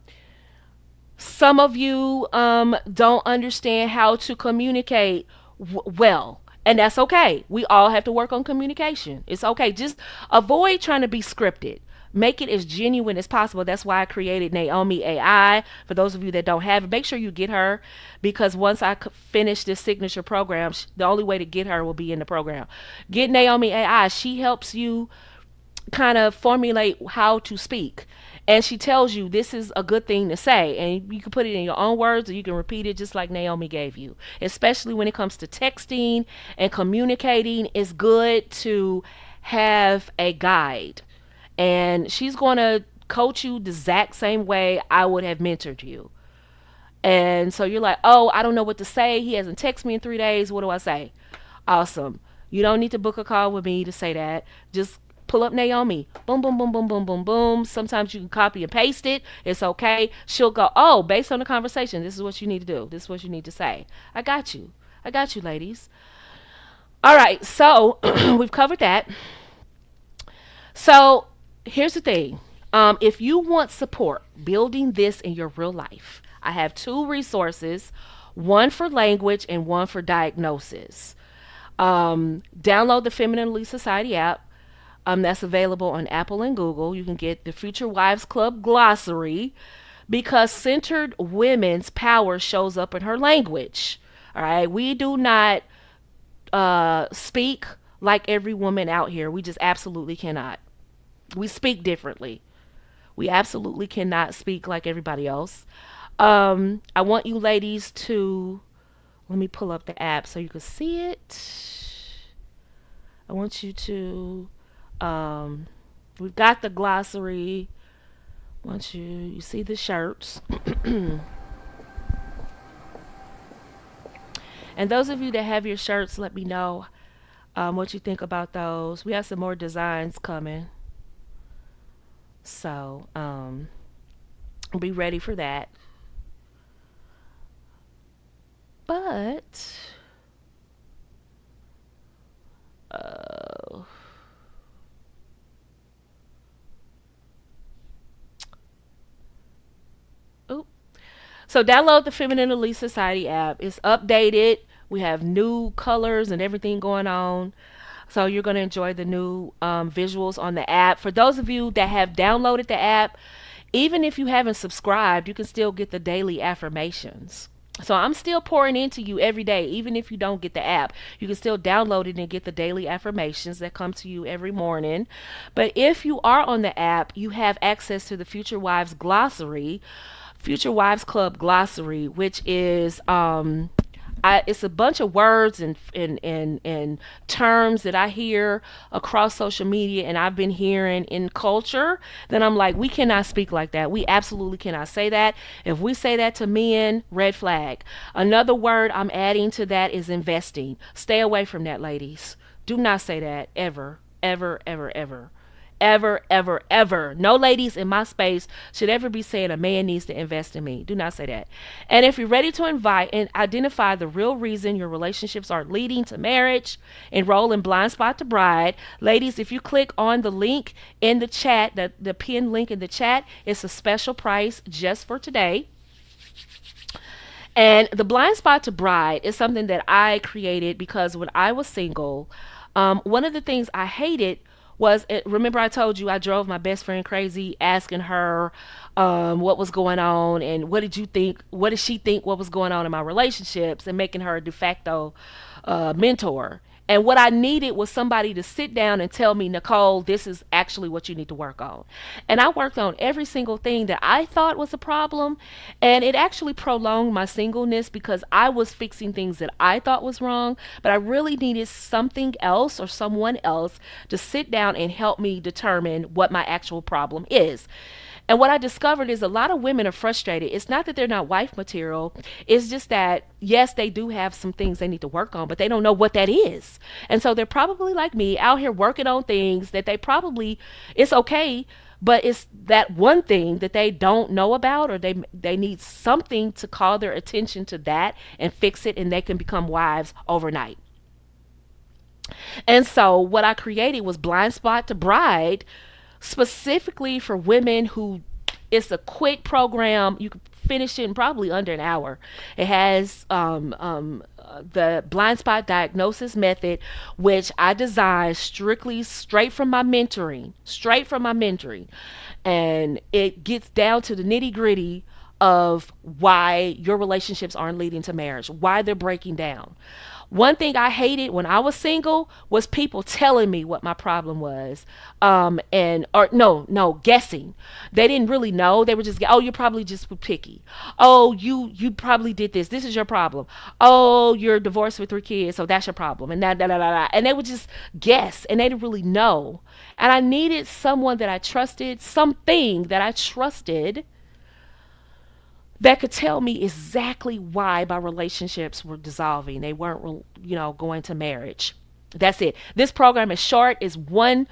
of you don't understand how to communicate well. And that's okay. We all have to work on communication. It's okay. Just avoid trying to be scripted. Make it as genuine as possible. That's why I created Naomi AI. For those of you that don't have it, make sure you get her because once I finish this signature program, the only way to get her will be in the program. Get Naomi AI. She helps you kind of formulate how to speak And she tells you this is a good thing to say, and you can put it in your own words or you can repeat it just like Naomi gave you. Especially when it comes to texting and communicating, it's good to have a guide, and she's going to coach you the exact same way I would have mentored you. And so you're like, oh, I don't know what to say. He hasn't texted me in 3 days. What do I say? Awesome. You don't need to book a call with me to say that. Just pull up Naomi. Boom, boom, boom, boom, boom, boom, boom. Sometimes you can copy and paste it. It's okay. She'll go, oh, based on the conversation, this is what you need to do. This is what you need to say. I got you. I got you, ladies. All right. So we've covered that. So here's the thing. If you want support building this in your real life, I have two resources, one for language and one for diagnosis. Download the Femininity Society app. That's available on Apple and Google. You can get the Future Wives Club glossary because centered women's power shows up in her language. All right. We do not speak like every woman out here. We just absolutely cannot. We speak differently. We absolutely cannot speak like everybody else. I want you ladies to let me pull up the app so you can see it. I want you to we've got the glossary. Want you see the shirts. And those of you that have your shirts, let me know what you think about those. We have some more designs coming. So be ready for that. But uh, oop. So download the Feminine Elite Society app. It's updated. We have new colors and everything going on. So you're going to enjoy the new visuals on the app. For those of you that have downloaded the app, even if you haven't subscribed, you can still get the daily affirmations. So I'm still pouring into you every day, even if you don't get the app. You can still download it and get the daily affirmations that come to you every morning. But if you are on the app, you have access to the Future Wives Glossary, Future Wives Club Glossary, which is it's a bunch of words and terms that I hear across social media and I've been hearing in culture. Then I'm like, we cannot speak like that. We absolutely cannot say that. If we say that to men, red flag. Another word I'm adding to that is investing. Stay away from that, ladies. Do not say that ever, ever, ever, ever. Ever, ever, ever. No ladies in my space should ever be saying a man needs to invest in me. Do not say that. And if you're ready to invite and identify the real reason your relationships aren't leading to marriage, enroll in Blind Spot to Bride. Ladies, if you click on the link in the chat, the pinned link in the chat, it's a special price just for today. And the Blind Spot to Bride is something that I created because when I was single, one of the things I hated was remember I told you I drove my best friend crazy asking her what was going on and what did she think what was going on in my relationships and making her a de facto mentor. And what I needed was somebody to sit down and tell me, Nicole, this is actually what you need to work on. And I worked on every single thing that I thought was a problem. And it actually prolonged my singleness because I was fixing things that I thought was wrong. But I really needed something else or someone else to sit down and help me determine what my actual problem is. And what I discovered is a lot of women are frustrated. It's not that they're not wife material. It's just that, yes, they do have some things they need to work on, but they don't know what that is. And so they're probably like me out here working on things that they probably, it's okay, but it's that one thing that they don't know about or they need something to call their attention to that and fix it and they can become wives overnight. And so what I created was Blind Spot to Bride specifically for women who it's a quick program. You can finish it in probably under an hour. It has the blind spot diagnosis method, which I designed straight from my mentoring. And it gets down to the nitty gritty of why your relationships aren't leading to marriage, why they're breaking down, One thing I hated when I was single was people telling me what my problem was. And or no, guessing. They didn't really know. They were just, oh, you're probably just picky. Oh, you probably did this. This is your problem. Oh, you're divorced with 3 kids, so that's your problem. And that. And they would just guess, and they didn't really know. And I needed someone that I trusted, something that I trusted, that could tell me exactly why my relationships were dissolving. They weren't, going to marriage. That's it. This program is short. Is one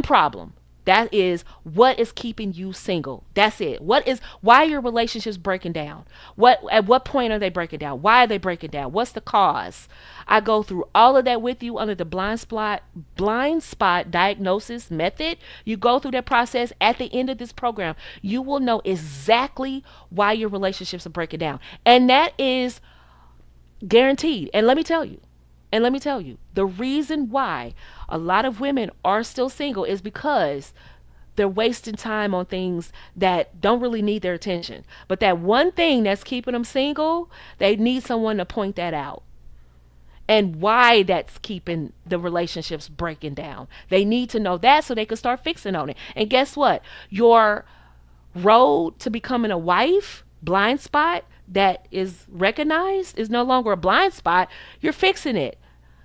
problem. That is what is keeping you single. That's it. Why are your relationships breaking down? At what point are they breaking down? Why are they breaking down? What's the cause? I go through all of that with you under the blind spot diagnosis method. You go through that process. At the end of this program, you will know exactly why your relationships are breaking down. And that is guaranteed. And let me tell you, the reason why a lot of women are still single is because they're wasting time on things that don't really need their attention. But that one thing that's keeping them single, they need someone to point that out and why that's keeping the relationships breaking down. They need to know that so they can start fixing on it. And guess what? Your road to becoming a wife, blind spot that is recognized, is no longer a blind spot. You're fixing it.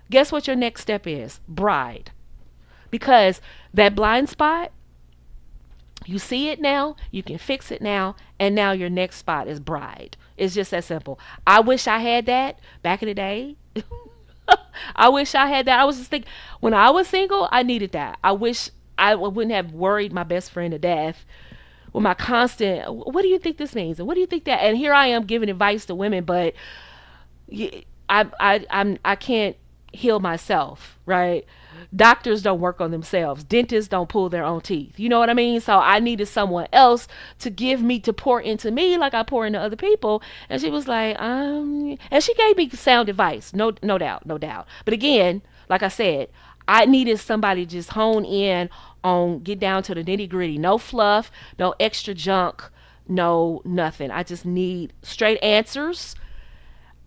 Guess what your next step is? Bride. Because that blind spot, you see it now, you can fix it now, and now your next spot is bride. It's just that simple. I wish I had that back in the day. I wish I had that. I was just thinking, when I was single, I needed that. I wish I wouldn't have worried my best friend to death with my constant, what do you think this means? And what do you think that? And here I am giving advice to women, but I can't heal myself, right? Doctors don't work on themselves. Dentists don't pull their own teeth. You know what I mean? So I needed someone else to pour into me like I pour into other people. And she was like, and she gave me sound advice. No doubt, no doubt. But again, like I said, I needed somebody to just hone in on, get down to the nitty gritty. No fluff, no extra junk, no nothing. I just need straight answers.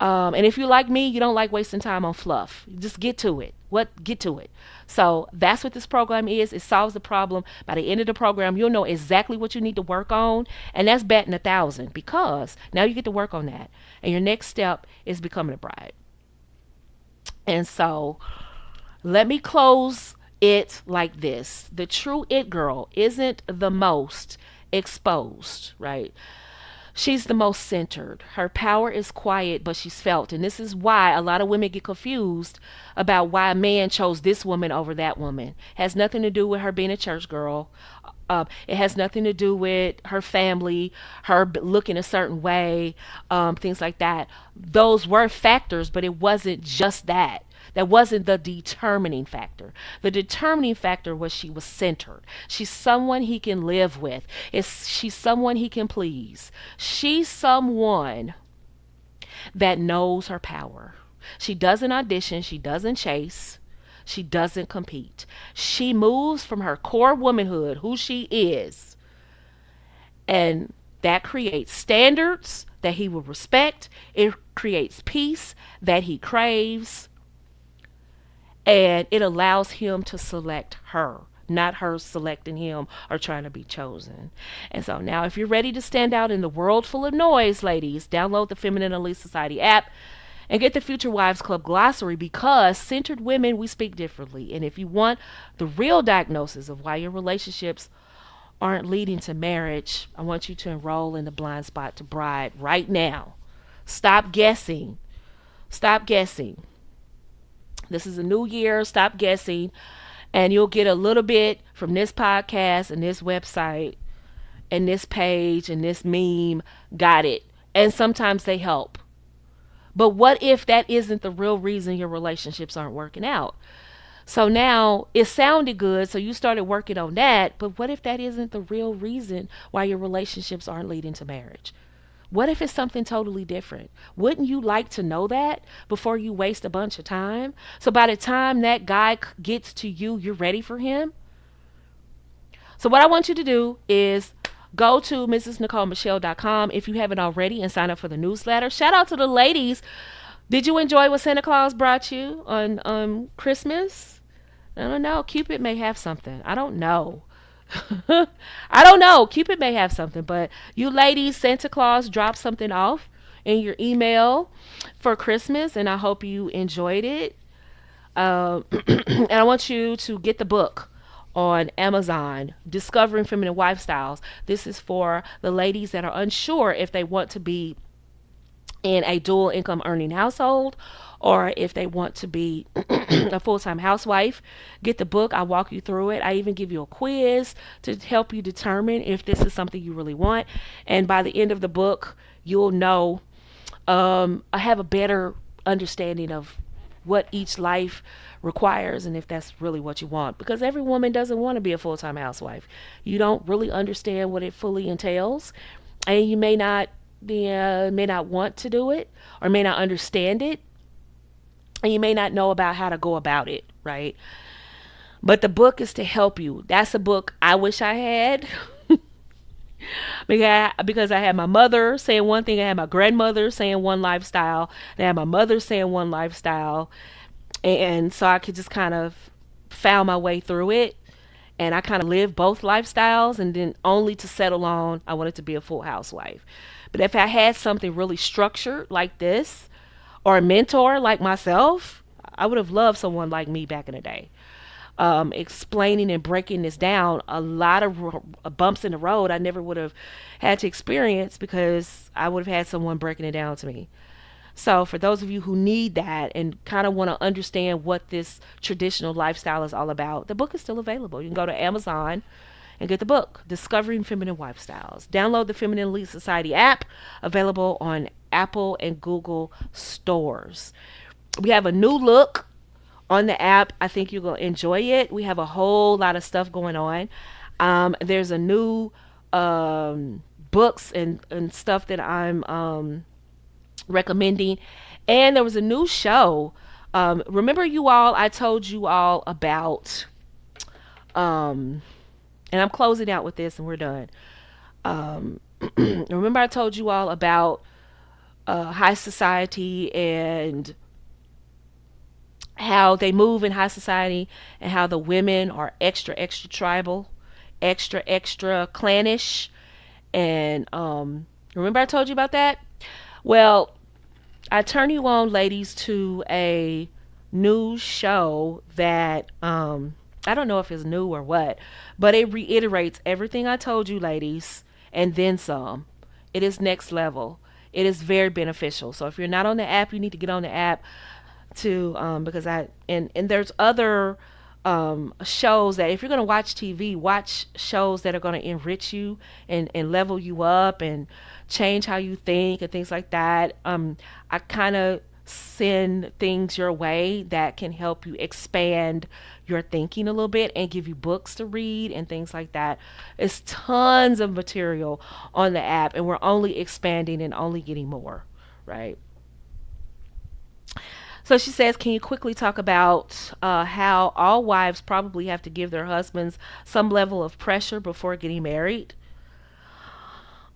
And if you like me, you don't like wasting time on fluff. Just get to it. Get to it. So that's what this program is. It solves the problem. By the end of the program, you'll know exactly what you need to work on. And that's batting 1,000, because now you get to work on that. And your next step is becoming a bride. And so let me close it like this. The true it girl isn't the most exposed, right? She's the most centered. Her power is quiet, but she's felt. And this is why a lot of women get confused about why a man chose this woman over that woman. It has nothing to do with her being a church girl. It has nothing to do with her family, her looking a certain way, things like that. Those were factors, but it wasn't just that. That wasn't the determining factor. The determining factor was she was centered. She's someone he can live with. She's someone he can please. She's someone that knows her power. She doesn't audition. She doesn't chase. She doesn't compete. She moves from her core womanhood, who she is, and that creates standards that he will respect. It creates peace that he craves, and it allows him to select her, not her selecting him or trying to be chosen. And so now, if you're ready to stand out in the world full of noise, ladies, download the Feminine Elite Society app and get the Future Wives Club glossary, because centered women, we speak differently. And if you want the real diagnosis of why your relationships aren't leading to marriage, I want you to enroll in the Blind Spot to Bride right now. Stop guessing. Stop guessing. This is a new year. Stop guessing. And you'll get a little bit from this podcast and this website and this page and this meme. Got it. And sometimes they help. But what if that isn't the real reason your relationships aren't working out? So now it sounded good, so you started working on that. But what if that isn't the real reason why your relationships aren't leading to marriage? What if it's something totally different? Wouldn't you like to know that before you waste a bunch of time? So by the time that guy gets to you, you're ready for him? So what I want you to do is go to mrsnicolemichelle.com if you haven't already and sign up for the newsletter. Shout out to the ladies Did you enjoy what Santa Claus brought you on Christmas? I don't know. Cupid may have something. I don't know. I don't know. Cupid may have something, but you ladies, Santa Claus dropped something off in your email for Christmas, and I hope you enjoyed it. And I want you to get the book on Amazon, Discovering Feminine Lifestyles. This is for the ladies that are unsure if they want to be in a dual income earning household or if they want to be a full-time housewife. Get the book. I walk you through it. I even give you a quiz to help you determine if this is something you really want. And by the end of the book, you'll know, I have a better understanding of what each life requires and if that's really what you want, because every woman doesn't want to be a full-time housewife. You don't really understand what it fully entails, and you may not want to do it or may not understand it, and you may not know about how to go about it, right? But the book is to help you. That's a book I wish I had. Because I had my mother saying one thing, I had my grandmother saying one lifestyle, and I had my mother saying one lifestyle, and so I could just kind of found my way through it, and I kind of lived both lifestyles, and then only to settle on I wanted to be a full housewife. But if I had something really structured like this, or a mentor like myself, I would have loved someone like me back in the day, explaining and breaking this down. A lot of bumps in the road I never would have had to experience because I would have had someone breaking it down to me. So, for those of you who need that and kind of want to understand what this traditional lifestyle is all about, the book is still available. You can go to Amazon and get the book, Discovering Feminine Lifestyles. Download the Feminine Elite Society app, available on Apple and Google stores. We have a new look on the app. I think you're going to enjoy it. We have a whole lot of stuff going on. There's a new books and stuff that I'm recommending. And there was a new show. Remember you all, I told you all about, and I'm closing out with this and we're done. Um, remember I told you all about high society and how they move in high society and how the women are extra, extra tribal, extra, extra clannish. And remember I told you about that? Well, I turn you on, ladies, to a new show that I don't know if it's new or what, but it reiterates everything I told you, ladies, and then some. It is next level. It is very beneficial. So if you're not on the app, you need to get on the app to because and there's other shows that if you're going to watch TV, watch shows that are going to enrich you and level you up and change how you think and things like that. I kind of send things your way that can help you expand your thinking a little bit and give you books to read and things like that. It's tons of material on the app, and we're only expanding and only getting more, right? So she says, can you quickly talk about how all wives probably have to give their husbands some level of pressure before getting married?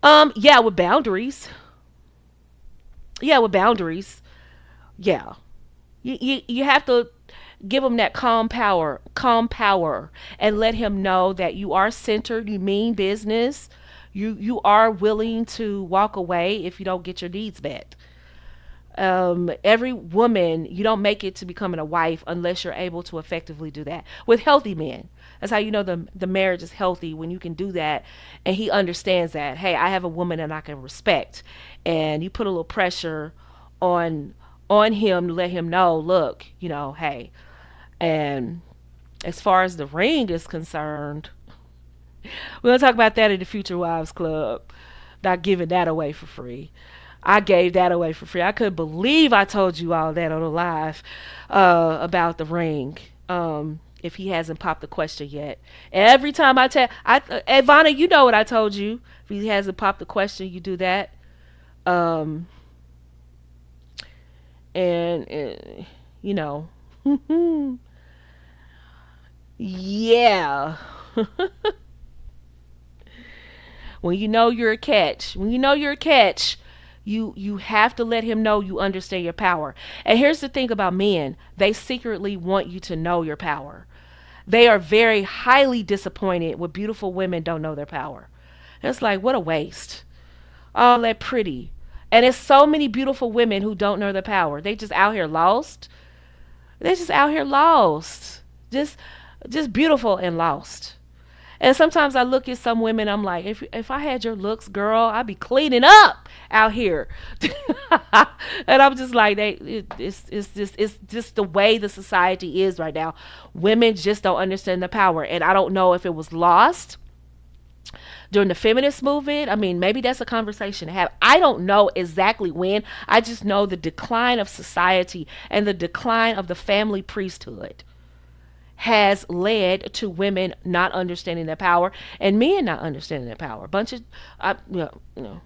Yeah, with boundaries. Yeah, with boundaries. Yeah, you have to give him that calm power, and let him know that you are centered, you mean business, you are willing to walk away if you don't get your needs met. Every woman, you don't make it to becoming a wife unless you're able to effectively do that with healthy men. That's how you know the marriage is healthy, when you can do that and he understands that, hey, I have a woman that I can respect, and you put a little pressure on him to let him know, look, hey. And as far as the ring is concerned, we're gonna talk about that in the Future Wives Club. Not giving that away for free. I gave that away for free. I couldn't believe I told you all that on the live about the ring. If he hasn't popped the question yet, every time Ivana, you know what I told you. If he hasn't popped the question, you do that. Um, and you know, yeah. When you know you're a catch, You have to let him know you understand your power. And here's the thing about men, they secretly want you to know your power. They are very highly disappointed when beautiful women don't know their power. It's like, what a waste. All that pretty. And it's so many beautiful women who don't know their power. They just out here lost. They just out here lost. Just just beautiful and lost. And sometimes I look at some women, I'm like, if I had your looks, girl, I'd be cleaning up out here. And I'm just like, it's just the way the society is right now. Women just don't understand the power, and I don't know if it was lost during the feminist movement. I mean, maybe that's a conversation to have. I don't know exactly when. I just know the decline of society and the decline of the family priesthood has led to women not understanding their power and men not understanding their power. A bunch of, not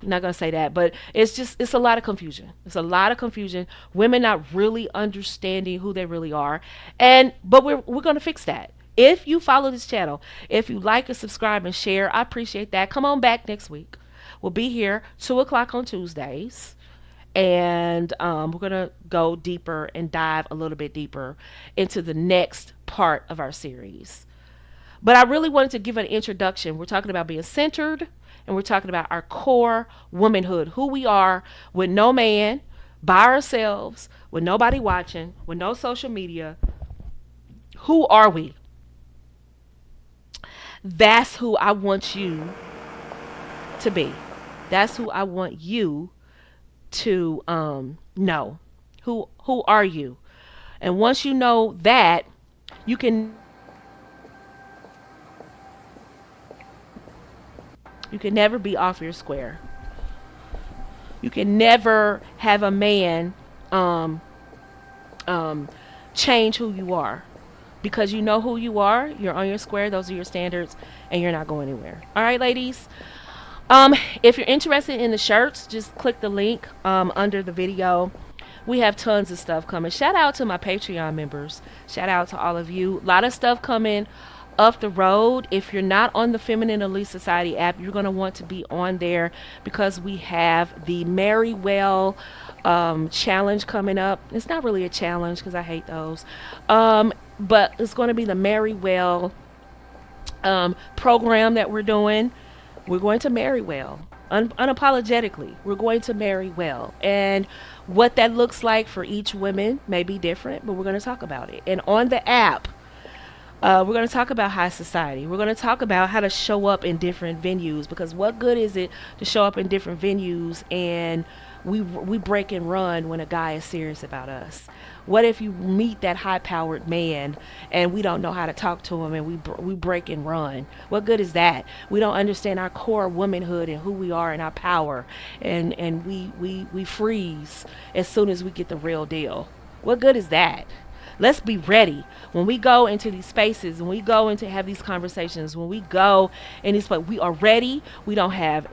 gonna say that, but it's a lot of confusion. It's a lot of confusion. Women not really understanding who they really are, and but we're gonna fix that. If you follow this channel, if you like and subscribe and share, I appreciate that. Come on back next week. We'll be here 2 o'clock on Tuesdays, and we're gonna go deeper and dive a little bit deeper into the next part of our series. But I really wanted to give an introduction. We're talking about being centered, and we're talking about our core womanhood, who we are with no man, by ourselves, with nobody watching, with no social media. Who are we? That's who I want you to be. That's who I want you to know. Who are you? And once you know that, you can never be off your square. You can never have a man um um change who you are, because you know who you are. You're on your square. Those are your standards, and you're not going anywhere. All right, ladies. If you're interested in the shirts, just click the link under the video. We have tons of stuff coming. Shout out to my Patreon members. Shout out to all of you. A lot of stuff coming up the road. If you're not on the Feminine Elite Society app, you're going to want to be on there, because we have the Marry Well challenge coming up. It's not really a challenge because I hate those. But it's going to be the Marry Well program that we're doing. We're going to marry well, unapologetically. We're going to marry well, and what that looks like for each woman may be different, but we're going to talk about it. And on the app, we're going to talk about high society. We're going to talk about how to show up in different venues, because what good is it to show up in different venues and we break and run when a guy is serious about us? What if you meet that high-powered man and we don't know how to talk to him, and we break and run? What good is that? We don't understand our core womanhood and who we are and our power, and we freeze as soon as we get the real deal. What good is that? Let's be ready when we go into these spaces, when we go into have these conversations, when we go in these places. We are ready. We don't have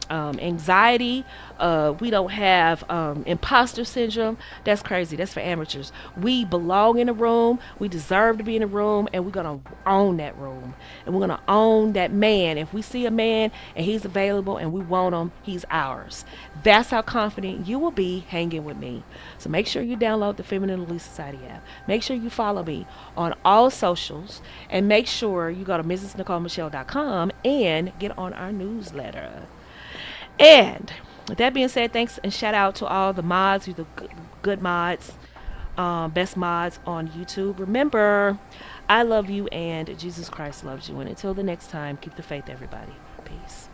anxiety. We don't have imposter syndrome. That's crazy. That's for amateurs. We belong in a room. We deserve to be in a room, and we're gonna own that room, and we're gonna own that man. If we see a man and he's available and we want him, he's ours. That's how confident you will be hanging with me. So make sure you download the Feminine Elite Society app. Make sure you follow me on all socials, and make sure you go to mrsnicolemichelle.com and get on our newsletter. And with that being said, thanks and shout out to all the mods, you the good mods, best mods on YouTube. Remember, I love you and Jesus Christ loves you. And until the next time, keep the faith, everybody. Peace.